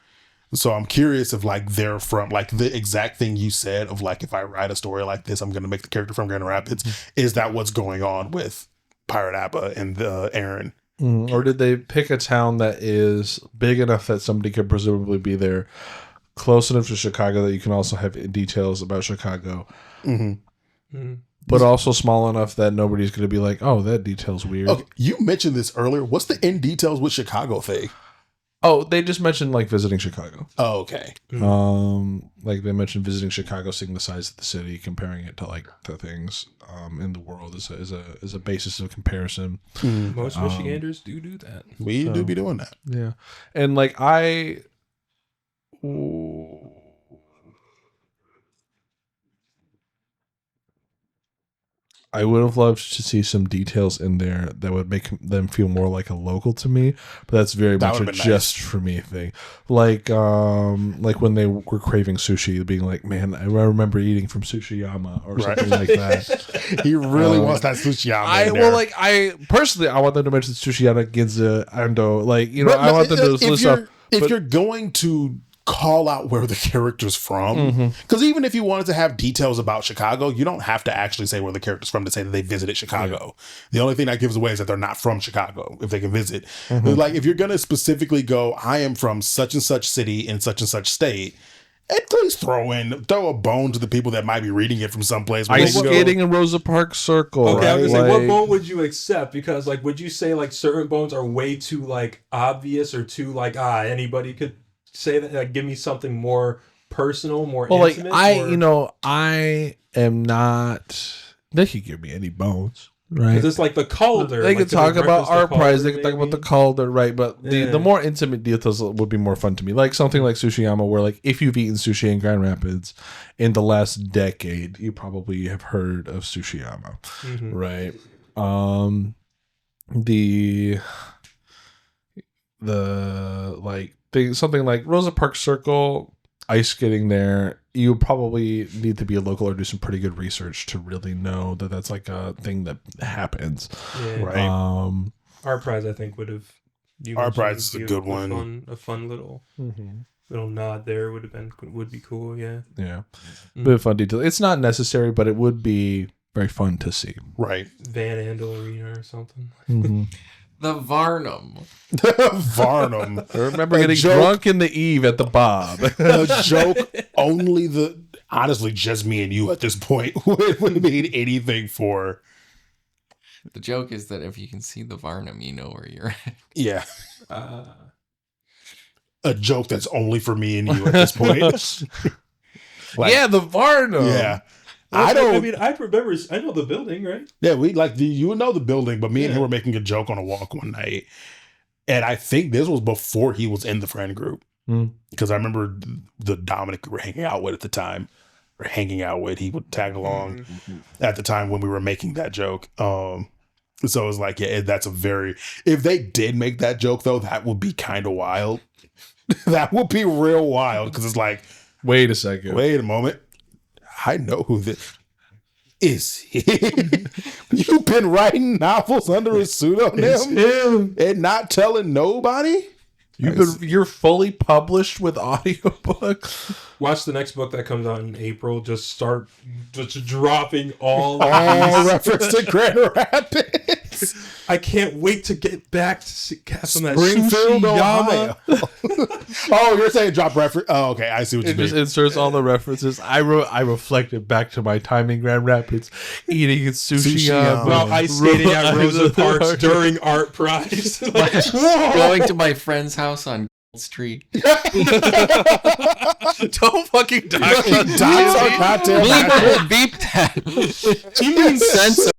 [SPEAKER 2] So I'm curious if like they're from like the exact thing you said of like, if I write a story like this, I'm going to make the character from Grand Rapids. Is that what's going on with Pirate Abba and Aaron?
[SPEAKER 1] Or did they pick a town that is big enough that somebody could presumably be there, close enough to Chicago that you can also have details about Chicago, but also small enough that nobody's going to be like, oh, that detail's weird.
[SPEAKER 2] Okay, you mentioned this earlier. What's the in details with Chicago thing?
[SPEAKER 1] Oh, they just mentioned like visiting Chicago.
[SPEAKER 2] Oh, okay.
[SPEAKER 1] Like they mentioned visiting Chicago, seeing the size of the city, comparing it to like the things in the world is a basis of comparison.
[SPEAKER 3] Most Michiganders do that.
[SPEAKER 2] We do be doing that.
[SPEAKER 1] Yeah, and like I would have loved to see some details in there that would make them feel more like a local to me, but that's very
[SPEAKER 2] That
[SPEAKER 1] much a
[SPEAKER 2] would've been
[SPEAKER 1] just for me thing. Like when they were craving sushi, being like, "Man, I remember eating from Sushiyama" or something like that.
[SPEAKER 2] He really wants that Sushiyama.
[SPEAKER 1] I personally, I want them to mention Sushiyama, Ginza, Ando. Like, you know, I want them to list stuff.
[SPEAKER 2] If you're going to call out where the character's from, because even if you wanted to have details about Chicago, you don't have to actually say where the character's from to say that they visited Chicago. The only thing that gives away is that they're not from Chicago if they can visit. Like, if you're going to specifically go, I am from such and such city in such and such state, at least throw a bone to the people that might be reading it from someplace.
[SPEAKER 1] Ice skating in Rosa Parks Circle.
[SPEAKER 3] Okay, I was
[SPEAKER 1] right?
[SPEAKER 3] gonna say,
[SPEAKER 1] Like,
[SPEAKER 3] what bone would you accept? Because like, would you say like certain bones are way too like obvious or too like anybody could say that? Like, give me something more personal, more intimate.
[SPEAKER 1] I am not. They could give me any bones. right?
[SPEAKER 3] Because it's like the Calder.
[SPEAKER 1] They
[SPEAKER 3] like,
[SPEAKER 1] could
[SPEAKER 3] to
[SPEAKER 1] talk about
[SPEAKER 3] reference the
[SPEAKER 1] art prize. They
[SPEAKER 3] Calder,
[SPEAKER 1] could talk about the
[SPEAKER 3] maybe.
[SPEAKER 1] Calder, right? But
[SPEAKER 3] Yeah.
[SPEAKER 1] the more intimate details would be more fun to me. Like something like Sushiyama, where like if you've eaten sushi in Grand Rapids in the last decade, you probably have heard of Sushiyama,
[SPEAKER 3] Mhm.
[SPEAKER 1] right? The like something like Rosa Parks Circle, ice skating there, you probably need to be a local or do some pretty good research to really know that that's like a thing that happens.
[SPEAKER 3] Yeah.
[SPEAKER 2] Right.
[SPEAKER 3] Art prize, I think, would have.
[SPEAKER 2] Art prize is a good one.
[SPEAKER 3] A fun little nod there would be cool. Yeah.
[SPEAKER 1] Yeah,
[SPEAKER 3] Mm.
[SPEAKER 1] bit of fun detail. It's not necessary, but it would be very fun to see.
[SPEAKER 2] Right.
[SPEAKER 3] Van Andel Arena or something.
[SPEAKER 4] The Varnum.
[SPEAKER 2] Varnum.
[SPEAKER 1] I remember
[SPEAKER 2] A
[SPEAKER 1] getting
[SPEAKER 2] joke.
[SPEAKER 1] drunk in the Eve at the Bob.
[SPEAKER 2] A joke only honestly just me and you at this point would mean anything for.
[SPEAKER 4] The joke is that if you can see the Varnum, you know where you're at.
[SPEAKER 2] Yeah. A joke that's only for me and you at this point. Like,
[SPEAKER 1] yeah, the Varnum.
[SPEAKER 2] yeah.
[SPEAKER 3] I mean, I remember. I know the building, right?
[SPEAKER 2] Yeah, we like you would know the building, but me and him were making a joke on a walk one night. And I think this was before he was in the friend group. Because I remember the Dominic we were hanging out with at the time. He would tag along at the time when we were making that joke. So it was like, yeah, that's if they did make that joke though, that would be kind of wild. That would be real wild because it's like,
[SPEAKER 1] Wait a second.
[SPEAKER 2] wait a moment. I know who this is. You've been writing novels under a pseudonym and not telling nobody?
[SPEAKER 1] You're fully published with audiobooks.
[SPEAKER 3] Watch the next book that comes out in April. Just start dropping all
[SPEAKER 2] reference to Grand Rapids.
[SPEAKER 3] I can't wait to get back to cast on that
[SPEAKER 2] Springfield,
[SPEAKER 3] Sushiyama.
[SPEAKER 2] Oh, you're saying drop reference. Oh, okay. I see what you
[SPEAKER 1] It
[SPEAKER 2] mean.
[SPEAKER 1] just inserts all the references. I reflected back to my time in Grand Rapids, eating sushi.
[SPEAKER 3] While ice skating at Rosa Parks during art prize. Like,
[SPEAKER 4] Going to my friend's house on Street.
[SPEAKER 1] Don't fucking die.
[SPEAKER 2] Dots are cocktail
[SPEAKER 4] Beep, beep that.
[SPEAKER 3] you mean
[SPEAKER 4] Censor.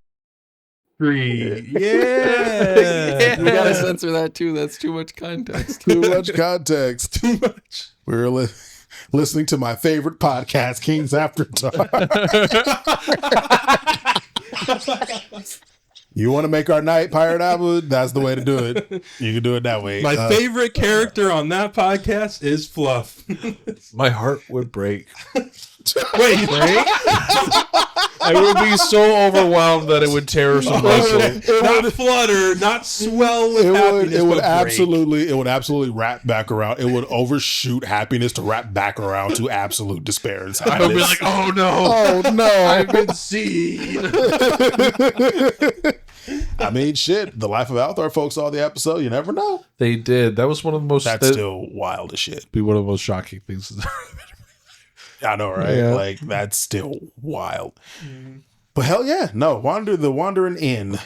[SPEAKER 1] Yeah.
[SPEAKER 4] We gotta censor that too. That's too much context.
[SPEAKER 2] Too much context. Too much. We're listening to my favorite podcast, Kingz After Dark. You want to make our night Pirate Abu? That's the way to do it. You can do it that way.
[SPEAKER 3] My favorite character on that podcast is Fluff.
[SPEAKER 1] My heart would break.
[SPEAKER 3] Wait,
[SPEAKER 1] I would be so overwhelmed that it would tear some muscle.
[SPEAKER 3] not flutter, not swell with happiness.
[SPEAKER 2] It would
[SPEAKER 3] but break.
[SPEAKER 2] absolutely wrap back around. It would overshoot happiness to wrap back around to absolute despair. And
[SPEAKER 1] I would be like, oh no.
[SPEAKER 2] oh no.
[SPEAKER 1] I've been seen.
[SPEAKER 2] I mean, shit. The Life of Althar folks saw the episode. You never know.
[SPEAKER 1] They did. That was one of the most.
[SPEAKER 2] That's still wild as shit.
[SPEAKER 1] be one of the most shocking things.
[SPEAKER 2] I know, right?
[SPEAKER 1] Yeah.
[SPEAKER 2] Like that's still wild. But hell yeah, no. The Wandering Inn,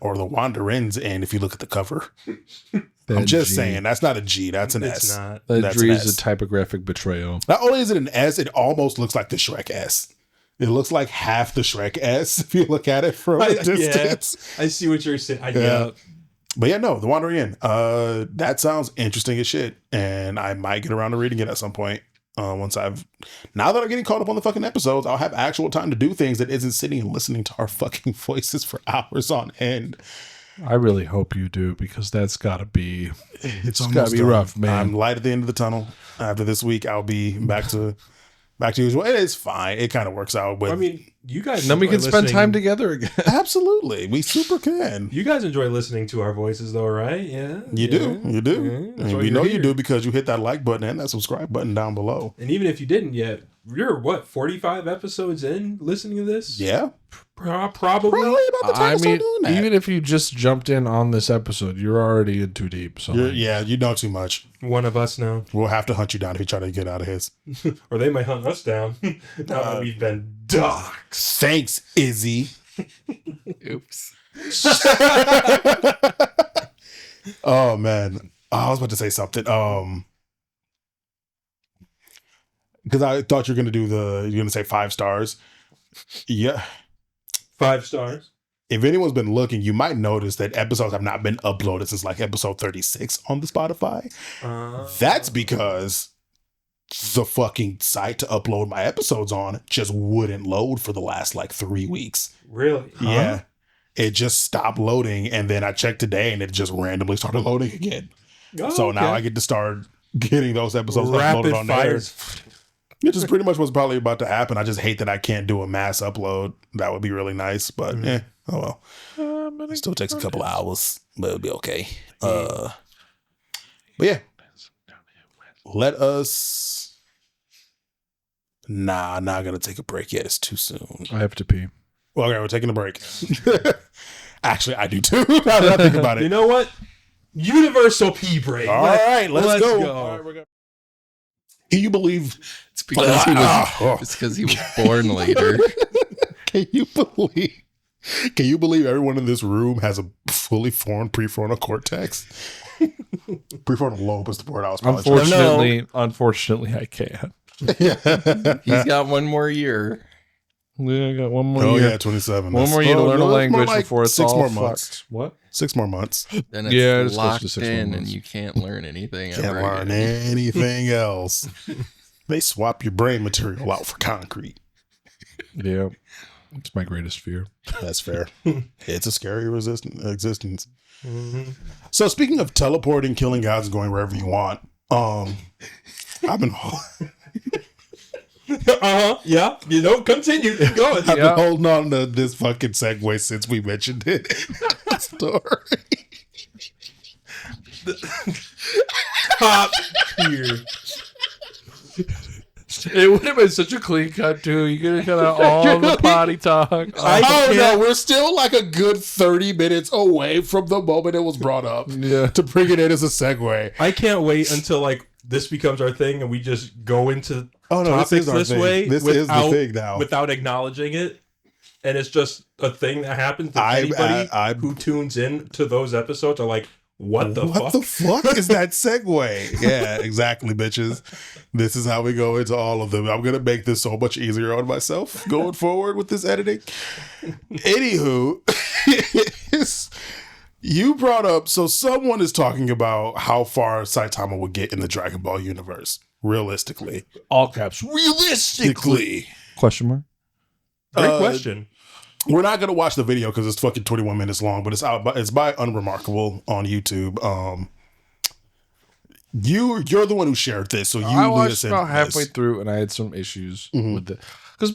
[SPEAKER 2] or the Wanderings Inn. If you look at the cover, I'm just saying that's not a G. That's an
[SPEAKER 3] It's
[SPEAKER 2] S.
[SPEAKER 3] not.
[SPEAKER 1] That
[SPEAKER 2] That's
[SPEAKER 1] G
[SPEAKER 2] an
[SPEAKER 1] is
[SPEAKER 2] S.
[SPEAKER 1] a typographic betrayal.
[SPEAKER 2] Not only is it an S, it almost looks like the Shrek S. It looks like half the Shrek S if you look at it from a distance.
[SPEAKER 3] I see what you're saying.
[SPEAKER 2] Yeah. But yeah, no, the Wandering Inn. That sounds interesting as shit, and I might get around to reading it at some point. Now that I'm getting caught up on the fucking episodes, I'll have actual time to do things that isn't sitting and listening to our fucking voices for hours on end.
[SPEAKER 1] I really hope you do, because that's gotta be.
[SPEAKER 2] It's
[SPEAKER 1] gotta be
[SPEAKER 2] done.
[SPEAKER 1] rough, man.
[SPEAKER 2] I'm light at the end of the tunnel. After this week, I'll be back to usual. It is fine. It kind of works out. With,
[SPEAKER 3] I mean, you guys.
[SPEAKER 1] And then we
[SPEAKER 3] enjoy
[SPEAKER 1] can spend
[SPEAKER 3] listening-
[SPEAKER 1] time together again.
[SPEAKER 2] absolutely, we super can.
[SPEAKER 3] You guys enjoy listening to our voices, though, right? Yeah.
[SPEAKER 2] You do.
[SPEAKER 3] Yeah,
[SPEAKER 2] That's
[SPEAKER 3] why
[SPEAKER 2] we
[SPEAKER 3] you're
[SPEAKER 2] know
[SPEAKER 3] here.
[SPEAKER 2] you do because you hit that like button and that subscribe button down below.
[SPEAKER 3] And even if you didn't yet, you're what 45 episodes in listening to this?
[SPEAKER 2] Yeah,
[SPEAKER 3] Probably.
[SPEAKER 2] probably about the time
[SPEAKER 1] I
[SPEAKER 2] to start
[SPEAKER 1] mean,
[SPEAKER 2] doing that.
[SPEAKER 1] even if you just jumped in on this episode, you're already in too deep. So like,
[SPEAKER 2] You know too much.
[SPEAKER 3] One of us now,
[SPEAKER 2] We'll have to hunt you down if you try to get out of his.
[SPEAKER 3] or they might hunt us down. Now that we've been doxxed.
[SPEAKER 2] Thanks, Izzy.
[SPEAKER 4] Oops.
[SPEAKER 2] Oh man, I was about to say something. Because I thought you're gonna say 5 stars. Yeah,
[SPEAKER 3] 5 stars.
[SPEAKER 2] If anyone's been looking, you might notice that episodes have not been uploaded since like episode 36 on the Spotify. That's because the fucking site to upload my episodes on just wouldn't load for the last like 3 weeks.
[SPEAKER 3] Really?
[SPEAKER 2] Yeah. It just stopped loading, and then I checked today and it just randomly started loading again. So now I get to start getting those episodes uploaded on there. Which is pretty much what's probably about to happen. I just hate that I can't do a mass upload. That would be really nice, but oh well. It still takes a couple of hours, but it'll be okay. But yeah. Let us... Nah, not gonna take a break yet. It's too soon.
[SPEAKER 1] I have to pee.
[SPEAKER 2] Well, okay, we're taking a break. Actually, I do too. Now that I think about it.
[SPEAKER 3] You know what? Universal pee break.
[SPEAKER 2] All right, let's go.
[SPEAKER 3] All right,
[SPEAKER 2] can you believe
[SPEAKER 4] It's because he was born later.
[SPEAKER 2] Can you believe everyone in this room has a fully formed prefrontal cortex? Prefrontal lobe is the word I was probably
[SPEAKER 1] Unfortunately, I can't.
[SPEAKER 4] He's got one more year.
[SPEAKER 1] Yeah, I got one more year.
[SPEAKER 2] Oh yeah, 27.
[SPEAKER 1] One more year to learn a language before it's
[SPEAKER 2] 6
[SPEAKER 1] all
[SPEAKER 2] more
[SPEAKER 1] fucked.
[SPEAKER 2] months.
[SPEAKER 1] What?
[SPEAKER 2] 6 more months.
[SPEAKER 4] Then it's
[SPEAKER 1] it's close
[SPEAKER 4] locked
[SPEAKER 1] to 6 more
[SPEAKER 4] in,
[SPEAKER 1] months.
[SPEAKER 4] and you can't learn anything.
[SPEAKER 2] Can't
[SPEAKER 4] ever
[SPEAKER 2] learn
[SPEAKER 4] again.
[SPEAKER 2] anything else. They swap your brain material out for concrete.
[SPEAKER 1] Yeah. It's my greatest fear.
[SPEAKER 2] That's fair. It's a scary existence. Mm-hmm. So speaking of teleporting, killing gods, and going wherever you want, I've been
[SPEAKER 3] yeah. You know, continue. Keep going.
[SPEAKER 2] I've been holding on to this fucking segue since we mentioned it. Story.
[SPEAKER 3] Top tier.
[SPEAKER 1] It would have been such a clean cut too. You could have cut out all the potty talk.
[SPEAKER 2] No, we're still like a good 30 minutes away from the moment it was brought up to bring it in as a segue.
[SPEAKER 3] I can't wait until like this becomes our thing and we just go into
[SPEAKER 2] topics this way. This is the thing now.
[SPEAKER 3] Without acknowledging it. And it's just a thing that happens to anybody who tunes in to those episodes are like, what the fuck
[SPEAKER 2] is that segue? Yeah, exactly, bitches. This is how we go into all of them. I'm going to make this so much easier on myself going forward with this editing. Anywho, you brought up, so someone is talking about how far Saitama would get in the Dragon Ball universe, realistically.
[SPEAKER 1] All caps.
[SPEAKER 2] Realistically.
[SPEAKER 1] Question mark?
[SPEAKER 3] Great question.
[SPEAKER 2] We're not gonna watch the video because it's fucking 21 minutes long, but it's by Unremarkable on YouTube. You're the one who shared this, so
[SPEAKER 1] I watched about halfway through, and I had some issues with it because,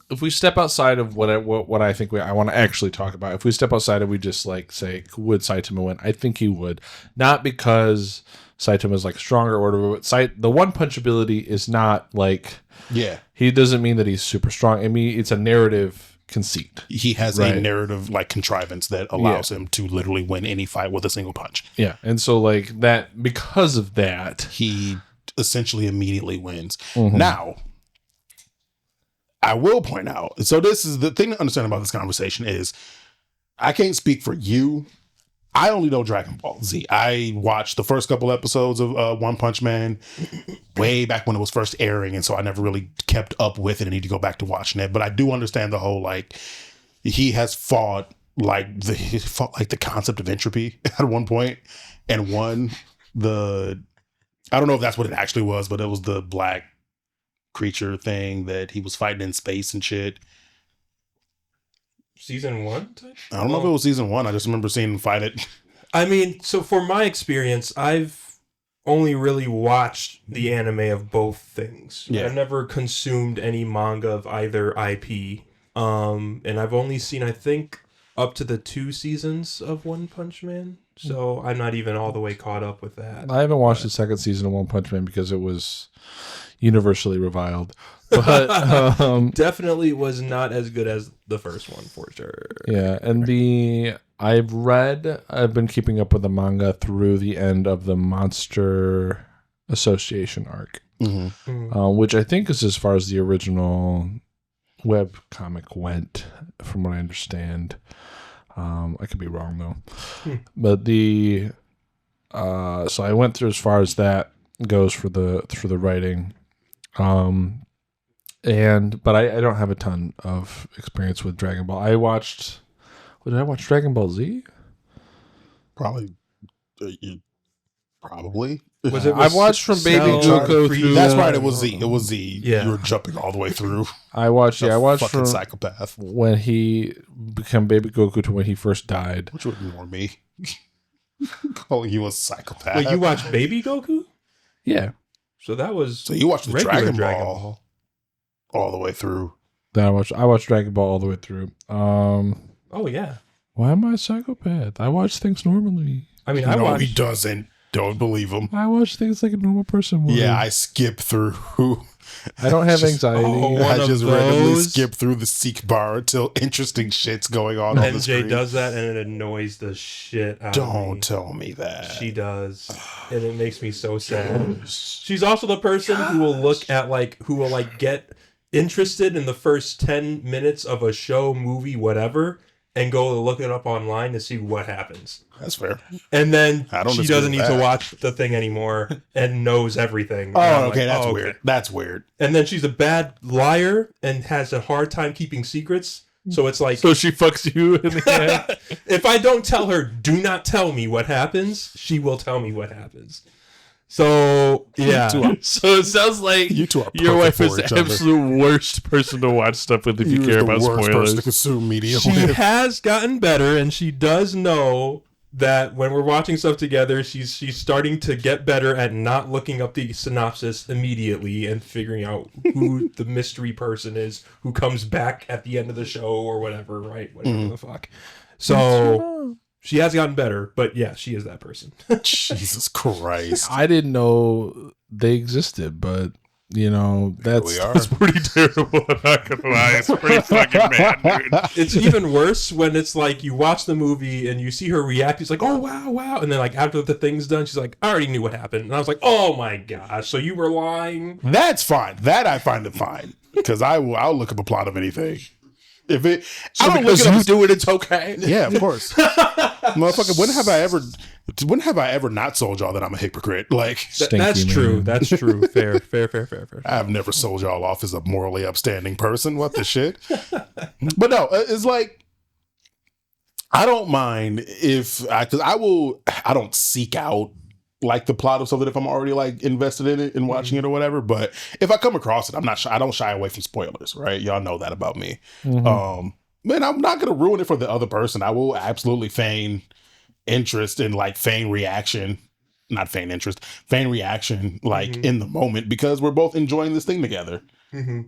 [SPEAKER 1] if we step outside of what I think I want to actually talk about, if we step outside and we just like say, would Saitama win? I think he would, not because Saitama is like stronger or whatever, but the one punch ability is not like.
[SPEAKER 2] Yeah.
[SPEAKER 1] He doesn't mean that he's super strong. I mean, it's a narrative conceit.
[SPEAKER 2] He has a narrative like contrivance that allows him to literally win any fight with a single punch.
[SPEAKER 1] Yeah. And so like that, because of that,
[SPEAKER 2] he essentially immediately wins. Mm-hmm. Now, I will point out, so this is the thing to understand about this conversation is I can't speak for you. I only know Dragon Ball Z. I watched the first couple episodes of One Punch Man way back when it was first airing, and so I never really kept up with it. I need to go back to watching it, but I do understand the whole like he fought the concept of entropy at one point and won the. I don't know if that's what it actually was, but it was the black creature thing that he was fighting in space and shit.
[SPEAKER 3] Season 1?
[SPEAKER 2] I don't know if it was season 1. I just remember seeing him fight it.
[SPEAKER 3] I mean, so for my experience, I've only really watched the anime of both things. Yeah. I've never consumed any manga of either IP. And I've only seen, I think, up to the 2 seasons of One Punch Man. So I'm not even all the way caught up with that.
[SPEAKER 1] I haven't watched the second season of One Punch Man because it was universally reviled. But
[SPEAKER 3] definitely was not as good as the first one for sure.
[SPEAKER 1] Yeah, and I've been keeping up with the manga through the end of the Monster Association arc, which I think is as far as the original web comic went, from what I understand. I could be wrong though, but so I went through as far as that goes for the writing. But I don't have a ton of experience with Dragon Ball. I watched. What did I watch? Dragon Ball Z.
[SPEAKER 2] Probably. Probably.
[SPEAKER 3] Was it?
[SPEAKER 1] I've watched from Baby Goku through.
[SPEAKER 2] That's right. It was Z. It was Z.
[SPEAKER 3] Yeah.
[SPEAKER 2] You were jumping all the way through.
[SPEAKER 1] I watched. Yeah, I watched
[SPEAKER 2] fucking
[SPEAKER 1] from
[SPEAKER 2] psychopath.
[SPEAKER 1] when he became Baby Goku to when he first died.
[SPEAKER 2] Which would be more me. Calling you a psychopath.
[SPEAKER 3] Wait, you watched Baby Goku?
[SPEAKER 1] Yeah.
[SPEAKER 3] So that was.
[SPEAKER 2] So you watched the
[SPEAKER 3] regular
[SPEAKER 2] Dragon Ball all the way through.
[SPEAKER 1] Then I watched Dragon Ball all the way through.
[SPEAKER 3] Oh yeah.
[SPEAKER 1] Why am I a psychopath? I watch things normally.
[SPEAKER 3] I mean,
[SPEAKER 2] No,
[SPEAKER 3] I watched.
[SPEAKER 2] he doesn't. Don't believe him.
[SPEAKER 1] I watch things like a normal person would.
[SPEAKER 2] Yeah, I skip through.
[SPEAKER 1] I don't have anxiety.
[SPEAKER 3] one
[SPEAKER 2] I
[SPEAKER 3] of
[SPEAKER 2] just randomly
[SPEAKER 3] those.
[SPEAKER 2] skip through the seek bar until interesting shit's going on the
[SPEAKER 3] NJ
[SPEAKER 2] screen.
[SPEAKER 3] does that, and it annoys the shit out of me.
[SPEAKER 2] Don't tell me that.
[SPEAKER 3] She does, and it makes me so sad. She's also the person who will look at who will get interested in the first 10 minutes of a show, movie, whatever, and go look it up online to see what happens.
[SPEAKER 2] That's fair.
[SPEAKER 3] And then
[SPEAKER 2] I don't
[SPEAKER 3] she
[SPEAKER 2] disagree
[SPEAKER 3] doesn't
[SPEAKER 2] with
[SPEAKER 3] need to
[SPEAKER 2] that.
[SPEAKER 3] watch the thing anymore and knows everything.
[SPEAKER 2] Oh,
[SPEAKER 3] And I'm
[SPEAKER 2] okay,
[SPEAKER 3] like,
[SPEAKER 2] that's
[SPEAKER 3] oh,
[SPEAKER 2] weird. That's weird.
[SPEAKER 3] And then she's a bad liar and has a hard time keeping secrets. So it's like,
[SPEAKER 1] So she fucks you in the head.
[SPEAKER 3] if I don't tell her, do not tell me what happens, she will tell me what happens. So, yeah.
[SPEAKER 1] So it sounds like
[SPEAKER 2] You two are
[SPEAKER 1] your wife
[SPEAKER 2] perfect
[SPEAKER 1] is
[SPEAKER 2] for
[SPEAKER 1] the
[SPEAKER 2] each other.
[SPEAKER 1] absolute worst person to watch stuff with if you
[SPEAKER 2] You're
[SPEAKER 1] care
[SPEAKER 2] the
[SPEAKER 1] about
[SPEAKER 2] worst person to
[SPEAKER 1] spoilers.
[SPEAKER 2] consume media
[SPEAKER 3] She
[SPEAKER 2] with.
[SPEAKER 3] has gotten better, and she does know that when we're watching stuff together, she's starting to get better at not looking up the synopsis immediately and figuring out who the mystery person is who comes back at the end of the show or whatever, right? Whatever the fuck. So she has gotten better, but yeah, she is that person.
[SPEAKER 2] Jesus Christ.
[SPEAKER 1] I didn't know they existed, but
[SPEAKER 2] we are.
[SPEAKER 1] that's pretty terrible. I'm not gonna lie, it's pretty fucking bad, dude.
[SPEAKER 3] It's even worse when it's like you watch the movie and you see her react. It's like, oh wow, and then after the thing's done, she's like, I already knew what happened, and I was like, oh my gosh, so you were lying.
[SPEAKER 2] That's fine. That I find it fine. Because I'll look up a plot of anything. If it I don't look
[SPEAKER 1] Because
[SPEAKER 2] it
[SPEAKER 1] you
[SPEAKER 2] up.
[SPEAKER 1] do it, it's okay.
[SPEAKER 2] Yeah, of course. Motherfucker, when have I ever not sold y'all that I'm a hypocrite? Like,
[SPEAKER 3] That's
[SPEAKER 1] Stinky
[SPEAKER 3] true.
[SPEAKER 1] man.
[SPEAKER 3] That's true. Fair.
[SPEAKER 2] I've never sold y'all off as a morally upstanding person. What the shit? But no, it's like, I don't mind because I don't seek out the plot of something if I'm already invested in it and watching it or whatever. But if I come across it, I don't shy away from spoilers, right? Y'all know that about me. Man, I'm not going to ruin it for the other person. I will absolutely feign interest and feign reaction. Not feign interest, feign reaction in the moment because we're both enjoying this thing together.
[SPEAKER 3] Mm-hmm.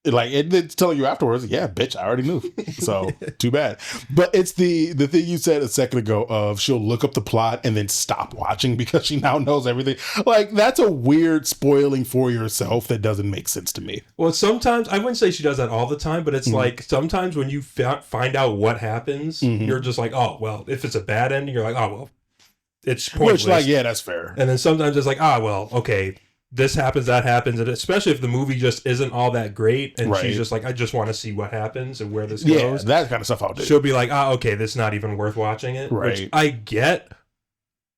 [SPEAKER 2] It's telling you afterwards, yeah, bitch, I already knew. So too bad. But it's the thing you said a second ago of she'll look up the plot and then stop watching because she now knows everything. That's a weird spoiling for yourself that doesn't make sense to me.
[SPEAKER 3] Well, sometimes I wouldn't say she does that all the time, but it's sometimes when you find out what happens, you're just like, oh well, if it's a bad ending, you're like, oh well, it's pointless.
[SPEAKER 2] Which yeah, that's fair.
[SPEAKER 3] And then sometimes it's like, well, okay. This happens, that happens, and especially if the movie just isn't all that great, and she's just like, I just want to see what happens and where this goes.
[SPEAKER 2] That kind of stuff I'll do.
[SPEAKER 3] She'll be like, okay, this is not even worth watching it,
[SPEAKER 2] Right.
[SPEAKER 3] which I get.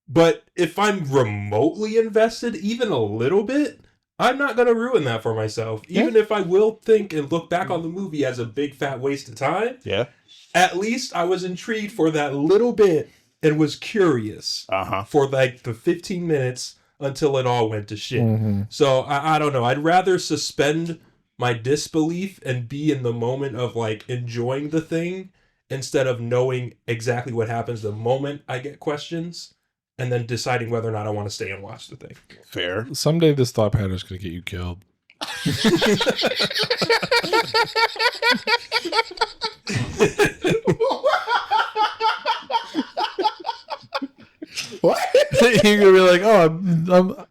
[SPEAKER 3] But if I'm remotely invested, even a little bit, I'm not going to ruin that for myself. Even if I will think and look back on the movie as a big fat waste of time, at least I was intrigued for that little bit and was curious for the 15 minutes until it all went to shit. So I don't know. I'd rather suspend my disbelief and be in the moment of enjoying the thing instead of knowing exactly what happens the moment I get questions and then deciding whether or not I want to stay and watch the thing.
[SPEAKER 2] Fair.
[SPEAKER 1] Someday this thought pattern is going to get you killed.
[SPEAKER 2] What?
[SPEAKER 1] You're gonna be like,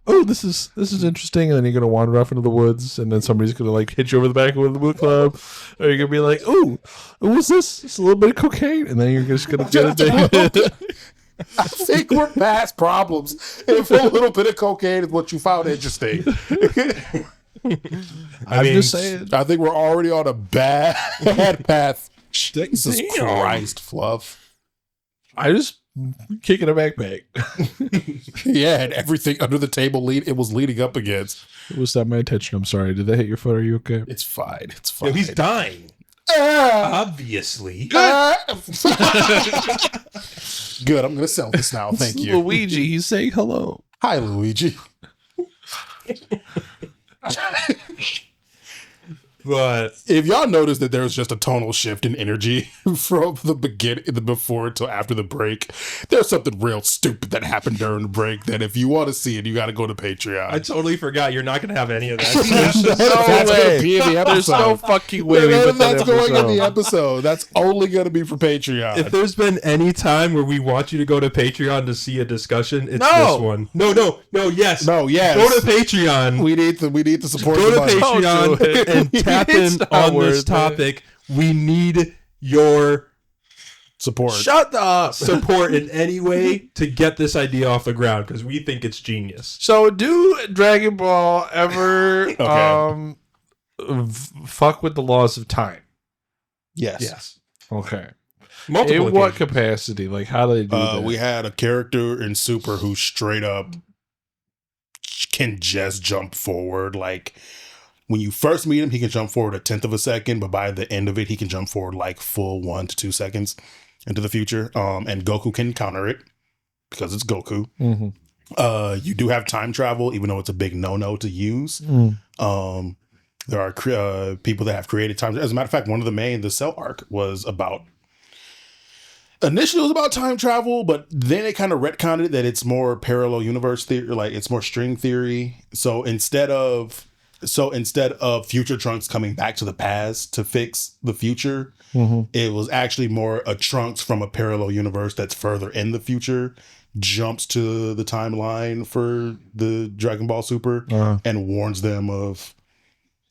[SPEAKER 1] oh, this is interesting, and then you're gonna wander off into the woods, and then somebody's gonna hit you over the back with the book club, or you're gonna be like, oh, what's this? It's a little bit of cocaine, and then you're just gonna get it.
[SPEAKER 2] I think we're past problems. If a little bit of cocaine is what you found interesting.
[SPEAKER 1] I'm just saying.
[SPEAKER 2] I think we're already on a bad path. Jesus Christ, Fluff.
[SPEAKER 1] I just kicking a backpack.
[SPEAKER 2] Yeah, and everything under the table it was leading up against.
[SPEAKER 1] It was not my attention. I'm sorry. Did that hit your foot? Are you okay?
[SPEAKER 2] It's fine. It's
[SPEAKER 3] Yo,
[SPEAKER 2] fine.
[SPEAKER 3] he's dying. Obviously.
[SPEAKER 2] Good. Good. I'm gonna sell this now. Thank you.
[SPEAKER 1] Luigi, he's saying hello.
[SPEAKER 2] Hi, Luigi.
[SPEAKER 3] But
[SPEAKER 2] If y'all notice that there's just a tonal shift in energy from the beginning, the before till after the break, there's something real stupid that happened during the break. That if you want to see it, you got to go to Patreon.
[SPEAKER 3] I totally forgot. You're not going to have any of that.
[SPEAKER 1] There's
[SPEAKER 2] That's
[SPEAKER 1] no
[SPEAKER 2] gonna
[SPEAKER 1] way.
[SPEAKER 2] be in the
[SPEAKER 1] There's no
[SPEAKER 2] episode.
[SPEAKER 1] fucking way we put that
[SPEAKER 2] That's going in the
[SPEAKER 1] episode.
[SPEAKER 2] episode. That's only going to be for Patreon.
[SPEAKER 3] If there's been any time where we want you to go to Patreon to see a discussion, it's
[SPEAKER 1] No.
[SPEAKER 3] this one. No, yes.
[SPEAKER 2] no, yes.
[SPEAKER 3] Go to Patreon.
[SPEAKER 2] We need to support
[SPEAKER 3] Go
[SPEAKER 2] the
[SPEAKER 3] to
[SPEAKER 2] money.
[SPEAKER 1] Don't do it.
[SPEAKER 3] Patreon and tap
[SPEAKER 1] It's
[SPEAKER 3] in
[SPEAKER 1] not
[SPEAKER 3] on
[SPEAKER 1] worth
[SPEAKER 3] this
[SPEAKER 1] it.
[SPEAKER 3] topic. We need your
[SPEAKER 2] Support.
[SPEAKER 1] Shut up.
[SPEAKER 2] support
[SPEAKER 3] in any way to get this idea off the ground because we think it's genius.
[SPEAKER 1] So, do Dragon Ball ever fuck with the laws of time?
[SPEAKER 2] Yes.
[SPEAKER 1] Okay.
[SPEAKER 3] Multiple
[SPEAKER 1] In what
[SPEAKER 3] occasions.
[SPEAKER 1] capacity? Like, how do they do that?
[SPEAKER 2] We had a character in Super who straight up can just jump forward. Like when you first meet him, he can jump forward 1/10 of a second, but by the end of it, he can jump forward like full 1 to 2 seconds into the future. And Goku can counter it because it's Goku.
[SPEAKER 1] Mm-hmm.
[SPEAKER 2] You do have time travel, even though it's a big no-no to use. There are people that have created time. As a matter of fact, one of the Cell arc was about. Initially, it was about time travel, but then they kind of retconned it that it's more parallel universe theory, like it's more string theory. So instead of future Trunks coming back to the past to fix the future, it was actually more a Trunks from a parallel universe that's further in the future jumps to the timeline for the Dragon Ball Super and warns them of.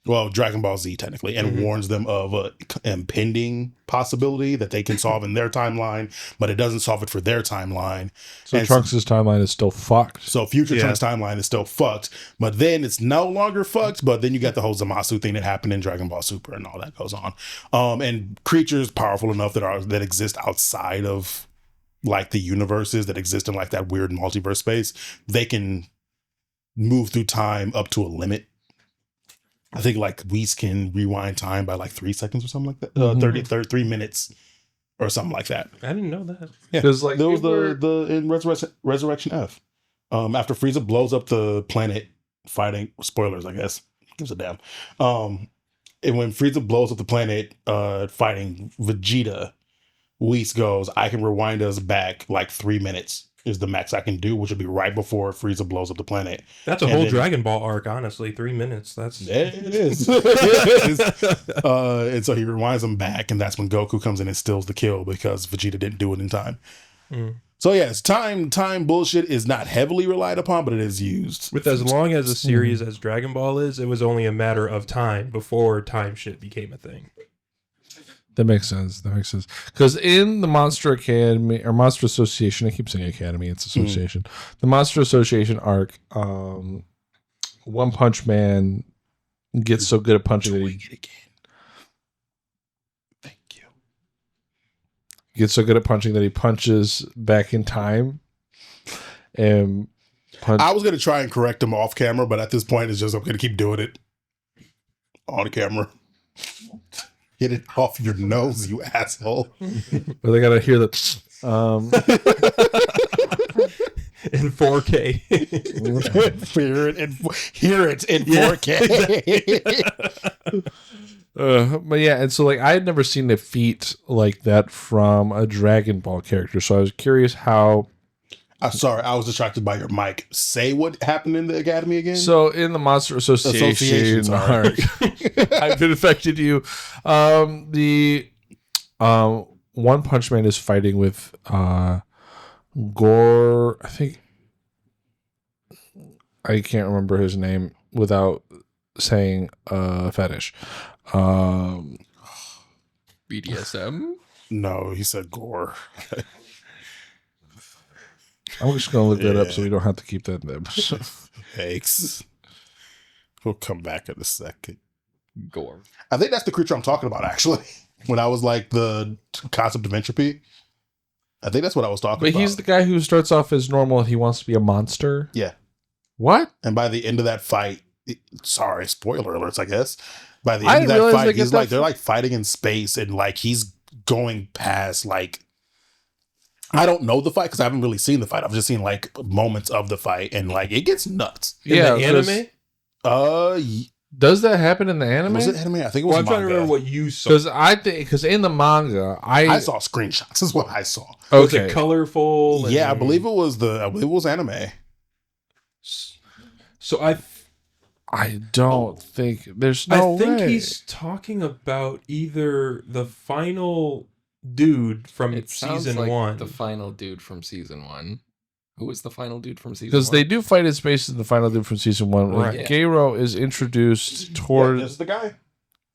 [SPEAKER 2] Well, Dragon Ball Z technically, and warns them of a impending possibility that they can solve in their timeline, but it doesn't solve it for their timeline.
[SPEAKER 1] So
[SPEAKER 2] And
[SPEAKER 1] Trunks' timeline is still fucked.
[SPEAKER 2] so future Trunks timeline is still fucked, but then it's no longer fucked. But then you got the whole Zamasu thing that happened in Dragon Ball Super, and all that goes on. And creatures powerful enough that exist outside of like the universes that exist in like that weird multiverse space, they can move through time up to a limit. I think like Whis can rewind time by like 3 seconds or something like that. 3 minutes or something like that.
[SPEAKER 3] I didn't know that.
[SPEAKER 2] Yeah,
[SPEAKER 1] Because like
[SPEAKER 2] there was the in Resurrection F. After Frieza blows up the planet fighting spoilers, I guess. Gives a damn. And when Frieza blows up the planet fighting Vegeta, Whis goes, I can rewind us back like 3 minutes is the max I can do, which would be right before Frieza blows up the planet.
[SPEAKER 3] That's a
[SPEAKER 2] And
[SPEAKER 3] whole
[SPEAKER 2] then-
[SPEAKER 3] Dragon Ball arc, honestly. 3 minutes. That's
[SPEAKER 2] It is. It is. And so he rewinds him back, and that's when Goku comes in and steals the kill because Vegeta didn't do it in time. So yes, time bullshit is not heavily relied upon, but it is used.
[SPEAKER 3] with as long as a series as Dragon Ball is, it was only a matter of time before time shit became a thing.
[SPEAKER 1] That makes sense. Because in the Monster Academy or Monster Association, I keep saying Academy, it's Association. The Monster Association arc, One Punch Man gets so good at punching that he
[SPEAKER 2] Thank you.
[SPEAKER 1] gets so good at punching that he punches back in time. And
[SPEAKER 2] I was gonna try and correct him off camera, but at this point, it's just I'm gonna keep doing it on camera. Get it off your nose, you asshole.
[SPEAKER 1] but they gotta hear that.
[SPEAKER 3] In 4K.
[SPEAKER 2] Hear it in 4K.
[SPEAKER 1] But yeah, and so like I had never seen a feat like that from a Dragon Ball character, so I was curious how.
[SPEAKER 2] Sorry, I was distracted by your mic. Say what happened in the Academy again?
[SPEAKER 1] So in the Monster Association
[SPEAKER 2] sorry.
[SPEAKER 1] arc, I've infected you. The One Punch Man is fighting with Gore. I think I can't remember his name without saying fetish.
[SPEAKER 4] BDSM.
[SPEAKER 2] No, he said gore.
[SPEAKER 1] I'm just gonna look that up so we don't have to keep that in the episode.
[SPEAKER 2] Thanks. We'll come back in a second.
[SPEAKER 4] Gore.
[SPEAKER 2] I think that's the creature I'm talking about, actually. When I was like the concept of entropy. I think that's what I was talking
[SPEAKER 1] But
[SPEAKER 2] about.
[SPEAKER 1] he's the guy who starts off as normal and he wants to be a monster?
[SPEAKER 2] Yeah.
[SPEAKER 1] What?
[SPEAKER 2] And by the end of that fight, sorry, spoiler alerts, I guess. By the
[SPEAKER 1] I
[SPEAKER 2] end of
[SPEAKER 1] didn't
[SPEAKER 2] that
[SPEAKER 1] realize
[SPEAKER 2] fight,
[SPEAKER 1] they get
[SPEAKER 2] he's
[SPEAKER 1] that
[SPEAKER 2] like, they're like fighting in space and like he's going past like, I don't know the fight because I haven't really seen the fight. I've just seen like moments of the fight and like it gets nuts.
[SPEAKER 3] In
[SPEAKER 1] Yeah,
[SPEAKER 3] the
[SPEAKER 1] 'cause-
[SPEAKER 3] anime?
[SPEAKER 1] Does that happen in the anime?
[SPEAKER 2] Was it anime? I think it was
[SPEAKER 3] Well, I'm trying to
[SPEAKER 2] manga.
[SPEAKER 3] remember what you saw.
[SPEAKER 1] Because in the manga,
[SPEAKER 2] I saw screenshots. Is what I saw.
[SPEAKER 3] Was
[SPEAKER 1] okay.
[SPEAKER 3] it colorful?
[SPEAKER 2] Yeah, I
[SPEAKER 3] and-
[SPEAKER 2] believe it was anime.
[SPEAKER 3] So
[SPEAKER 1] I don't think there's no
[SPEAKER 3] I think
[SPEAKER 1] way.
[SPEAKER 3] he's talking about either the final dude from
[SPEAKER 4] It sounds
[SPEAKER 3] season
[SPEAKER 4] like
[SPEAKER 3] 1.
[SPEAKER 4] the final dude from season 1. Who was the final dude from season 1?
[SPEAKER 1] Because they do fight in space in the final dude from season 1.
[SPEAKER 3] Right.
[SPEAKER 1] Like, Garo is introduced toward.
[SPEAKER 2] Yeah, this is the guy.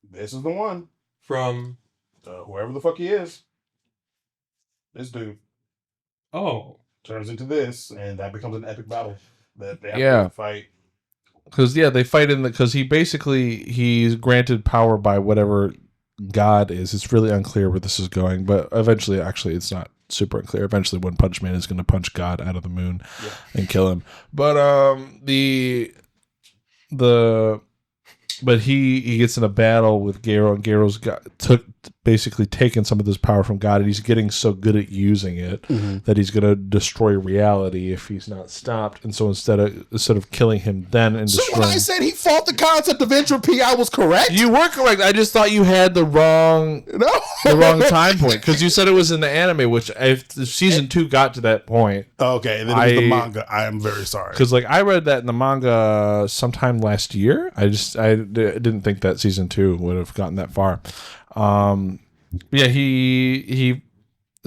[SPEAKER 2] This is the one.
[SPEAKER 3] From
[SPEAKER 2] Whoever the fuck he is. This dude
[SPEAKER 3] oh,
[SPEAKER 2] turns into this, and that becomes an epic battle that they have
[SPEAKER 1] Yeah.
[SPEAKER 2] to fight.
[SPEAKER 1] Because they fight in the. Because he's granted power by whatever God is. It's really unclear where this is going, but eventually, actually, it's not super unclear. Eventually, One Punch Man is going to punch God out of the moon and kill him. But but he gets in a battle with Garo, and Garo's basically taken some of this power from God, and he's getting so good at using it that he's going to destroy reality if he's not stopped. And so instead of killing him then and
[SPEAKER 2] So
[SPEAKER 1] destroying,
[SPEAKER 2] when I said he fought the concept of entropy, I was correct.
[SPEAKER 1] you were correct. I just thought you had the wrong time point because you said it was in the anime, which if season 2 got to that point.
[SPEAKER 2] Okay, and then it was the manga. I am very sorry.
[SPEAKER 1] Because like I read that in the manga sometime last year. I didn't think that season 2 would have gotten that far. Yeah, he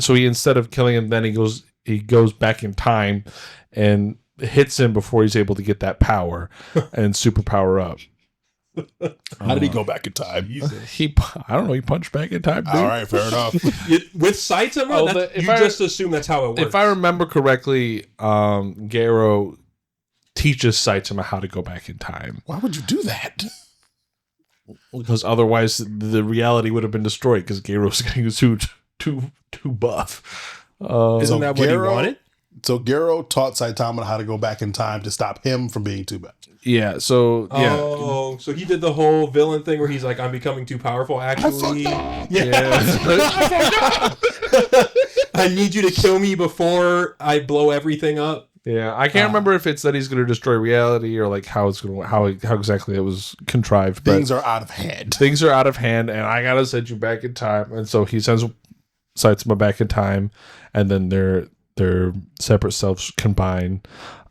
[SPEAKER 1] instead of killing him, then he goes back in time and hits him before he's able to get that power and superpower up.
[SPEAKER 2] How did he go back in time?
[SPEAKER 1] I don't know. He punched back in time. Dude.
[SPEAKER 2] All right, fair enough.
[SPEAKER 3] with Saitama,
[SPEAKER 1] Oh,
[SPEAKER 3] you just assume that's how it works.
[SPEAKER 1] If I remember correctly, Garo teaches Saitama how to go back in time.
[SPEAKER 2] Why would you do that?
[SPEAKER 1] Because otherwise the reality would have been destroyed because Garo's getting too buff.
[SPEAKER 3] Isn't that what he wanted?
[SPEAKER 2] So Garo taught Saitama how to go back in time to stop him from being too bad.
[SPEAKER 1] Yeah, so yeah.
[SPEAKER 3] Oh, so he did the whole villain thing where he's like, I'm becoming too powerful, actually.
[SPEAKER 1] Yeah.
[SPEAKER 3] I need you to kill me before I blow everything up.
[SPEAKER 1] Yeah, I can't remember if it's that he's going to destroy reality or like how exactly it was contrived. But
[SPEAKER 2] Things are out of hand.
[SPEAKER 1] things are out of hand, and I gotta send you back in time. And so he sends Saitama back in time, and then their separate selves combine,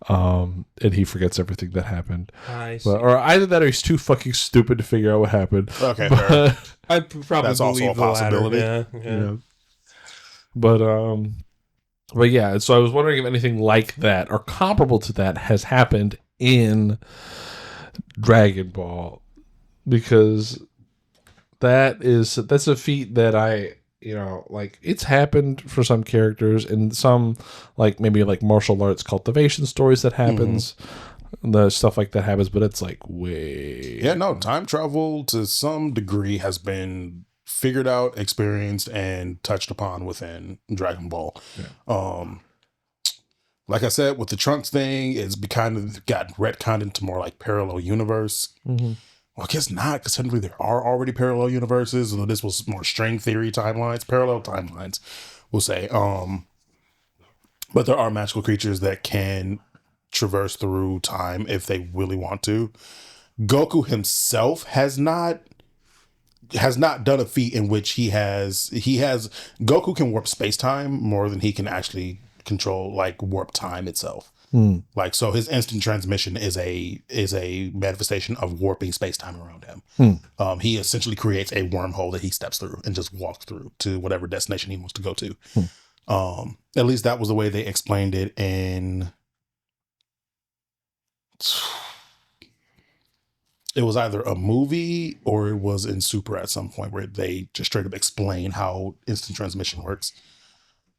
[SPEAKER 1] and he forgets everything that happened.
[SPEAKER 3] I see.
[SPEAKER 1] Or either that, or he's too fucking stupid to figure out what happened.
[SPEAKER 2] Okay, fair.
[SPEAKER 3] I probably
[SPEAKER 2] That's also
[SPEAKER 3] believe
[SPEAKER 2] a
[SPEAKER 3] the latter.
[SPEAKER 2] possibility.
[SPEAKER 3] Yeah.
[SPEAKER 1] But yeah, so I was wondering if anything like that or comparable to that has happened in Dragon Ball, because that's a feat that like it's happened for some characters and some like maybe like martial arts cultivation stories that happens. The stuff like that happens, but it's like way
[SPEAKER 2] Time travel to some degree has been figured out, experienced, and touched upon within Dragon Ball. Like I said, with the Trunks thing, it's kind of got retconned into more like parallel universe. Well, I guess not, because technically there are already parallel universes. So this was more string theory timelines, parallel timelines, we'll say. But there are magical creatures that can traverse through time if they really want to. Goku himself has not done a feat in which he has Goku can warp space-time more than he can actually control like warp time itself. Like, so his instant transmission is a manifestation of warping space-time around him. He essentially creates a wormhole that he steps through and just walks through to whatever destination he wants to go to. At least that was the way they explained it in it was either a movie or it was in Super at some point where they just straight up explain how instant transmission works.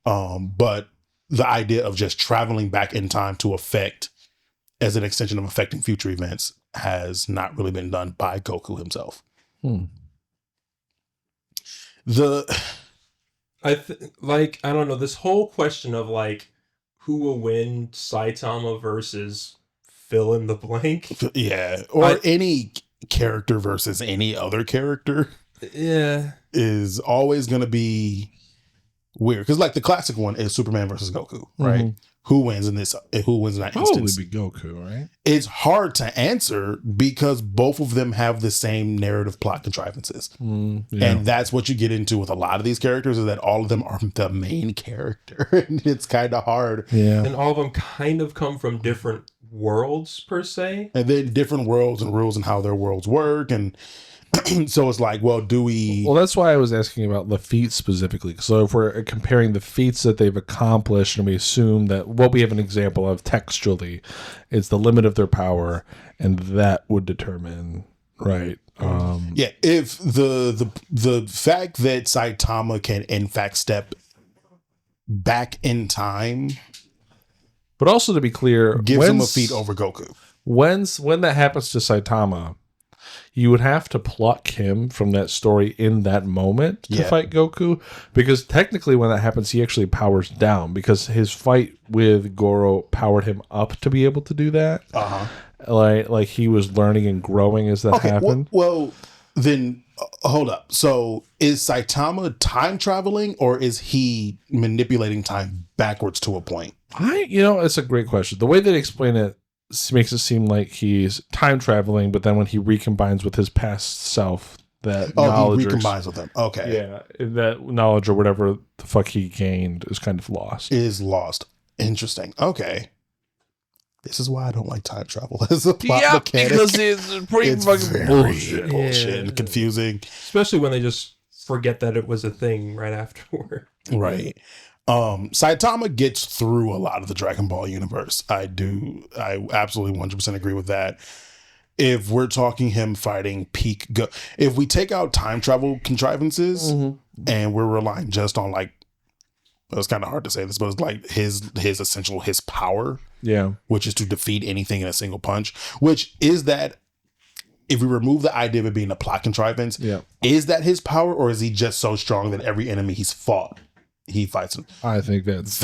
[SPEAKER 2] But the idea of just traveling back in time to affect as an extension of affecting future events has not really been done by Goku himself.
[SPEAKER 3] I don't know, this whole question of like who will win, Saitama versus fill in the blank.
[SPEAKER 2] Yeah, or any character versus any other character.
[SPEAKER 3] Yeah,
[SPEAKER 2] is always going to be weird because like the classic one is Superman versus Goku, right?
[SPEAKER 1] Mhm.
[SPEAKER 2] Who wins in this? Who wins in that
[SPEAKER 1] Probably
[SPEAKER 2] instance?
[SPEAKER 1] be Goku, right?
[SPEAKER 2] It's hard to answer because both of them have the same narrative plot contrivances.
[SPEAKER 1] Yeah.
[SPEAKER 2] And that's what you get into with a lot of these characters is that all of them are the main character. And it's kind of hard.
[SPEAKER 1] Yeah.
[SPEAKER 3] and all of them kind of come from different worlds per se.
[SPEAKER 2] And then different worlds and rules and how their worlds work. And so it's like, well, do we...
[SPEAKER 1] Well, that's why I was asking about the feats specifically. So if we're comparing the feats that they've accomplished, and we assume that what we have an example of textually is the limit of their power, and that would determine, right?
[SPEAKER 2] Yeah, if the fact that Saitama can in fact step back in time
[SPEAKER 1] But also to be clear,
[SPEAKER 2] gives him a feat over Goku.
[SPEAKER 1] When that happens to Saitama, you would have to pluck him from that story in that moment to fight Goku, because technically when that happens, he actually powers down because his fight with Goro powered him up to be able to do that. Like he was learning and growing as that happened.
[SPEAKER 2] Well, then hold up. So is Saitama time traveling or is he manipulating time backwards to a point?
[SPEAKER 1] It's a great question. The way they explain it makes it seem like he's time traveling, but then when he recombines with his past self, that knowledge
[SPEAKER 2] he recombines with him. Okay.
[SPEAKER 1] Yeah, that knowledge or whatever the fuck he gained is kind of lost.
[SPEAKER 2] Is lost. Interesting. Okay. This is why I don't like time travel as a plot mechanic.
[SPEAKER 1] Because it's pretty fucking
[SPEAKER 2] bullshit and confusing.
[SPEAKER 3] Especially when they just forget that it was a thing right afterward.
[SPEAKER 2] Right. Saitama gets through a lot of the Dragon Ball universe. I absolutely 100% agree with that. If we're talking him fighting peak, if we take out time travel contrivances and we're relying just on like, it's kind of hard to say this, but it's like his power, which is to defeat anything in a single punch. Which is that if we remove the idea of it being a plot contrivance, is that his power, or is he just so strong that every enemy he's fought, he fights him?
[SPEAKER 1] I think that's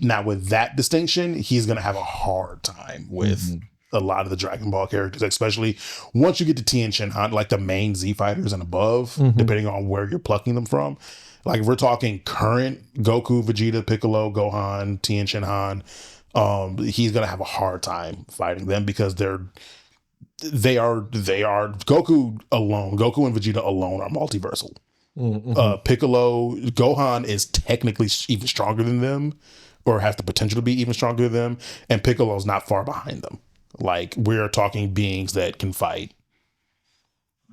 [SPEAKER 2] now with that distinction, he's gonna have a hard time with a lot of the Dragon Ball characters, especially once you get to Tien Shinhan, like the main Z fighters and above, depending on where you're plucking them from. Like if we're talking current Goku, Vegeta, Piccolo, Gohan, Tien Shinhan, he's gonna have a hard time fighting them because they are Goku alone. Goku and Vegeta alone are multiversal. Piccolo, Gohan is technically even stronger than them, or has the potential to be even stronger than them, and Piccolo's not far behind them. Like we're talking beings that can fight,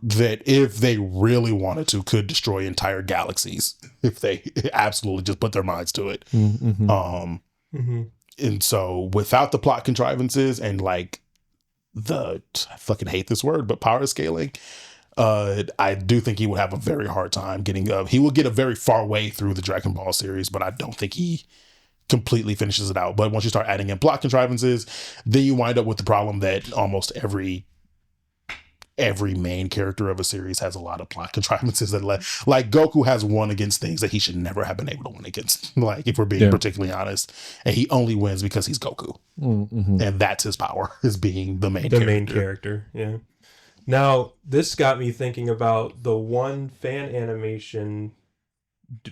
[SPEAKER 2] that if they really wanted to could destroy entire galaxies if they absolutely just put their minds to it. And so without the plot contrivances and like I fucking hate this word, but power scaling, I do think he would have a very hard time getting he will get a very far way through the Dragon Ball series, but I don't think he completely finishes it out. But once you start adding in plot contrivances, then you wind up with the problem that almost every main character of a series has a lot of plot contrivances that like Goku has won against things that he should never have been able to win against. Like if we're being particularly honest, and he only wins because he's Goku, and that's his power, is being the main character.
[SPEAKER 3] Yeah. Now this got me thinking about the one fan animation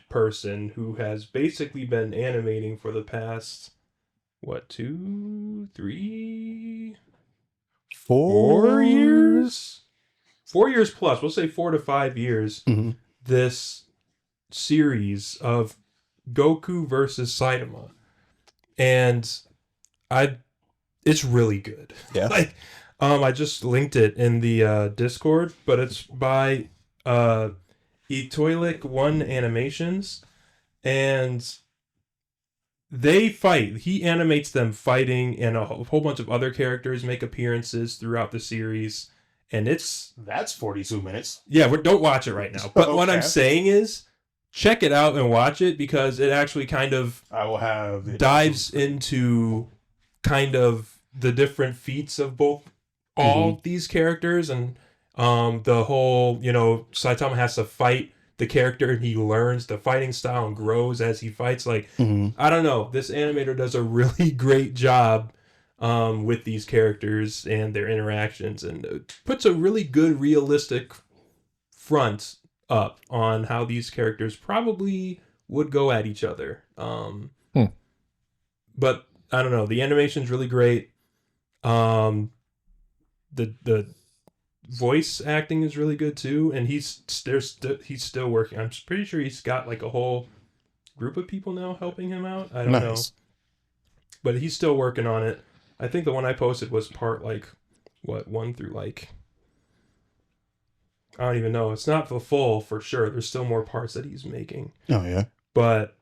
[SPEAKER 3] person who has basically been animating for the past 2, 3, 4 years? 4 years plus. We'll say 4 to 5 years. This series of Goku versus Saitama. And it's really good.
[SPEAKER 2] Yeah.
[SPEAKER 3] Like, I just linked it in the Discord, but it's by Etoilik One Animations, and they fight. He animates them fighting, and a whole bunch of other characters make appearances throughout the series. And
[SPEAKER 2] that's 42 minutes.
[SPEAKER 3] Yeah, don't watch it right now. But what I'm saying is, check it out and watch it, because it actually kind of dives into kind of the different feats of all these characters, and the whole, Saitama has to fight the character and he learns the fighting style and grows as he fights. Like, I don't know. This animator does a really great job with these characters and their interactions, and puts a really good realistic front up on how these characters probably would go at each other. But I don't know. The animation's really great. The voice acting is really good too, and he's still working. I'm pretty sure he's got like a whole group of people now helping him out. I don't know, but he's still working on it. I think the one I posted was part like 1 through like, I don't even know. It's not the full for sure. There's still more parts that he's making.
[SPEAKER 2] Oh yeah,
[SPEAKER 3] but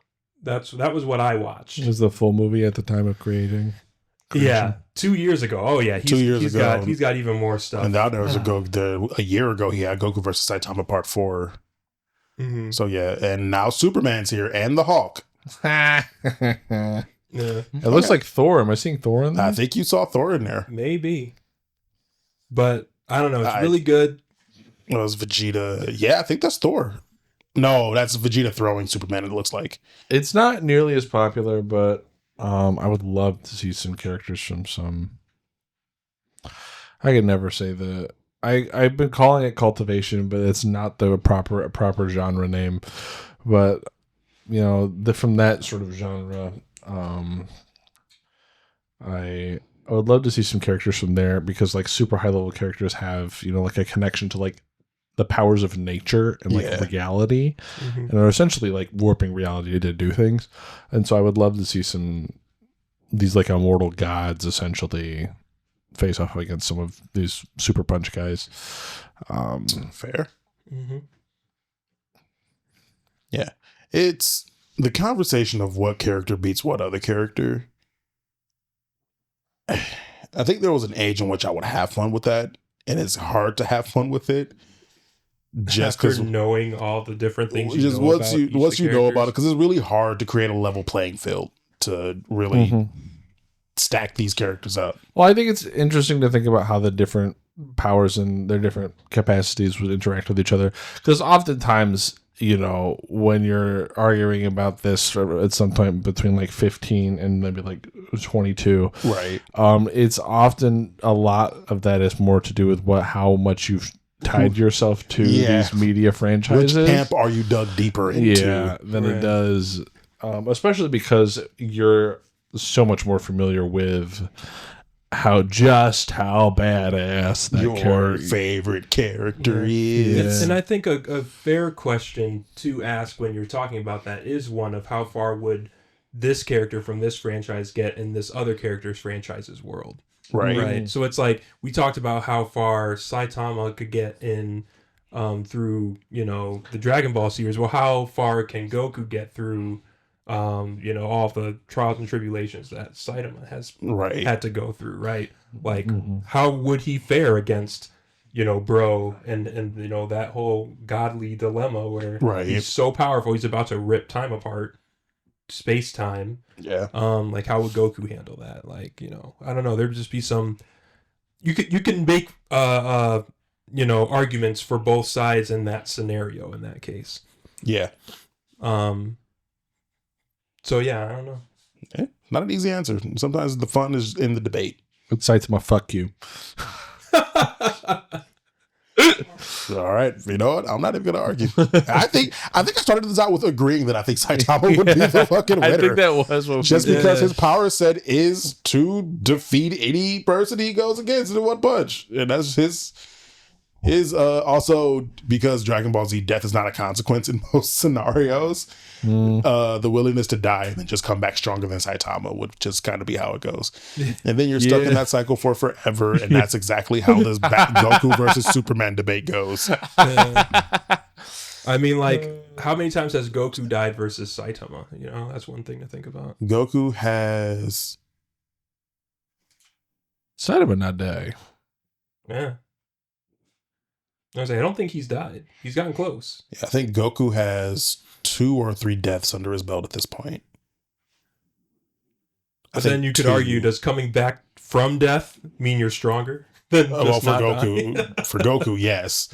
[SPEAKER 3] that was what I watched.
[SPEAKER 1] It was the full movie at the time of creation.
[SPEAKER 3] Yeah, 2 years ago. Oh yeah,
[SPEAKER 2] 2 years ago.
[SPEAKER 3] He's got even more stuff.
[SPEAKER 2] And now there was a year ago he had Goku versus Saitama Part 4.
[SPEAKER 3] Mm-hmm.
[SPEAKER 2] So yeah, and now Superman's here and the Hulk.
[SPEAKER 3] Yeah.
[SPEAKER 1] It looks like Thor. Am I seeing Thor in there?
[SPEAKER 2] I think you saw Thor in there.
[SPEAKER 3] Maybe, but I don't know. It's really good.
[SPEAKER 2] It was Vegeta. Yeah, I think that's Thor. No, that's Vegeta throwing Superman. It looks like
[SPEAKER 1] It's not nearly as popular, but I would love to see some characters from some. I can never say the. I've been calling it cultivation, but it's not the proper genre name. But you know, from that sort of genre, I would love to see some characters from there, because like super high level characters have, you know, like a connection to like the powers of nature and like reality, and are essentially like warping reality to do things. And so I would love to see these like immortal gods essentially face off against some of these super punch guys.
[SPEAKER 2] fair.
[SPEAKER 3] Mm-hmm.
[SPEAKER 2] Yeah, it's the conversation of what character beats what other character. I think there was an age in which I would have fun with that, and it's hard to have fun with it. Just because
[SPEAKER 3] knowing all the different things,
[SPEAKER 2] just once you know about it, because it's really hard to create a level playing field to really stack these characters up.
[SPEAKER 1] Well, I think it's interesting to think about how the different powers and their different capacities would interact with each other, because oftentimes, you know, when you're arguing about this at some point between like 15 and maybe like 22,
[SPEAKER 2] right?
[SPEAKER 1] It's often a lot of that is more to do with how much you've tied yourself to these media franchises.
[SPEAKER 2] Which camp are you dug deeper into?
[SPEAKER 1] Than it does, especially because you're so much more familiar with how badass that
[SPEAKER 2] your favorite character is.
[SPEAKER 3] And I think a fair question to ask when you're talking about that is one of how far would this character from this franchise get in this other character's franchise's world. Right. So it's like we talked about how far Saitama could get in through, you know, the Dragon Ball series. Well, how far can Goku get through you know, all the trials and tribulations that Saitama has had to go through, right? Like how would he fare against, you know, Bro and you know, that whole godly dilemma where he's so powerful he's about to rip time apart, space time. Like how would Goku handle that? Like, you know, I don't know, there'd just be some you can make you know, arguments for both sides in that scenario, in that case. So yeah, I don't know.
[SPEAKER 2] Not an easy answer. Sometimes the fun is in the debate.
[SPEAKER 1] It's Saitama, fuck you.
[SPEAKER 2] All right, you know what? I'm not even gonna argue. I think I started this out with agreeing that I think Saitama would be the fucking winner.
[SPEAKER 1] I think that was what
[SPEAKER 2] just because his power set is to defeat any person he goes against in one punch, and that's his also because Dragon Ball Z death is not a consequence in most scenarios. The willingness to die and then just come back stronger than Saitama would just kind of be how it goes. And then you're stuck in that cycle for forever, and that's exactly how this Goku versus Superman debate goes.
[SPEAKER 3] I mean, like, how many times has Goku died versus Saitama? You know, that's one thing to think about.
[SPEAKER 2] Goku has
[SPEAKER 1] Saitama not die.
[SPEAKER 3] Yeah. I don't think he's died. He's gotten close.
[SPEAKER 2] Yeah, I think Goku has 2 or 3 deaths under his belt at this point.
[SPEAKER 3] But then you could argue, does coming back from death mean you're stronger?
[SPEAKER 2] Well, for Goku, yes.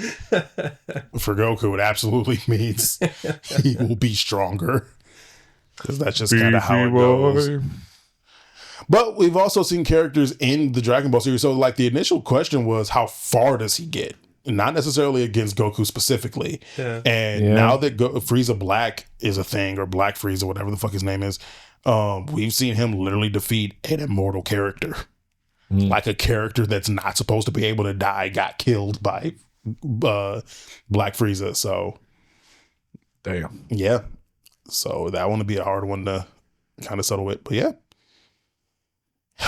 [SPEAKER 2] For Goku, it absolutely means he will be stronger. Because that's just kind of how it goes. But we've also seen characters in the Dragon Ball series. So, like, the initial question was, how far does he get? Not necessarily against Goku specifically.
[SPEAKER 3] Yeah.
[SPEAKER 2] And now that Frieza Black is a thing, or Black Frieza, whatever the fuck his name is, we've seen him literally defeat an immortal character. Like a character that's not supposed to be able to die got killed by Black Frieza. So,
[SPEAKER 1] damn.
[SPEAKER 2] Yeah. So that one would be a hard one to kind of settle with. But yeah.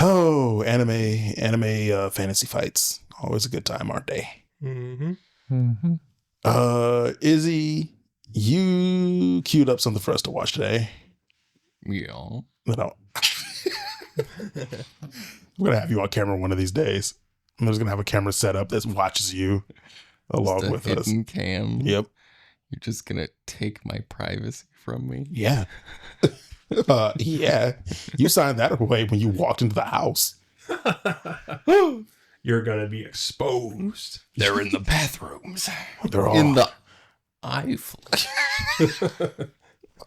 [SPEAKER 2] Oh, anime fantasy fights. Always a good time, aren't they? Izzy, you queued up something for us to watch today.
[SPEAKER 4] Yeah.
[SPEAKER 2] No. I'm going to have you on camera one of these days. I'm just going to have a camera set up that watches you along with us.
[SPEAKER 4] Cam.
[SPEAKER 2] Yep.
[SPEAKER 4] You're just going to take my privacy from me?
[SPEAKER 2] Yeah. Yeah. You signed that away when you walked into the house.
[SPEAKER 3] You're going to be exposed.
[SPEAKER 4] They're in the bathrooms.
[SPEAKER 2] They're all
[SPEAKER 4] in the iFlow.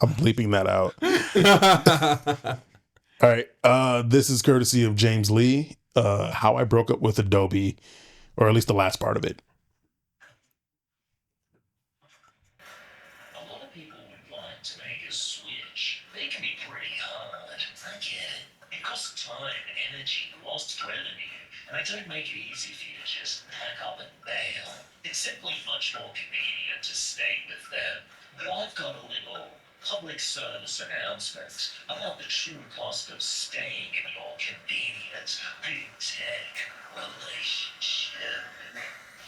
[SPEAKER 2] I'm bleeping that out. All right. This is courtesy of James Lee. How I Broke Up with Adobe, or at least the last part of it.
[SPEAKER 5] A lot of people would like to make a switch. They can be pretty hard. I get it. It costs time, energy, lost revenue, and I don't make it easy for you to just pack up and bail. It's simply much more convenient to stay with them. But I've got a little public service announcement about the true cost of staying in your convenient big tech relationship.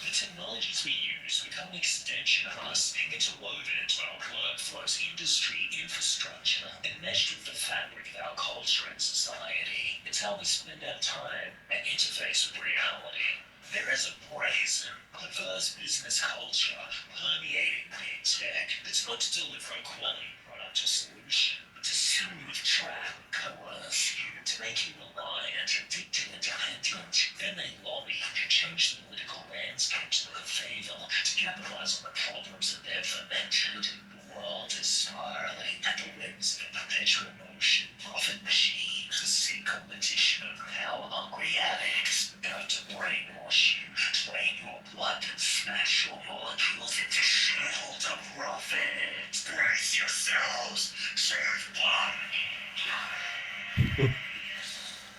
[SPEAKER 5] The technologies we use become an extension of us, interwoven into our workflows, industry, infrastructure, and meshed with the fabric of our culture and society. It's how we spend our time and interface with reality. There is a brazen, perverse business culture permeating big tech that's not to deliver a quality product or solution, but to smooth trap, coerce you, to make you reliant, addicted, and dependent. Then they lobby to change the political landscape to their favor, to capitalize on the problems that they've fermented. The world is spiraling at the whims of a perpetual motion, profit machine, to seek competition of power-hungry addicts. About to brainwash you, drain your blood, and smash your molecules into shield of profit. Brace yourselves, save one.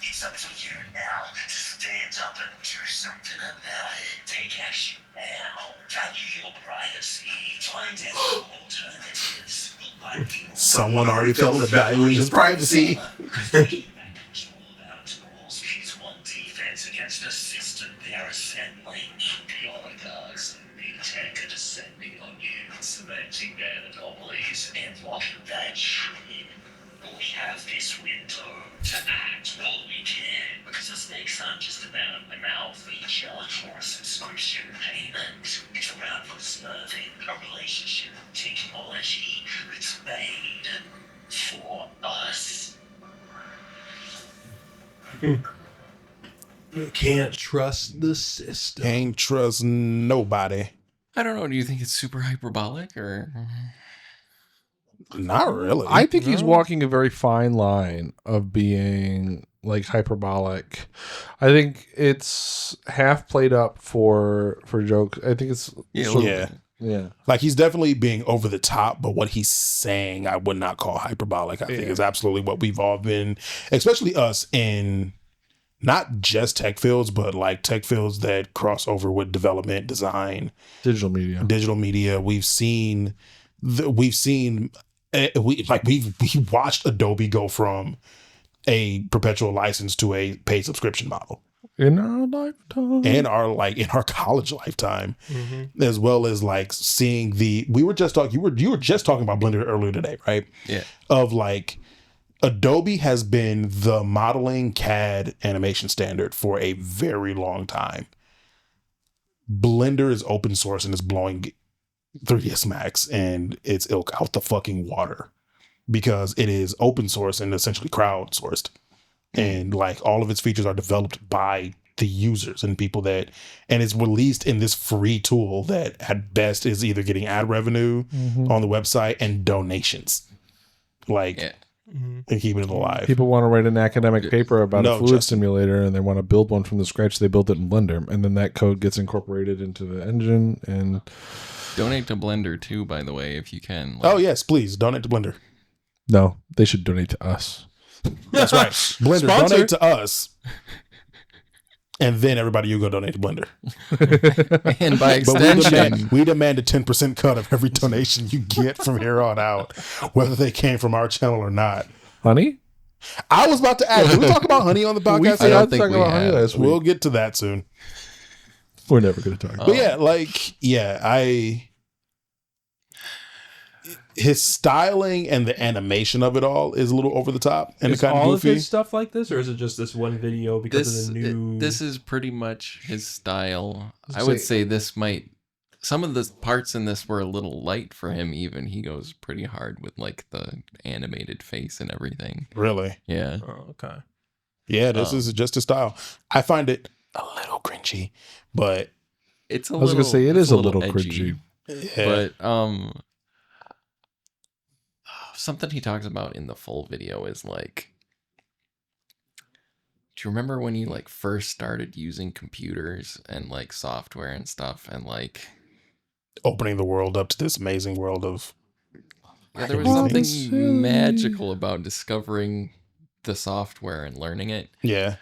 [SPEAKER 5] It's up to you now to stand up and do something about it. Take action now. Value your privacy. Find out alternatives.
[SPEAKER 2] Someone already felt the value in his privacy.
[SPEAKER 5] Against a system they're assembling. The oligarchs and big tech are descending on you, cementing their monopolies and locking that shit in. We have this window to act while we can, because the stakes aren't just about a mouth feature or a subscription payment. It's around preserving a relationship with technology that's made for us.
[SPEAKER 3] You can't trust the system.
[SPEAKER 2] Can't trust nobody.
[SPEAKER 4] I don't know. Do you think it's super hyperbolic or?
[SPEAKER 2] Not really.
[SPEAKER 1] I think he's walking a very fine line of being like hyperbolic. I think it's half played up for jokes. I think it's
[SPEAKER 2] yeah. Like he's definitely being over the top, but what he's saying I would not call hyperbolic. I think is absolutely what we've all been, especially us in not just tech fields, but like tech fields that cross over with development, design, digital media. We've watched Adobe go from a perpetual license to a paid subscription model
[SPEAKER 1] in our lifetime,
[SPEAKER 2] and in our college lifetime, as well as like seeing you were just talking about Blender earlier today, right?
[SPEAKER 4] Yeah.
[SPEAKER 2] Of like, Adobe has been the modeling CAD animation standard for a very long time. Blender is open source and is blowing 3ds Max and its ilk out the fucking water because it is open source and essentially crowdsourced. And like all of its features are developed by the users and people and it's released in this free tool that at best is either getting ad revenue on the website and donations. Like, and keeping it alive.
[SPEAKER 1] People want to write an academic paper about a fluid
[SPEAKER 2] Justin.
[SPEAKER 1] simulator, and they want to build one from the scratch. They build it in Blender, and then that code gets incorporated into the engine. And
[SPEAKER 4] Donate to Blender too, by the way, if you can.
[SPEAKER 2] Oh yes, please donate to Blender.
[SPEAKER 1] no, they should donate to us.
[SPEAKER 2] That's right. Blender,
[SPEAKER 1] Sponsor.
[SPEAKER 2] donate to us. And then everybody, you go donate to Blender.
[SPEAKER 4] And by
[SPEAKER 2] But
[SPEAKER 4] extension,
[SPEAKER 2] we demand a 10% cut of every donation you get from here on out, whether they came from our channel or not.
[SPEAKER 1] Honey,
[SPEAKER 2] I was about to ask, did we talk about honey on the podcast?
[SPEAKER 4] I don't
[SPEAKER 1] forgot to
[SPEAKER 4] think
[SPEAKER 1] talk
[SPEAKER 4] we
[SPEAKER 1] about honey
[SPEAKER 4] have.
[SPEAKER 1] last week.
[SPEAKER 2] We'll get to that soon.
[SPEAKER 1] We're never going to talk.
[SPEAKER 2] But his styling and the animation of it all is a little over the top and
[SPEAKER 3] Is
[SPEAKER 2] kind of
[SPEAKER 3] all of
[SPEAKER 2] goofy.
[SPEAKER 3] his stuff like this, or is it just this one video because of the new?
[SPEAKER 4] this is pretty much his style. I
[SPEAKER 1] Say-
[SPEAKER 4] would say this might. Some of the parts in this were a little light for him. Even he goes pretty hard with like the animated face and everything.
[SPEAKER 2] Really?
[SPEAKER 4] Yeah.
[SPEAKER 3] Oh, okay.
[SPEAKER 2] Yeah, this is just a style. I find it a little cringy, but
[SPEAKER 4] It's a
[SPEAKER 1] I was
[SPEAKER 4] little.
[SPEAKER 1] going to say it is
[SPEAKER 4] it's
[SPEAKER 1] a little
[SPEAKER 4] edgy.
[SPEAKER 1] cringy.
[SPEAKER 2] yeah.
[SPEAKER 4] But something he talks about in the full video is like, do you remember when you like first started using computers and like software and stuff, and like
[SPEAKER 2] Opening the world up to this amazing world of
[SPEAKER 4] there was something magical about discovering the software and learning it.
[SPEAKER 2] yeah.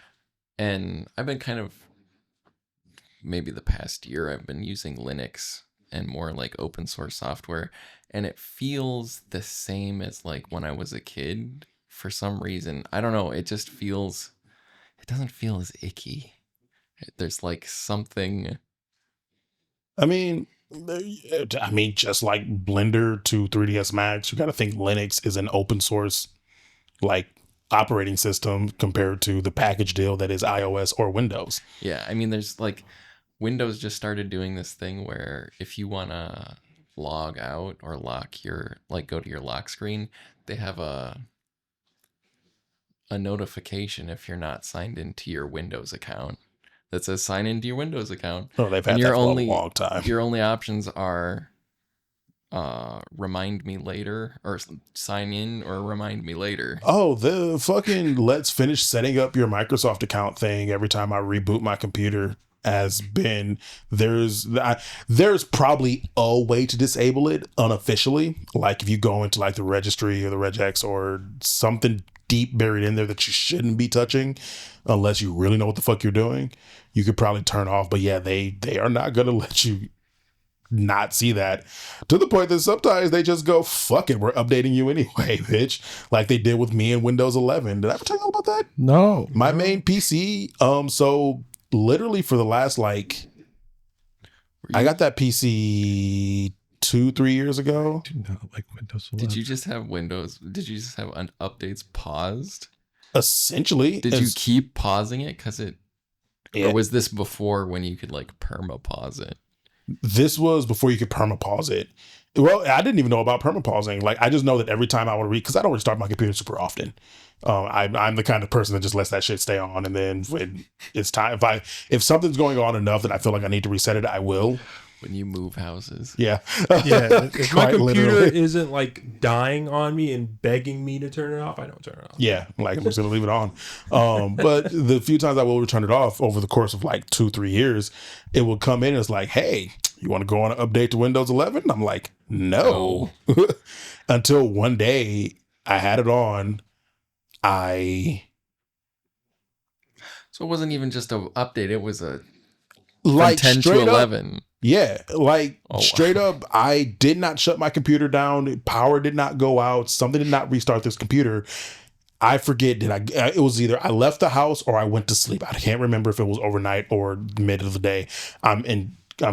[SPEAKER 4] And I've been kind of, maybe the past year, I've been using Linux and more like open source software. And it feels the same as like when I was a kid for some reason. I don't know. It just feels, it doesn't feel as icky. There's like something.
[SPEAKER 2] I mean, just like Blender to 3ds Max, you got to think Linux is an open source like operating system compared to the package deal that is iOS or Windows.
[SPEAKER 4] Yeah. I mean, there's like, Windows just started doing this thing where if you want to log out or lock your, like go to your lock screen, they have a notification if you're not signed into your Windows account that says sign into your Windows account.
[SPEAKER 2] Oh, they've
[SPEAKER 4] And
[SPEAKER 2] had
[SPEAKER 4] your
[SPEAKER 2] that for
[SPEAKER 4] only-
[SPEAKER 2] a long time.
[SPEAKER 4] Your only options are remind me later, or sign in, or remind me later.
[SPEAKER 2] Oh, the fucking let's finish setting up your Microsoft account thing every time I reboot my computer has been, there's probably a way to disable it unofficially. Like if you go into like the registry or the regex or something deep buried in there that you shouldn't be touching unless you really know what the fuck you're doing, you could probably turn off. But yeah, they are not going to let you not see that, to the point that sometimes they just go, fuck it, we're updating you anyway, bitch, like they did with me in Windows 11. Did I ever tell you all about that?
[SPEAKER 1] No.
[SPEAKER 2] My main PC, so literally for the last like, I got that PC 2-3 years ago.
[SPEAKER 1] Do not like Windows 11.
[SPEAKER 4] Did you just have updates paused?
[SPEAKER 2] Essentially,
[SPEAKER 4] Did you keep pausing it because it,
[SPEAKER 2] Yeah.
[SPEAKER 4] or was this before when you could like perma pause it?
[SPEAKER 2] This was before you could perma pause it. Well, I didn't even know about perma pausing. Like, I just know that every time I want to read, because I don't restart my computer super often. I'm the kind of person that just lets that shit stay on, and then when it's time, if something's going on enough that I feel like I need to reset it, I will.
[SPEAKER 4] When you move houses.
[SPEAKER 2] Yeah,
[SPEAKER 3] Yeah, if my
[SPEAKER 2] Quite
[SPEAKER 3] computer
[SPEAKER 2] literally.
[SPEAKER 3] isn't like dying on me and begging me to turn it off, I don't turn it off.
[SPEAKER 2] Yeah, like I'm just gonna leave it on. But the few times I will return it off over the course of like 2-3 years, it will come in and it's like, hey, you want to go on an update to Windows 11? I'm like, no. Until one day I had it on.
[SPEAKER 4] So it wasn't even just an update. It was a
[SPEAKER 2] Like
[SPEAKER 4] from 10 to
[SPEAKER 2] straight up,
[SPEAKER 4] 11.
[SPEAKER 2] yeah, like
[SPEAKER 4] Oh, wow.
[SPEAKER 2] straight up, I did not shut my computer down. Power did not go out. Something did not restart this computer. I forget, it was either I left the house or I went to sleep. I can't remember if it was overnight or mid of the day. I'm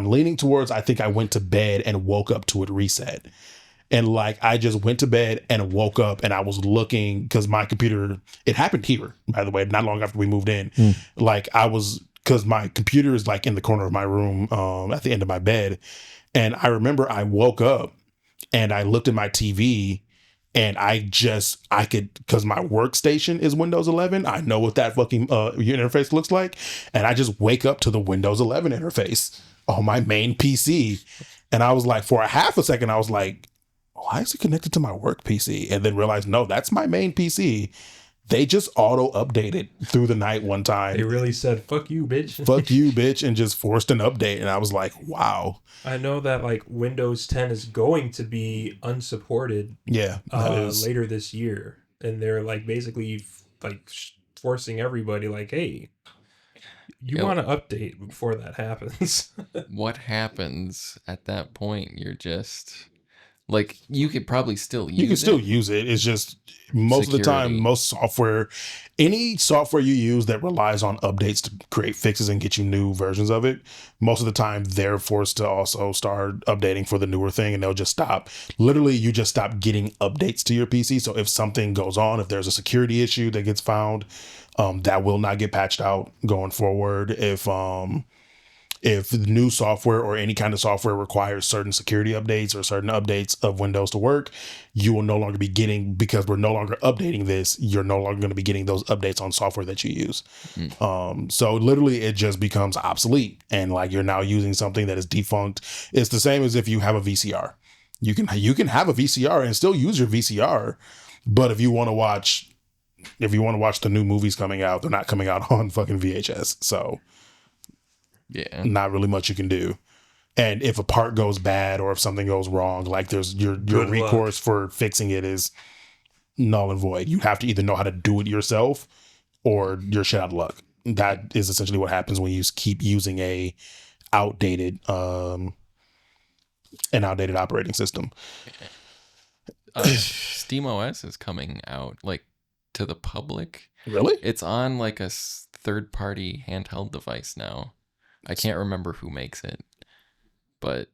[SPEAKER 2] leaning towards, I think I went to bed and woke up to it reset. And like, I just went to bed and woke up and I was looking, because my computer, it happened here, by the way, not long after we moved in. Like because my computer is like in the corner of my room, at the end of my bed. And I remember I woke up and I looked at my TV And I could, because my workstation is Windows 11. I know what that fucking interface looks like. And I just wake up to the Windows 11 interface on my main PC. And I was like, for a half a second, I was like, why is it connected to my work PC? And then realized, no, that's my main PC. They just auto updated through the night one time.
[SPEAKER 3] They really said, fuck you, bitch.
[SPEAKER 2] Fuck you, bitch, and just forced an update. And I was like, wow.
[SPEAKER 3] I know that like Windows 10 is going to be unsupported
[SPEAKER 2] Yeah,
[SPEAKER 3] later this year. And they're like basically like forcing everybody like, hey, you want to update before that happens.
[SPEAKER 4] What happens at that point? You're just... Like, you could probably still use it.
[SPEAKER 2] You can still use it. It's just most of the time, most software, any software you use that relies on updates to create fixes and get you new versions of it, most of the time they're forced to also start updating for the newer thing, and they'll just stop. Literally, you just stop getting updates to your PC. So if something goes on, if there's a security issue that gets found, that will not get patched out going forward. If new software or any kind of software requires certain security updates or certain updates of Windows to work, you will no longer be getting, because we're no longer updating this, you're no longer going to be getting those updates on software that you use. So literally it just becomes obsolete, and like you're now using something that is defunct. It's the same as if you have a VCR. You can have a VCR and still use your VCR, but if you want to watch the new movies coming out, they're not coming out on fucking VHS. So yeah, not really much you can do. And if a part goes bad or if something goes wrong, like there's your recourse for fixing it is null and void. You have to either know how to do it yourself or you're shit out of luck. That is essentially what happens when you keep using an outdated operating system.
[SPEAKER 4] SteamOS is coming out like to the public.
[SPEAKER 2] Really?
[SPEAKER 4] It's on like a third-party handheld device now. I can't remember who makes it, but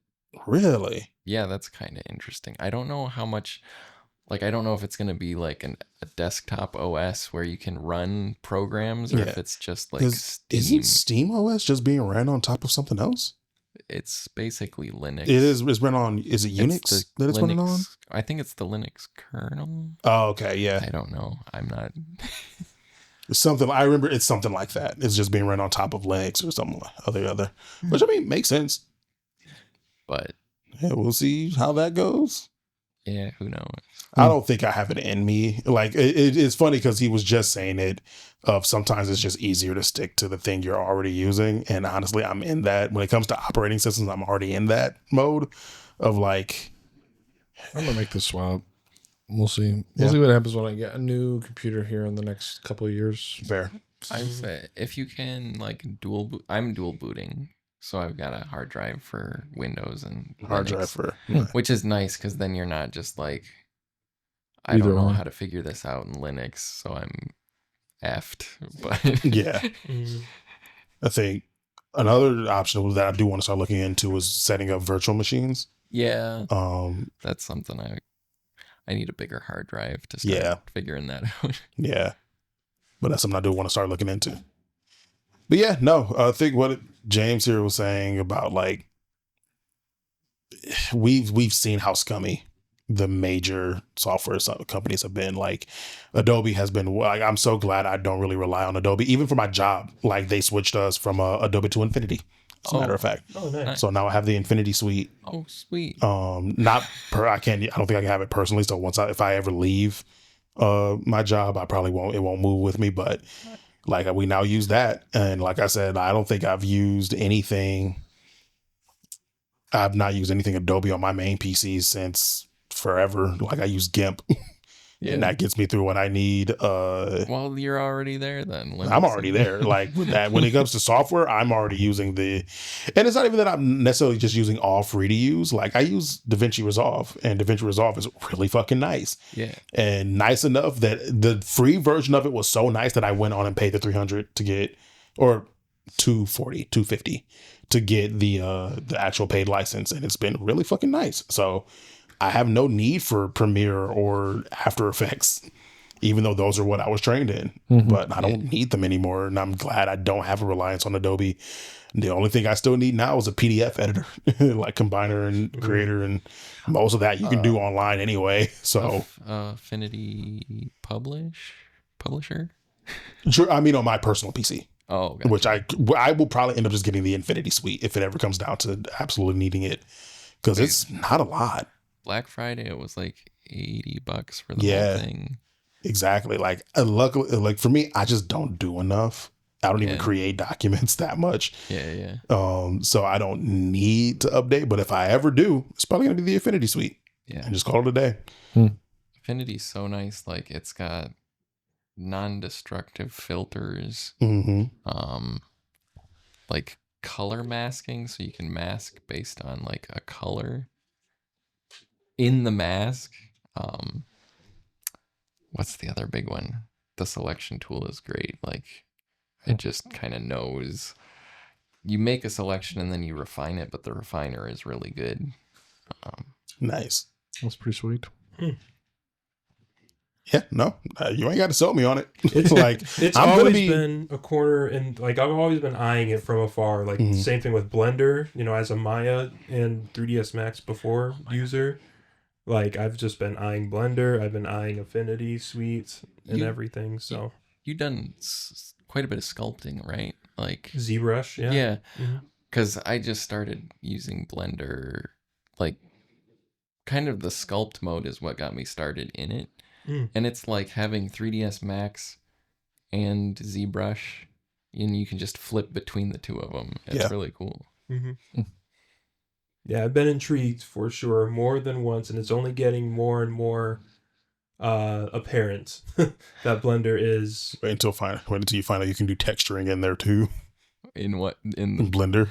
[SPEAKER 2] really,
[SPEAKER 4] yeah, that's kind of interesting. I don't know how much, like, I don't know if it's going to be like a desktop OS where you can run programs, or if it's just like Steam.
[SPEAKER 2] Isn't SteamOS just being ran on top of something else?
[SPEAKER 4] It's basically Linux.
[SPEAKER 2] It is. It's run on. Is it Unix that it's running on?
[SPEAKER 4] I think it's the Linux kernel.
[SPEAKER 2] Oh, okay, yeah.
[SPEAKER 4] I don't know. I'm not.
[SPEAKER 2] Something I remember, it's something like that. It's just being run on top of Linux or something like other, which I mean makes sense.
[SPEAKER 4] But
[SPEAKER 2] yeah, we'll see how that goes.
[SPEAKER 4] Yeah, who knows?
[SPEAKER 2] I don't think I have it in me. Like it's funny because he was just saying it. Sometimes it's just easier to stick to the thing you're already using, and honestly, I'm in that. When it comes to operating systems, I'm already in that mode of like,
[SPEAKER 1] I'm gonna make this swap. We'll see. We'll see what happens when I get a new computer here in the next couple of years.
[SPEAKER 2] Fair.
[SPEAKER 4] I say if you can like I'm dual booting, so I've got a hard drive for Windows and
[SPEAKER 2] hard
[SPEAKER 4] Linux,
[SPEAKER 2] drive for,
[SPEAKER 4] which is nice because then you're not just like, I don't know how to figure this out in Linux, so I'm effed. But
[SPEAKER 2] yeah, I think another option that I do want to start looking into is setting up virtual machines.
[SPEAKER 4] Yeah, that's something I need a bigger hard drive to start figuring that out.
[SPEAKER 2] Yeah. But that's something I do want to start looking into. But yeah, no, I think what James here was saying about like, we've seen how scummy the major software companies have been. Like Adobe has been, like, I'm so glad I don't really rely on Adobe, even for my job. Like they switched us from Adobe to Infinity. As a matter of fact.
[SPEAKER 3] Oh, nice.
[SPEAKER 2] So now I have the Infinity Suite.
[SPEAKER 4] Oh, sweet.
[SPEAKER 2] I don't think I can have it personally. So if I ever leave my job, it won't move with me. But like we now use that. And like I said, I don't think I've not used anything Adobe on my main PC since forever. Like I use GIMP. Yeah. And that gets me through what I need.
[SPEAKER 4] Well, you're already there then.
[SPEAKER 2] I'm already there. Like with that, when it comes to software, I'm already using and it's not even that I'm necessarily just using all free to use. Like I use DaVinci Resolve, and DaVinci Resolve is really fucking nice.
[SPEAKER 4] Yeah. And
[SPEAKER 2] nice enough that the free version of it was so nice that I went on and paid the $300 to get, or $240, $250 to get the actual paid license. And it's been really fucking nice. So I have no need for Premiere or After Effects, even though those are what I was trained in. Mm-hmm. But I don't need them anymore, and I'm glad I don't have a reliance on Adobe. The only thing I still need now is a PDF editor, like combiner and creator, and most of that you can do online anyway. So
[SPEAKER 4] Affinity publisher.
[SPEAKER 2] Sure, I mean on my personal PC.
[SPEAKER 4] Oh, gotcha.
[SPEAKER 2] Which I will probably end up just getting the Infinity Suite if it ever comes down to absolutely needing it, because it's not a lot.
[SPEAKER 4] Black Friday, it was like $80 for the whole thing.
[SPEAKER 2] Exactly. Like luckily, like for me, I just don't do enough. I don't even create documents that much.
[SPEAKER 4] Yeah.
[SPEAKER 2] So I don't need to update. But if I ever do, it's probably gonna be the Infinity Suite.
[SPEAKER 4] Yeah.
[SPEAKER 2] And just call it a day.
[SPEAKER 4] Infinity's so nice. Like it's got non-destructive filters. Like color masking, so you can mask based on like a color in the mask. What's the other big one? The selection tool is great. Like it just kind of knows. You make a selection and then you refine it, but the refiner is really good.
[SPEAKER 2] Nice.
[SPEAKER 1] That's pretty sweet.
[SPEAKER 2] Yeah, no, you ain't got to sell me on it.
[SPEAKER 3] It's
[SPEAKER 2] like
[SPEAKER 3] it's
[SPEAKER 2] I'm
[SPEAKER 3] always
[SPEAKER 2] gonna be
[SPEAKER 3] been a corner, and like I've always been eyeing it from afar. Like same thing with Blender, you know, as a Maya and 3ds Max before user. Like I've just been eyeing Blender. I've been eyeing Affinity suites and everything. So
[SPEAKER 4] you've done quite a bit of sculpting, right? Like
[SPEAKER 3] ZBrush, yeah.
[SPEAKER 4] Yeah, because I just started using Blender. Like, kind of the sculpt mode is what got me started in it. And it's like having 3ds Max and ZBrush, and you can just flip between the two of them. It's really cool.
[SPEAKER 3] Yeah, I've been intrigued for sure more than once, and it's only getting more and more apparent that Blender is.
[SPEAKER 2] Wait until you find out you can do texturing in there too.
[SPEAKER 4] In what? In
[SPEAKER 2] Blender?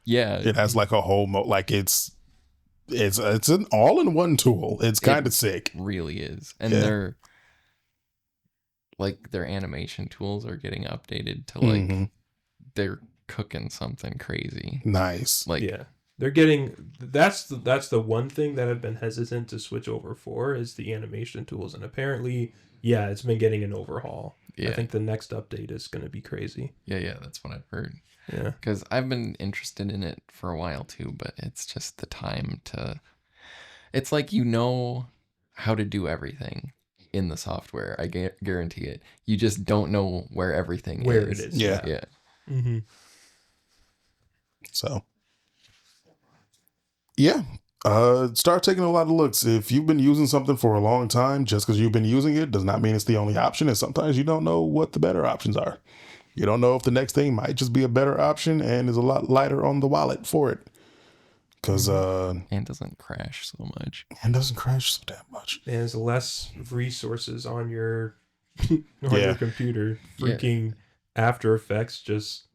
[SPEAKER 4] Yeah,
[SPEAKER 2] it has like a whole like it's an all-in-one tool. It's kind of sick.
[SPEAKER 4] Really is. And their animation tools are getting updated to like they're cooking something crazy.
[SPEAKER 2] Nice.
[SPEAKER 4] Like
[SPEAKER 3] they're getting that's the one thing that I've been hesitant to switch over for is the animation tools, and apparently it's been getting an overhaul. I think the next update is going to be crazy.
[SPEAKER 4] Yeah, that's what I've heard.
[SPEAKER 3] Yeah.
[SPEAKER 4] Because I've been interested in it for a while too, but it's just the time to... It's like you know how to do everything in the software. I guarantee it. You just don't know where everything is.
[SPEAKER 3] Where it is.
[SPEAKER 2] Yeah. So... start taking a lot of looks. If you've been using something for a long time, just because you've been using it does not mean it's the only option. And sometimes you don't know what the better options are. You don't know if the next thing might just be a better option and is a lot lighter on the wallet for it. Because
[SPEAKER 4] and doesn't crash so much.
[SPEAKER 2] And doesn't crash so damn much.
[SPEAKER 3] And there's less resources on your your computer. Freaking After Effects just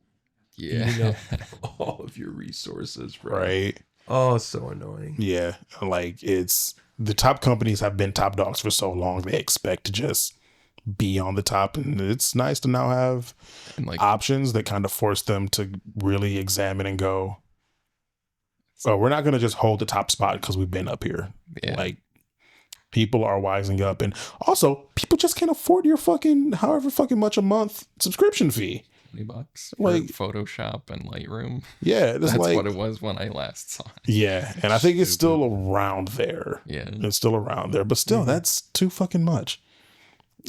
[SPEAKER 3] eating up all of your resources, bro.
[SPEAKER 2] Right.
[SPEAKER 3] Oh, it's so annoying. Yeah.
[SPEAKER 2] Like it's the top companies have been top dogs for so long. They expect to just be on the top. And it's nice to now have options that kind of force them to really examine and go, oh, we're not going to just hold the top spot because we've been up here. Yeah. Like people are wising up. And also people just can't afford your fucking however fucking much a month subscription fee.
[SPEAKER 4] $20 for
[SPEAKER 2] like
[SPEAKER 4] Photoshop and Lightroom.
[SPEAKER 2] Yeah,
[SPEAKER 4] that's like, what it was when I last saw it.
[SPEAKER 2] Yeah, and I think it's still around there.
[SPEAKER 4] Yeah,
[SPEAKER 2] it's still around there, but still, that's too fucking much.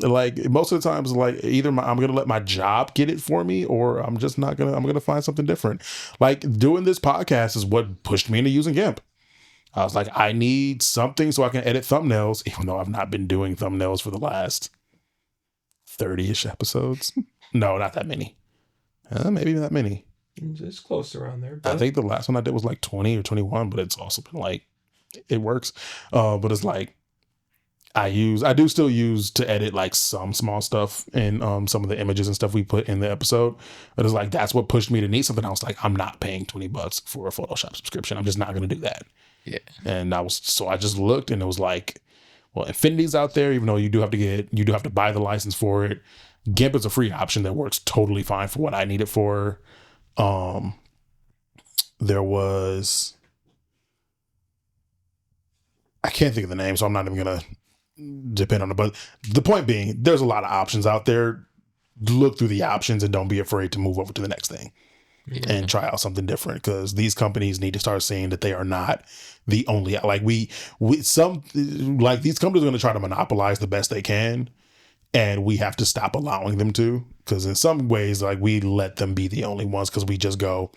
[SPEAKER 2] Like most of the times, like either I'm gonna let my job get it for me, or I'm just not gonna. I'm gonna find something different. Like doing this podcast is what pushed me into using GIMP. I was like, I need something so I can edit thumbnails, even though I've not been doing thumbnails for the last 30-ish episodes. No, not that many. Maybe that many.
[SPEAKER 3] It's close around there.
[SPEAKER 2] But I think the last one I did was like 20 or 21, but it's also been like, it works. But it's like, I do still use to edit like some small stuff and some of the images and stuff we put in the episode. But it's like, that's what pushed me to need something. I was like, I'm not paying $20 for a Photoshop subscription. I'm just not going to do that.
[SPEAKER 4] Yeah.
[SPEAKER 2] And I just looked and it was like, well, Infinity's out there, even though you do have to buy the license for it. GIMP is a free option that works totally fine for what I need it for. There was, I can't think of the name, so I'm not even going to depend on it. But the point being, there's a lot of options out there. Look through the options and don't be afraid to move over to the next thing. and try out something different, because these companies need to start seeing that they are not the only, like these companies are going to try to monopolize the best they can, and we have to stop allowing them to, because in some ways, like, we let them be the only ones because we just go,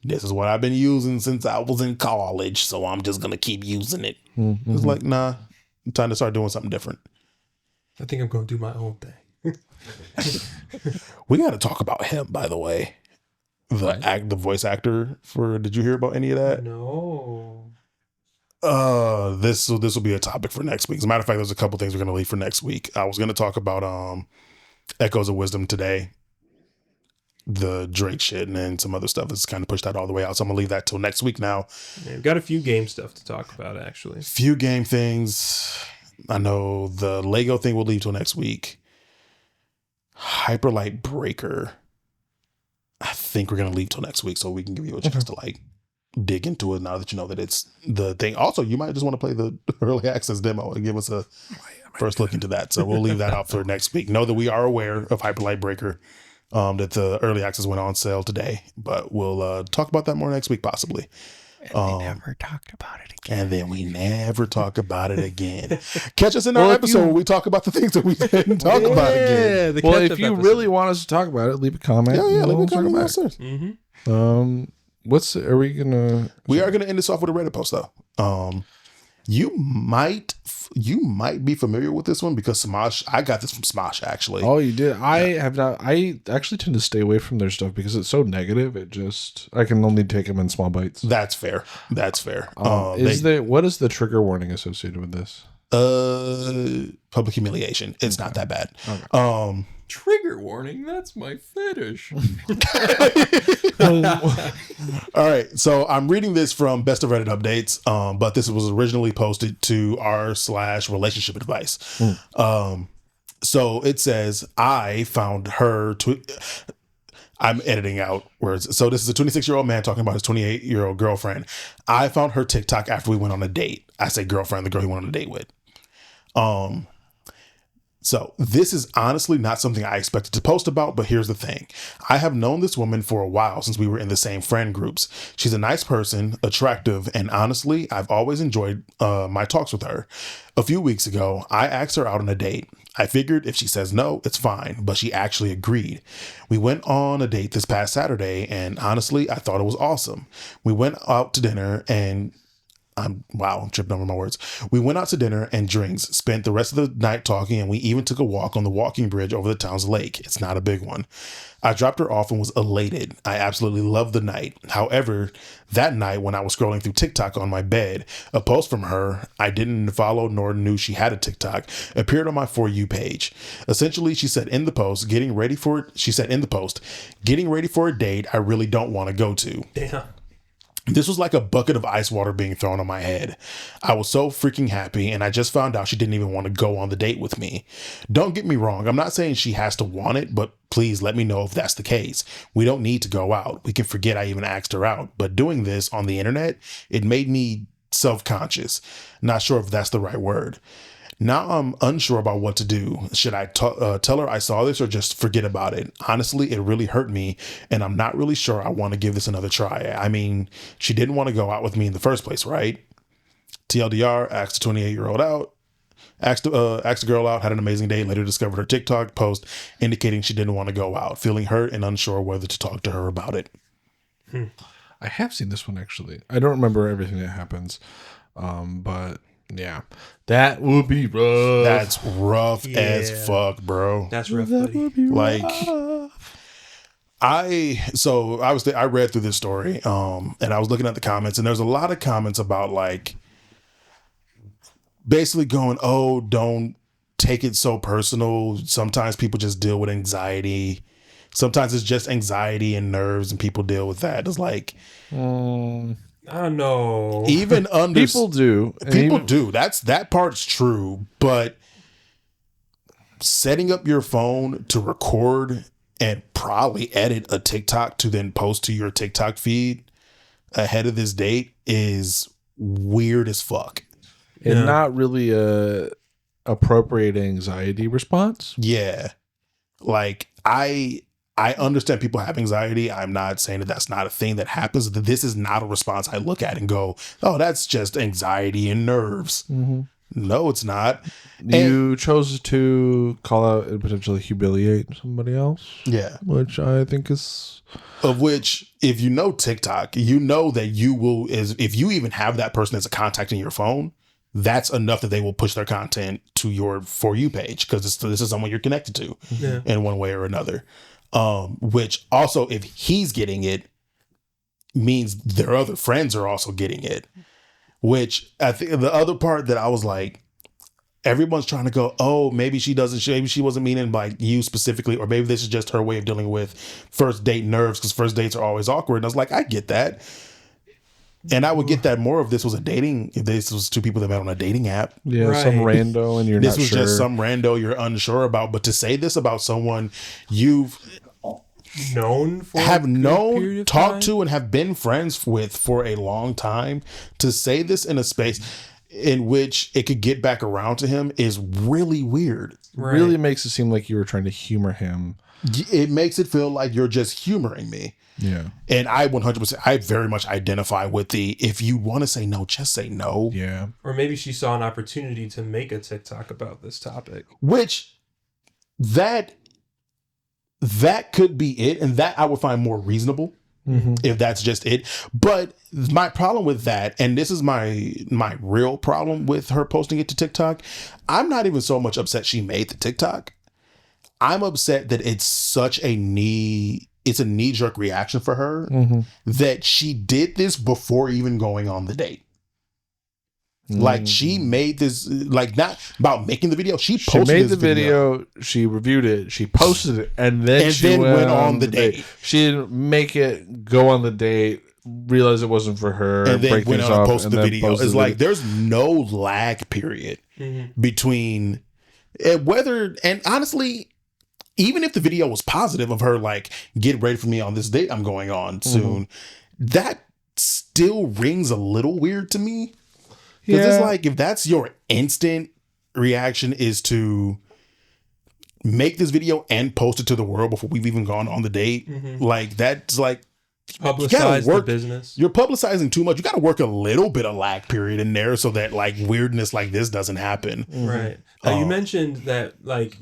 [SPEAKER 2] this is what I've been using since I was in college, so I'm just going to keep using it.
[SPEAKER 1] Mm-hmm.
[SPEAKER 2] It's like, nah, time to start doing something different.
[SPEAKER 3] I think I'm going to do my own thing.
[SPEAKER 2] We got to talk about him, by the way. The voice actor for, did you hear about any of that?
[SPEAKER 3] No.
[SPEAKER 2] This will be a topic for next week. As a matter of fact, there's a couple things we're going to leave for next week. I was going to talk about Echoes of Wisdom today, the Drake shit, and then some other stuff that's kind of pushed that all the way out. So I'm gonna leave that till next week now.
[SPEAKER 3] Yeah, we've got a few game stuff to talk about, actually.
[SPEAKER 2] Few game things. I know the Lego thing we'll leave till next week. Hyperlight Breaker, I think we're gonna leave till next week so we can give you a chance to like dig into it now that you know that it's the thing. Also, you might just want to play the early access demo and give us a first look into that. So we'll leave that out for next week. Know that we are aware of Hyperlight Breaker, that the early access went on sale today, but we'll talk about that more next week, possibly.
[SPEAKER 4] And we never talked about it again.
[SPEAKER 2] And then we never talk about it again. Catch us in our episode where we talk about the things that we didn't talk about again.
[SPEAKER 1] Well, if you really want us to talk about it, leave a comment.
[SPEAKER 2] Yeah, leave a comment.
[SPEAKER 1] Are we gonna?
[SPEAKER 2] We are gonna end this off with a Reddit post though. You might be familiar with this one because Smosh. I got this from Smosh actually.
[SPEAKER 1] Oh, you did? I have not. I actually tend to stay away from their stuff because it's so negative. I can only take them in small bites.
[SPEAKER 2] That's fair.
[SPEAKER 1] What is the trigger warning associated with this?
[SPEAKER 2] Public humiliation. It's not that bad.
[SPEAKER 1] Okay.
[SPEAKER 4] Trigger warning, that's my fetish.
[SPEAKER 2] All right, so I'm reading this from Best of Reddit Updates, but this was originally posted to r/relationship advice. So it says, I found her I'm editing out words. So this is a 26-year-old man talking about his 28-year-old girlfriend. I found her TikTok after we went on a date. I say girlfriend, the girl he went on a date with. So this is honestly not something I expected to post about, but here's the thing. I have known this woman for a while since we were in the same friend groups. She's a nice person, attractive, and honestly, I've always enjoyed my talks with her. A few weeks ago, I asked her out on a date. I figured if she says no, it's fine, but she actually agreed. We went on a date this past Saturday, and honestly, I thought it was awesome. We went out to dinner and I'm tripping over my words. We went out to dinner and drinks, spent the rest of the night talking, and we even took a walk on the walking bridge over the town's lake. It's not a big one. I dropped her off and was elated. I absolutely loved the night. However, that night when I was scrolling through TikTok on my bed, a post from her I didn't follow nor knew she had a TikTok appeared on my For You page. Essentially, she said in the post, getting ready for a date I really don't want to go to.
[SPEAKER 3] Damn.
[SPEAKER 2] This was like a bucket of ice water being thrown on my head. I was so freaking happy, and I just found out she didn't even want to go on the date with me. Don't get me wrong, I'm not saying she has to want it, but please let me know if that's the case. We don't need to go out. We can forget I even asked her out. But doing this on the internet, it made me self-conscious. Not sure if that's the right word. Now I'm unsure about what to do. Should I tell her I saw this or just forget about it? Honestly, it really hurt me, and I'm not really sure I want to give this another try. I mean, she didn't want to go out with me in the first place, right? TLDR, asked the 28-year-old out. Asked the girl out, had an amazing day, later discovered her TikTok post indicating she didn't want to go out, feeling hurt and unsure whether to talk to her about it.
[SPEAKER 1] I have seen this one, actually. I don't remember everything that happens, but... yeah, that would be rough.
[SPEAKER 2] That's rough as fuck, bro.
[SPEAKER 3] That's rough, buddy.
[SPEAKER 2] Like, I read through this story, and I was looking at the comments, and there's a lot of comments about like basically going, "Oh, don't take it so personal. Sometimes people just deal with anxiety. Sometimes it's just anxiety and nerves, and people deal with that." It's like.
[SPEAKER 3] I don't know.
[SPEAKER 2] Even
[SPEAKER 1] people do.
[SPEAKER 2] People do. That part's true. But setting up your phone to record and probably edit a TikTok to then post to your TikTok feed ahead of this date is weird as fuck.
[SPEAKER 1] And not really a appropriate anxiety response.
[SPEAKER 2] Yeah. Like I I understand people have anxiety. I'm not saying that that's not a thing that happens. This is not a response I look at and go, oh, that's just anxiety and nerves.
[SPEAKER 1] Mm-hmm.
[SPEAKER 2] No, it's not.
[SPEAKER 1] You chose to call out and potentially humiliate somebody else.
[SPEAKER 2] Yeah.
[SPEAKER 1] Which I think is...
[SPEAKER 2] Of which, if you know TikTok, you know that you will, if you even have that person as a contact in your phone, that's enough that they will push their content to your For You page because this is someone you're connected to in one way or another. Which also, if he's getting it, means their other friends are also getting it. Which I think the other part that I was like, everyone's trying to go, oh, maybe she wasn't meaning like you specifically, or maybe this is just her way of dealing with first date nerves because first dates are always awkward. And I was like, I get that. And I would get that more if this was if this was two people that met on a dating app.
[SPEAKER 1] Yeah,
[SPEAKER 3] right.
[SPEAKER 1] some rando and you're
[SPEAKER 2] this
[SPEAKER 1] not
[SPEAKER 2] was
[SPEAKER 1] sure.
[SPEAKER 2] just some rando you're unsure about. But to say this about someone you've
[SPEAKER 3] known for
[SPEAKER 2] talked to and have been friends with for a long time, to say this in a space in which it could get back around to him is really weird.
[SPEAKER 3] Right.
[SPEAKER 1] Really makes it seem like you were trying to humor him.
[SPEAKER 2] It makes it feel like you're just humoring me.
[SPEAKER 1] Yeah.
[SPEAKER 2] And I 100%, I very much identify with if you want to say no, just say no.
[SPEAKER 1] Yeah.
[SPEAKER 3] Or maybe she saw an opportunity to make a TikTok about this topic.
[SPEAKER 2] Which that could be it. And that I would find more reasonable if that's just it. But my problem with that, and this is my real problem with her posting it to TikTok, I'm not even so much upset she made the TikTok. I'm upset that it's such a knee-jerk reaction for her that she did this before even going on the date. Like she made this, like not about making the video. She made the
[SPEAKER 1] video, she reviewed it, she posted it, and then she went on the date. She didn't make it go on the date, realize it wasn't for her,
[SPEAKER 2] and then went on and posted the video. It's like
[SPEAKER 1] video.
[SPEAKER 2] there's no lag period between whether, and honestly, even if the video was positive of her like, get ready for me on this date I'm going on soon, that still rings a little weird to me. Because it's like, if that's your instant reaction is to make this video and post it to the world before we've even gone on the date, like that's like,
[SPEAKER 3] publicize the business.
[SPEAKER 2] You're publicizing too much. You got to work a little bit of lag period in there so that like weirdness like this doesn't happen.
[SPEAKER 3] Right. Now you mentioned that like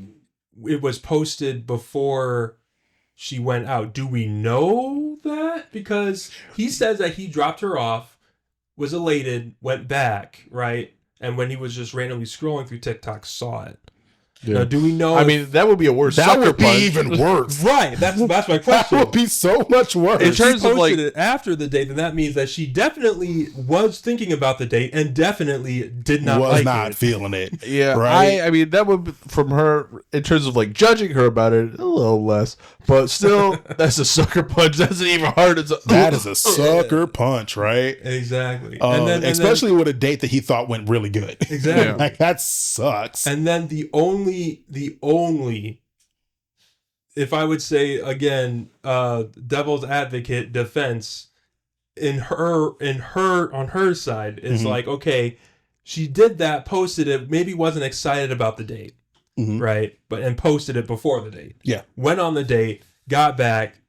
[SPEAKER 3] it was posted before she went out. Do we know that? Because he says that he dropped her off, was elated, went back, right? And when he was just randomly scrolling through TikTok, saw it. Yeah. Now, do we know?
[SPEAKER 1] I mean, that would be a worse.
[SPEAKER 2] That would be even worse.
[SPEAKER 3] Right. That's my question.
[SPEAKER 2] That would be so much worse.
[SPEAKER 3] If she posted it after the date, then that means that she definitely was thinking about the date and definitely did not
[SPEAKER 2] was not feeling it.
[SPEAKER 1] Yeah,
[SPEAKER 2] right.
[SPEAKER 1] I mean, that would from her in terms of like judging her about it a little less, but still, that's a sucker punch. That's even hard.
[SPEAKER 2] That is a sucker punch, right?
[SPEAKER 3] Exactly.
[SPEAKER 2] And especially with a date that he thought went really good.
[SPEAKER 3] Exactly.
[SPEAKER 2] Like that sucks.
[SPEAKER 3] And then the only, if I would say again, devil's advocate defense on her side is like, okay, she did that, posted it, maybe wasn't excited about the date, right? And posted it before the date.
[SPEAKER 2] Yeah.
[SPEAKER 3] Went on the date, got back,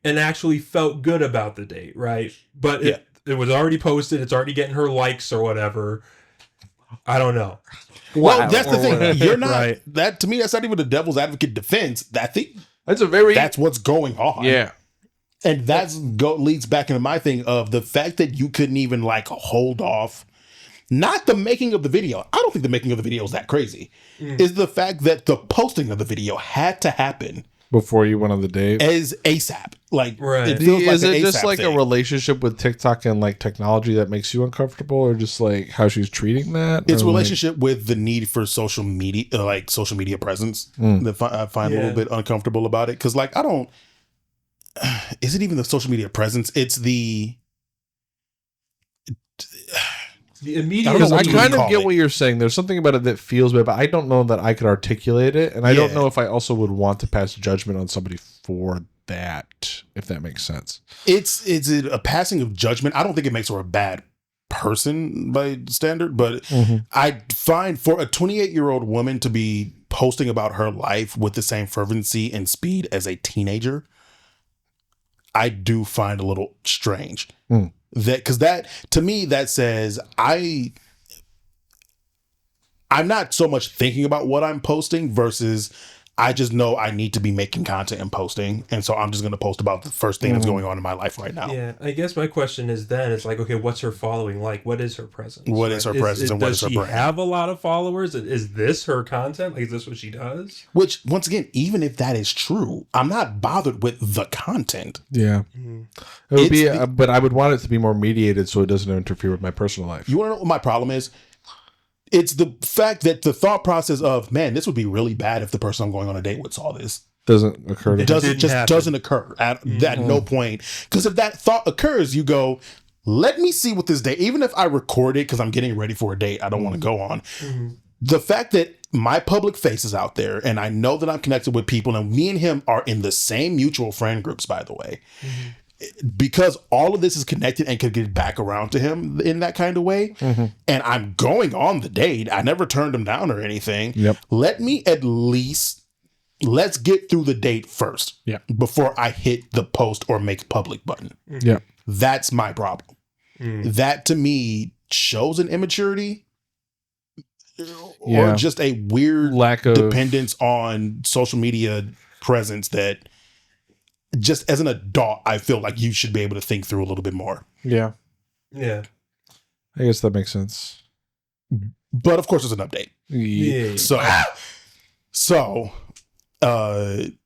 [SPEAKER 3] and actually felt good about the date, right? But it was already posted, it's already getting her likes or whatever. I don't know.
[SPEAKER 2] Well, that's the thing.
[SPEAKER 3] Whatever.
[SPEAKER 2] You're not
[SPEAKER 3] right.
[SPEAKER 2] that to me. That's not even a devil's advocate defense. That's what's going on.
[SPEAKER 1] Yeah,
[SPEAKER 2] and leads back into my thing of the fact that you couldn't even like hold off. Not the making of the video. I don't think the making of the video is that crazy. Is the fact that the posting of the video had to happen
[SPEAKER 1] before you went on the date
[SPEAKER 2] as ASAP. Like,
[SPEAKER 3] right.
[SPEAKER 2] It feels like
[SPEAKER 1] is it just
[SPEAKER 2] ASAP
[SPEAKER 1] like
[SPEAKER 2] thing.
[SPEAKER 1] a relationship with TikTok and like technology that makes you uncomfortable, or just like how she's treating that?
[SPEAKER 2] It's
[SPEAKER 1] or
[SPEAKER 2] relationship with the need for social media, like social media presence. That I find a little bit uncomfortable about it because, like, I don't. Is it even the social media presence? It's the
[SPEAKER 3] immediate.
[SPEAKER 1] Because I
[SPEAKER 2] you
[SPEAKER 1] kind
[SPEAKER 2] call
[SPEAKER 1] of get
[SPEAKER 2] it.
[SPEAKER 1] what you're saying. There's something about it that feels bad, but I don't know that I could articulate it, and I don't know if I also would want to pass judgment on somebody for that, if that makes sense.
[SPEAKER 2] It's a passing of judgment. I don't think it makes her a bad person by standard, but I find for a 28-year-old woman to be posting about her life with the same fervency and speed as a teenager, I do find a little strange. Because that to me, that says I'm not so much thinking about what I'm posting versus I just know I need to be making content and posting. And so I'm just going to post about the first thing that's going on in my life right now.
[SPEAKER 3] Yeah, I guess my question is then, it's like, okay, what's her following like? What is her presence?
[SPEAKER 2] What is her presence and what is her brand?
[SPEAKER 3] Does she have a lot of followers? Is this her content? Like, is this what she does?
[SPEAKER 2] Which, once again, even if that is true, I'm not bothered with the content.
[SPEAKER 1] Yeah. It would be, but I would want it to be more mediated so it doesn't interfere with my personal life.
[SPEAKER 2] You want to know what my problem is? It's the fact that the thought process of, man, this would be really bad if the person I'm going on a date with saw this.
[SPEAKER 1] Doesn't occur to me.
[SPEAKER 2] Doesn't occur at no point. Because if that thought occurs, you go, let me see what this date, even if I record it because I'm getting ready for a date I don't want to go on. The fact that my public face is out there and I know that I'm connected with people and me and him are in the same mutual friend groups, by the way. Because all of this is connected and could get back around to him in that kind of way. And I'm going on the date. I never turned him down or anything. Let me at least, let's get through the date first before I hit the post or make public button. That's my problem. That to me shows an immaturity or just a weird
[SPEAKER 1] lack of
[SPEAKER 2] dependence on social media presence that just as an adult, I feel like you should be able to think through a little bit more.
[SPEAKER 3] Yeah.
[SPEAKER 1] I guess that makes sense.
[SPEAKER 2] But of course, it's an update.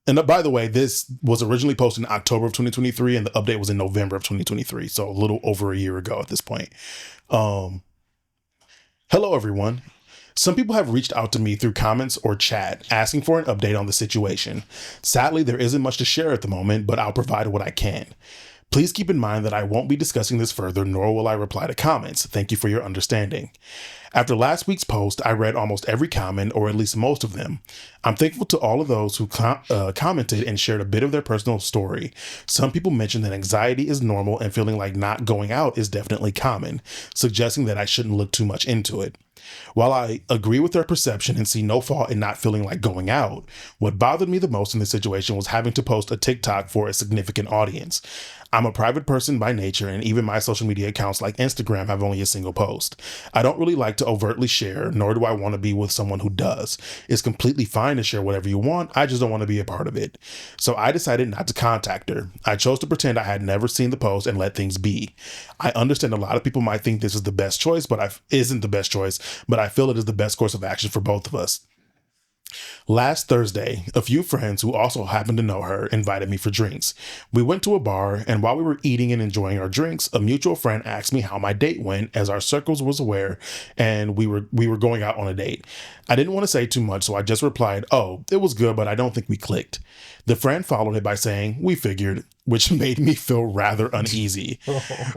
[SPEAKER 2] And by the way, this was originally posted in October of 2023 and the update was in November of 2023. So a little over a year ago at this point. Hello, everyone. Some people have reached out to me through comments or chat asking for an update on the situation. Sadly, there isn't much to share at the moment, but I'll provide what I can. Please keep in mind that I won't be discussing this further, nor will I reply to comments. Thank you for your understanding. After last week's post, I read almost every comment, or at least most of them. I'm thankful to all of those who commented and shared a bit of their personal story. Some people mentioned that anxiety is normal and feeling like not going out is definitely common, suggesting that I shouldn't look too much into it. While I agree with their perception and see no fault in not feeling like going out, what bothered me the most in this situation was having to post a TikTok for a significant audience. I'm a private person by nature, and even my social media accounts like Instagram have only a single post. I don't really like to overtly share, nor do I want to be with someone who does. It's completely fine to share whatever you want, I just don't want to be a part of it. So I decided not to contact her. I chose to pretend I had never seen the post and let things be. I understand a lot of people might think this is the best choice, but isn't the best choice, but I feel it is the best course of action for both of us. Last Thursday, a few friends who also happened to know her invited me for drinks. We went to a bar, and while we were eating and enjoying our drinks, a mutual friend asked me how my date went, as our circles was aware, and we were going out on a date. I didn't want to say too much, so I just replied, "Oh, it was good, but I don't think we clicked." The friend followed it by saying, "We figured," which made me feel rather uneasy.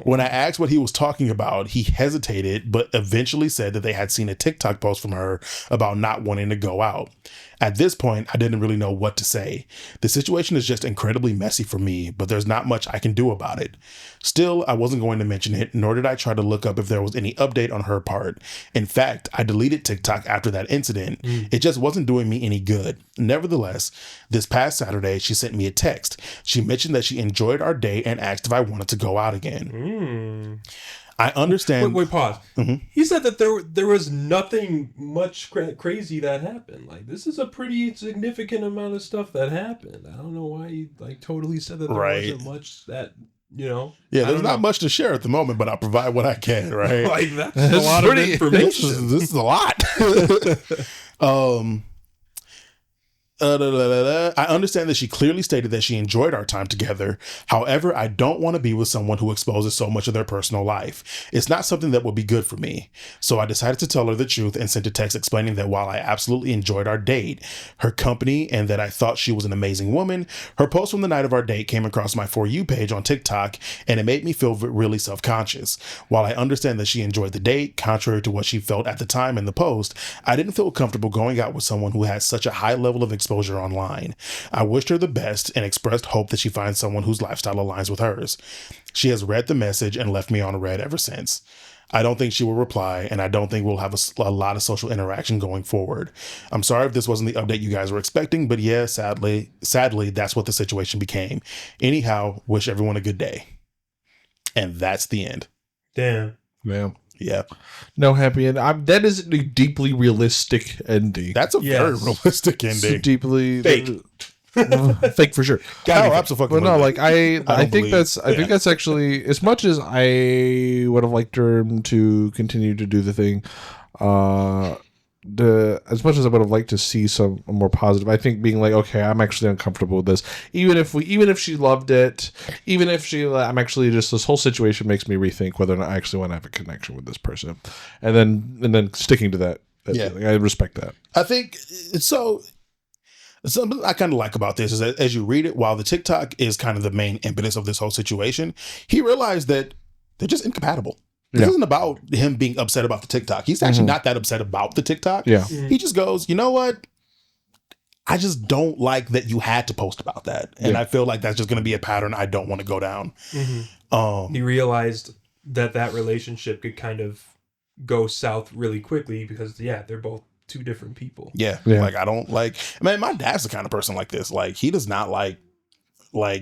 [SPEAKER 2] When I asked what he was talking about, he hesitated, but eventually said that they had seen a TikTok post from her about not wanting to go out. At this point, I didn't really know what to say. The situation is just incredibly messy for me, but there's not much I can do about it. Still, I wasn't going to mention it, nor did I try to look up if there was any update on her part. In fact, I deleted TikTok after that incident. It just wasn't doing me any good. Nevertheless, this past Saturday, she sent me a text. She mentioned that she enjoyed our date and asked if I wanted to go out again. I understand.
[SPEAKER 3] Wait, pause. He said that there was nothing much crazy that happened. Like, this is a pretty significant amount of stuff that happened. I don't know why he totally said that there wasn't much that,
[SPEAKER 2] Yeah, there's not much to share at the moment, but I'll provide what I can, right?
[SPEAKER 3] Like, that's a lot of information.
[SPEAKER 2] This is a lot. I understand that she clearly stated that she enjoyed our time together. However, I don't want to be with someone who exposes so much of their personal life. It's not something that would be good for me. So I decided to tell her the truth and sent a text explaining that while I absolutely enjoyed our date, her company, and that I thought she was an amazing woman, her post from the night of our date came across my For You page on TikTok, and it made me feel really self-conscious. While I understand that she enjoyed the date, contrary to what she felt at the time in the post, I didn't feel comfortable going out with someone who has such a high level of exposure online. I wished her the best and expressed hope that she finds someone whose lifestyle aligns with hers. She has read the message and left me on red ever since. I don't think she will reply, and I don't think we'll have a lot of social interaction going forward. I'm sorry if this wasn't the update you guys were expecting, but yeah, sadly, that's what the situation became. Anyhow, wish everyone a good day. And that's the end.
[SPEAKER 3] Damn.
[SPEAKER 1] Yeah.
[SPEAKER 2] Yeah.
[SPEAKER 1] No happy end. That is a deeply realistic ending.
[SPEAKER 2] That's a very realistic ending.
[SPEAKER 1] Deeply
[SPEAKER 2] fake.
[SPEAKER 1] Fake for sure.
[SPEAKER 2] Absolutely.
[SPEAKER 1] But no, like I think
[SPEAKER 2] believe-
[SPEAKER 1] I think that's actually, as much as I would have liked her to continue to do the thing, as much as I would have liked to see some more positive, I think being like, okay, I'm actually uncomfortable with this. Even if she loved it, I'm actually just, this whole situation makes me rethink whether or not I actually want to have a connection with this person, and then sticking to that. Feeling. I respect that.
[SPEAKER 2] I think so. Something I kind of like about this is that as you read it, while the TikTok is kind of the main impetus of this whole situation, he realized that they're just incompatible. This isn't about him being upset about the TikTok. He's actually not that upset about the TikTok.
[SPEAKER 1] Yeah.
[SPEAKER 2] He just goes, you know what? I just don't like that you had to post about that. And I feel like that's just going to be a pattern I don't want to go down.
[SPEAKER 3] He realized that relationship could kind of go south really quickly because, they're both two different people.
[SPEAKER 2] Yeah. Like, I don't like, man, my dad's the kind of person like this. Like, he does not like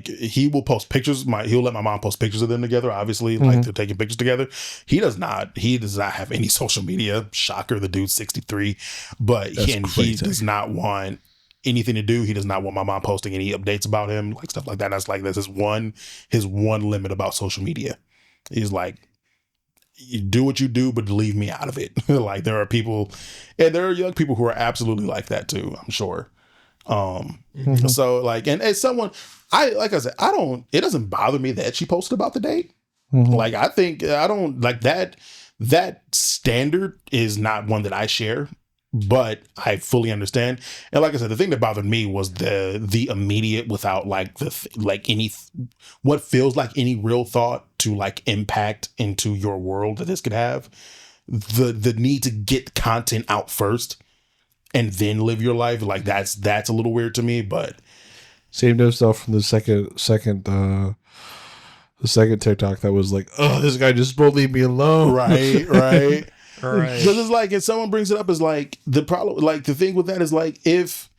[SPEAKER 2] he will post pictures. He'll let my mom post pictures of them together. Obviously, like they're taking pictures together. He does not have any social media. Shocker, the dude's 63, but he does not want anything to do. He does not want my mom posting any updates about him, like stuff like that. That's like his one limit about social media. He's like, you do what you do, but leave me out of it. Like, there are people, and there are young people who are absolutely like that too, I'm sure. So like, and as someone, it doesn't bother me that she posted about the date. Like, I think I don't like that standard is not one that I share, but I fully understand. And like I said, the thing that bothered me was the immediate, without like what feels like any real thought to like impact into your world that this could have, the need to get content out first and then live your life. Like, that's a little weird to me, but
[SPEAKER 1] saved himself from the second TikTok that was like, oh, this guy just won't leave me alone.
[SPEAKER 2] Right.
[SPEAKER 3] Right.
[SPEAKER 2] Because it's like, if someone brings it up, is like, the problem, like the thing with that is like, if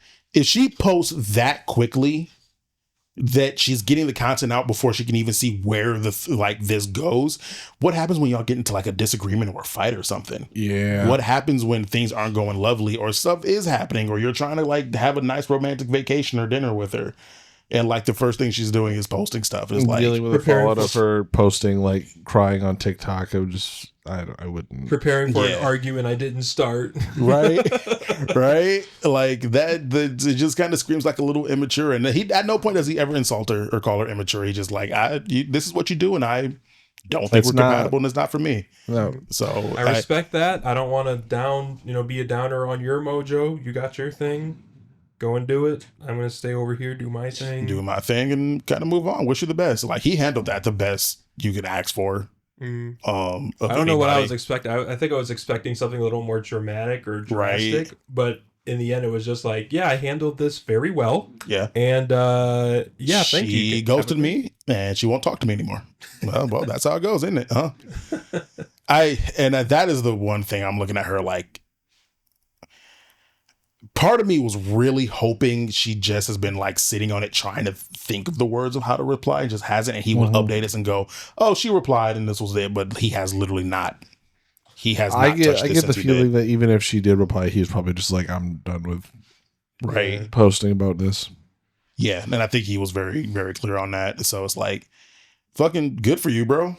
[SPEAKER 2] she posts that quickly, that she's getting the content out before she can even see where this goes, what happens when y'all get into like a disagreement or a fight or something?
[SPEAKER 1] Yeah.
[SPEAKER 2] What happens when things aren't going lovely, or stuff is happening, or you're trying to like have a nice romantic vacation or dinner with her, and like the first thing she's doing is posting stuff? Is like
[SPEAKER 1] dealing with the fallout of her posting, like crying on TikTok. I wouldn't.
[SPEAKER 3] Preparing for an argument I didn't start.
[SPEAKER 2] Right. Like that, it just kind of screams like a little immature. And he, at no point does he ever insult her or call her immature. He just like, this is what you do, and I don't think we're compatible, and it's not for me.
[SPEAKER 1] No.
[SPEAKER 2] So
[SPEAKER 3] I respect that. I don't want to be a downer on your mojo. You got your thing. Go and do it. I'm going to stay over here, do my thing.
[SPEAKER 2] Do my thing and kind of move on. Wish you the best. Like, he handled that the best you could ask for.
[SPEAKER 3] I don't know what I was expecting. I think I was expecting something a little more dramatic or drastic, but in the end, it was just like, I handled this very well. Yeah. And thank you.
[SPEAKER 2] She ghosted me, and she won't talk to me anymore. Well, that's how it goes, isn't it? Huh? That is the one thing I'm looking at her like. Part of me was really hoping she just has been like sitting on it, trying to think of the words of how to reply, and just hasn't. And he will update us and go, "Oh, she replied, and this was it." But he has literally not. He has. I get the
[SPEAKER 1] feeling that even if she did reply, he's probably just like, "I'm done with posting about this."
[SPEAKER 2] Yeah, and I think he was very, very clear on that. So it's like, fucking good for you, bro.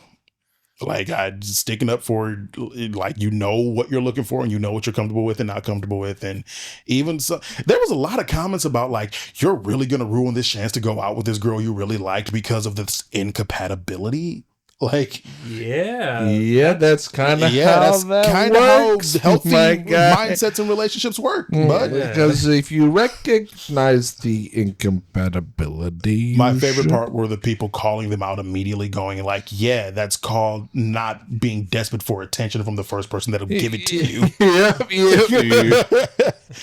[SPEAKER 2] Like, sticking up for, like, you know what you're looking for, and you know what you're comfortable with and not comfortable with. And even so, there was a lot of comments about like, you're really going to ruin this chance to go out with this girl you really liked because of this incompatibility. Like,
[SPEAKER 1] that's kind of how
[SPEAKER 2] healthy mindsets and relationships work. But
[SPEAKER 1] because if you recognize the incompatibility,
[SPEAKER 2] my favorite part were the people calling them out immediately, going like, that's called not being desperate for attention from the first person that'll give it to you.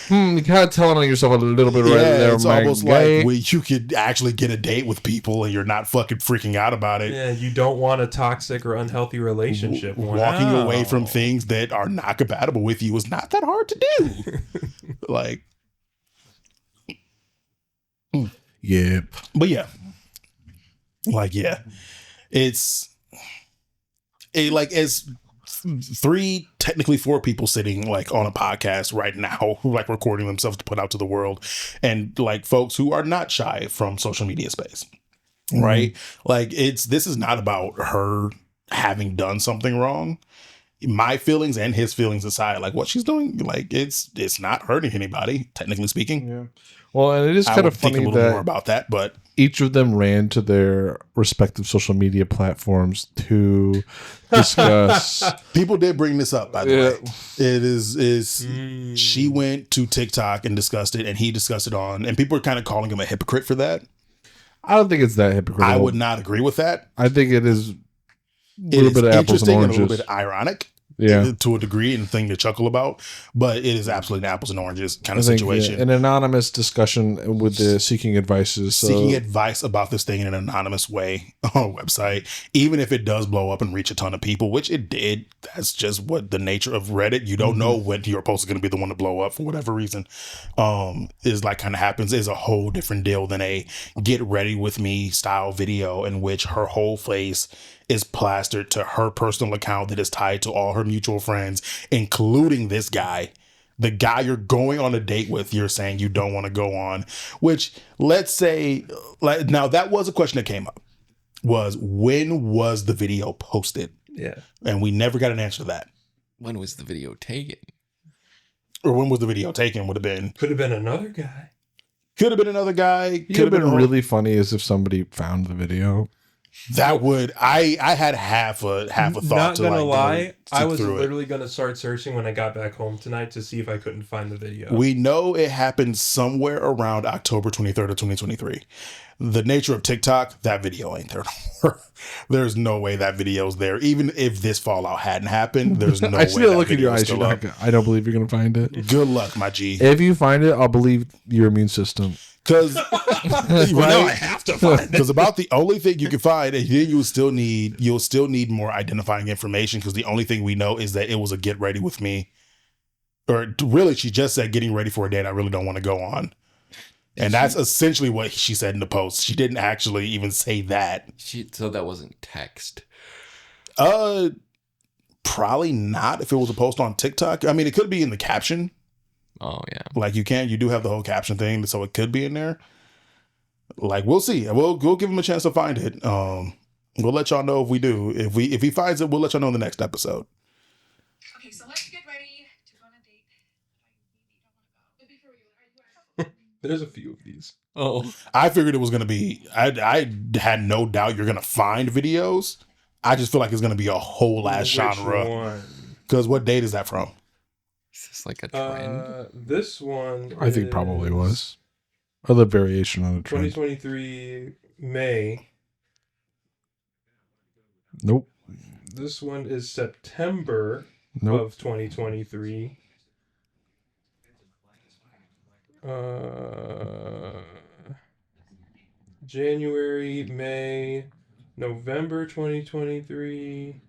[SPEAKER 1] You're kind of telling on yourself a little bit right there.
[SPEAKER 2] It's almost like when you could actually get a date with people and you're not fucking freaking out about it.
[SPEAKER 3] Yeah, you don't want a toxic or unhealthy relationship.
[SPEAKER 2] Walking away from things that are not compatible with you is not that hard to do. Like,
[SPEAKER 1] yep.
[SPEAKER 2] but yeah, like, yeah, it's as technically four people sitting like on a podcast right now, like recording themselves to put out to the world, and like folks who are not shy from social media space, right? Like this is not about her having done something wrong. My feelings and his feelings aside, like what she's doing, like it's not hurting anybody, technically speaking.
[SPEAKER 1] Yeah. Well, and it is kind of funny
[SPEAKER 2] think a little more about that, but
[SPEAKER 1] each of them ran to their respective social media platforms to discuss.
[SPEAKER 2] People did bring this up, by the way. It is she went to TikTok and discussed it, and he discussed it and people are kind of calling him a hypocrite for that.
[SPEAKER 1] I don't think it's that hypocritical.
[SPEAKER 2] I would not agree with that.
[SPEAKER 1] I think it is a little bit of apples and oranges.
[SPEAKER 2] And a little bit ironic. To a degree, and a thing to chuckle about, but it is absolutely an apples and oranges kind of situation.
[SPEAKER 1] An anonymous discussion with the seeking advices.
[SPEAKER 2] Seeking advice about this thing in an anonymous way on a website, even if it does blow up and reach a ton of people, which it did. That's just what the nature of Reddit. You don't know when your post is going to be the one to blow up for whatever reason. Is like kind of happens is a whole different deal than a get ready with me style video in which her whole face is plastered to her personal account that is tied to all her mutual friends, including this guy. The guy you're going on a date with, you're saying you don't want to go on, which let's say, like, now that was a question that came up, was when was the video posted?
[SPEAKER 3] Yeah.
[SPEAKER 2] And we never got an answer to that.
[SPEAKER 4] When was the video taken?
[SPEAKER 2] Or when was the video taken would have been.
[SPEAKER 3] Could have been another guy.
[SPEAKER 2] Could have been another guy.
[SPEAKER 1] Could have been really funny as if somebody found the video.
[SPEAKER 2] That would I had half a thought.
[SPEAKER 3] Not
[SPEAKER 2] to
[SPEAKER 3] gonna
[SPEAKER 2] like
[SPEAKER 3] lie, I was
[SPEAKER 2] through
[SPEAKER 3] literally gonna start searching when I got back home tonight to see if I couldn't find the video.
[SPEAKER 2] We know it happened somewhere around October 23rd of 2023. The nature of TikTok, that video ain't there. There's no way that video's there. Even if this fallout hadn't happened, there's no way.
[SPEAKER 1] I still
[SPEAKER 2] that
[SPEAKER 1] look at your eyes. I don't believe you're gonna find it.
[SPEAKER 2] Good luck, my G.
[SPEAKER 1] If you find it, I'll believe your immune system.
[SPEAKER 2] Because I have to find it. Because about the only thing you can find, and then you'll still need more identifying information. Because the only thing we know is that it was a get ready with me, or really, she just said getting ready for a date I really don't want to go on, and that's essentially what she said in the post. She didn't actually even say that.
[SPEAKER 4] So that wasn't text.
[SPEAKER 2] Probably not. If it was a post on TikTok, I mean, it could be in the caption.
[SPEAKER 4] Oh yeah,
[SPEAKER 2] like you do have the whole caption thing, so it could be in there. Like we'll see. We'll give him a chance to find it. We'll let y'all know if we do. If he finds it, we'll let y'all know in the next episode.
[SPEAKER 6] Okay, so let's get ready to go on a date.
[SPEAKER 3] There's a few of these.
[SPEAKER 4] Oh,
[SPEAKER 2] I figured it was gonna be. I had no doubt you're gonna find videos. I just feel like it's gonna be a whole ass genre. Because what date is that from?
[SPEAKER 4] Is this like a trend?
[SPEAKER 3] This one
[SPEAKER 1] I think probably was. Other variation on a trend.
[SPEAKER 3] 2023 May.
[SPEAKER 1] Nope.
[SPEAKER 3] This one is September of 2023. January, May, November 2023.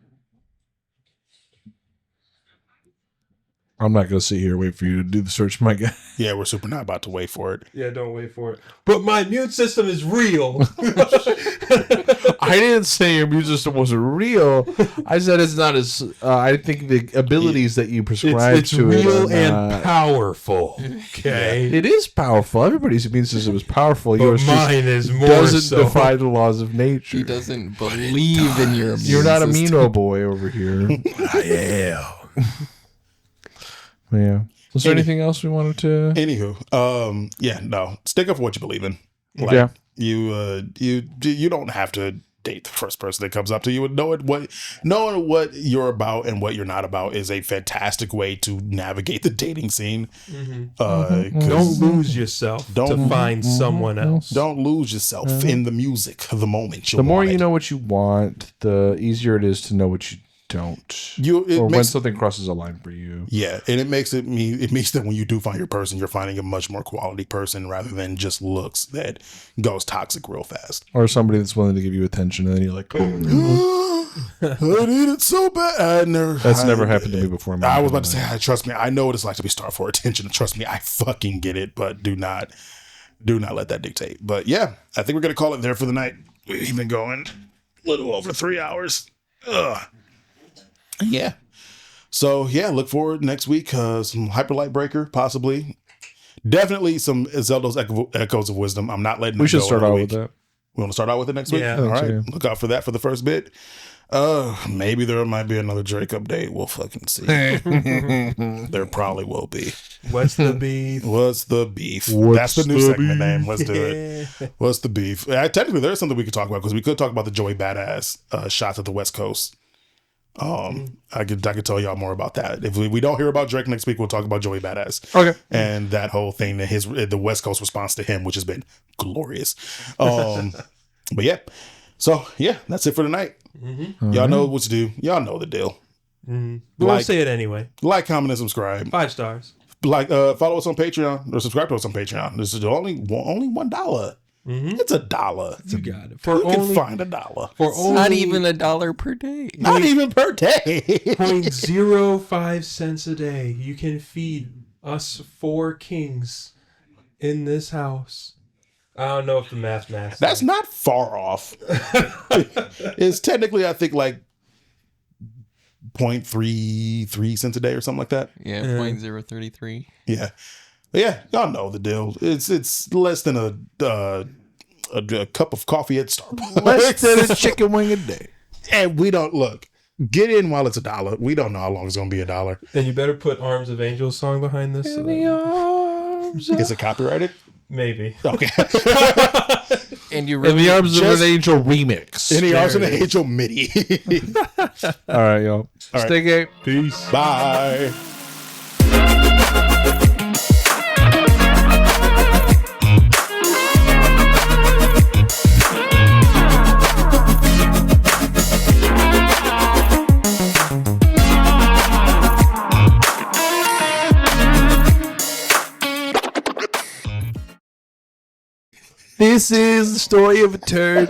[SPEAKER 1] I'm not going to sit here and wait for you to do the search, my guy.
[SPEAKER 2] Yeah, we're super not about to wait for it.
[SPEAKER 3] Yeah, don't wait for it. But my immune system is real.
[SPEAKER 1] I didn't say your immune system wasn't real. I said it's not as... I think the abilities that you prescribe
[SPEAKER 3] it's
[SPEAKER 1] to
[SPEAKER 3] real
[SPEAKER 1] it
[SPEAKER 3] and powerful. Okay?
[SPEAKER 1] It is powerful. Everybody's immune system is powerful.
[SPEAKER 3] But
[SPEAKER 1] Yours
[SPEAKER 3] mine is more
[SPEAKER 1] doesn't
[SPEAKER 3] so.
[SPEAKER 1] defy the laws of nature.
[SPEAKER 4] He doesn't believe in your immune
[SPEAKER 1] You're not a
[SPEAKER 4] system.
[SPEAKER 1] Mino boy over here.
[SPEAKER 3] I am.
[SPEAKER 1] Yeah. Was there anything else we wanted to?
[SPEAKER 2] Anywho, yeah, no. Stick up for what you believe in. Like,
[SPEAKER 1] Yeah.
[SPEAKER 2] You don't have to date the first person that comes up to you. And knowing what you're about and what you're not about is a fantastic way to navigate the dating scene.
[SPEAKER 3] Don't lose yourself to find someone else.
[SPEAKER 2] Don't lose yourself in the music of the moment.
[SPEAKER 1] The more you know what you want, the easier it is to know what you don't.
[SPEAKER 2] When
[SPEAKER 1] When something crosses a line for you.
[SPEAKER 2] Yeah, and it means that when you do find your person, you're finding a much more quality person rather than just looks that goes toxic real fast.
[SPEAKER 1] Or somebody that's willing to give you attention, and then you're like,
[SPEAKER 2] I need it so bad.
[SPEAKER 1] That's never happened to me before.
[SPEAKER 2] I was about to say, trust me, I know what it's like to be starved for attention. Trust me, I fucking get it, but do not let that dictate. But yeah, I think we're going to call it there for the night. We've been going a little over 3 hours. Ugh. Yeah. So yeah, look forward next week. Some Hyperlight Breaker, possibly. Definitely some Zelda's Echoes of Wisdom. I'm not letting.
[SPEAKER 1] We should start out with that.
[SPEAKER 2] We want to start out with it next week.
[SPEAKER 3] Yeah.
[SPEAKER 2] All right. Look out for that for the first bit. Maybe there might be another Drake update. We'll fucking see. There probably will be.
[SPEAKER 3] What's the beef?
[SPEAKER 2] What's the beef? That's the new segment name. Let's do it. What's the beef? Technically, there's something we could talk about because we could talk about the Joey Badass shots at the West Coast. I could tell y'all more about that. If we don't hear about Drake next week, we'll talk about Joey Badass.
[SPEAKER 1] Okay.
[SPEAKER 2] And that whole thing, the West Coast response to him, which has been glorious. But yeah. So yeah, that's it for tonight.
[SPEAKER 3] Mm-hmm.
[SPEAKER 2] Y'all know what to do. Y'all know the deal.
[SPEAKER 3] Mm-hmm. We'll say it anyway.
[SPEAKER 2] Like, comment, and subscribe.
[SPEAKER 3] 5 stars.
[SPEAKER 2] Follow us on Patreon or subscribe to us on Patreon. This is only $1.
[SPEAKER 3] Mm-hmm.
[SPEAKER 2] It's $1.
[SPEAKER 3] You got it.
[SPEAKER 2] You can find $1
[SPEAKER 3] for only
[SPEAKER 4] not even $1 per day.
[SPEAKER 2] Not even per day.
[SPEAKER 3] 0.05 cents a day. You can feed us 4 kings in this house. I don't know if the math.
[SPEAKER 2] That's not far off. It's technically, I think, like 0.33 cents a day or something like that.
[SPEAKER 4] Yeah, 0.033.
[SPEAKER 2] Yeah. But yeah, y'all know the deal. It's less than a cup of coffee at Starbucks.
[SPEAKER 1] Less than a chicken wing a day.
[SPEAKER 2] And we don't look. Get in while it's $1. We don't know how long it's gonna be $1.
[SPEAKER 3] Then you better put Arms of Angels song behind this.
[SPEAKER 2] Is it copyrighted?
[SPEAKER 3] Maybe.
[SPEAKER 2] Okay.
[SPEAKER 4] And you
[SPEAKER 1] In
[SPEAKER 4] really
[SPEAKER 1] the Arms of an Angel remix.
[SPEAKER 2] In the Arms of an Angel MIDI.
[SPEAKER 1] All right, y'all. Stay gay.
[SPEAKER 3] Peace.
[SPEAKER 2] Bye.
[SPEAKER 1] This is the story of a turd.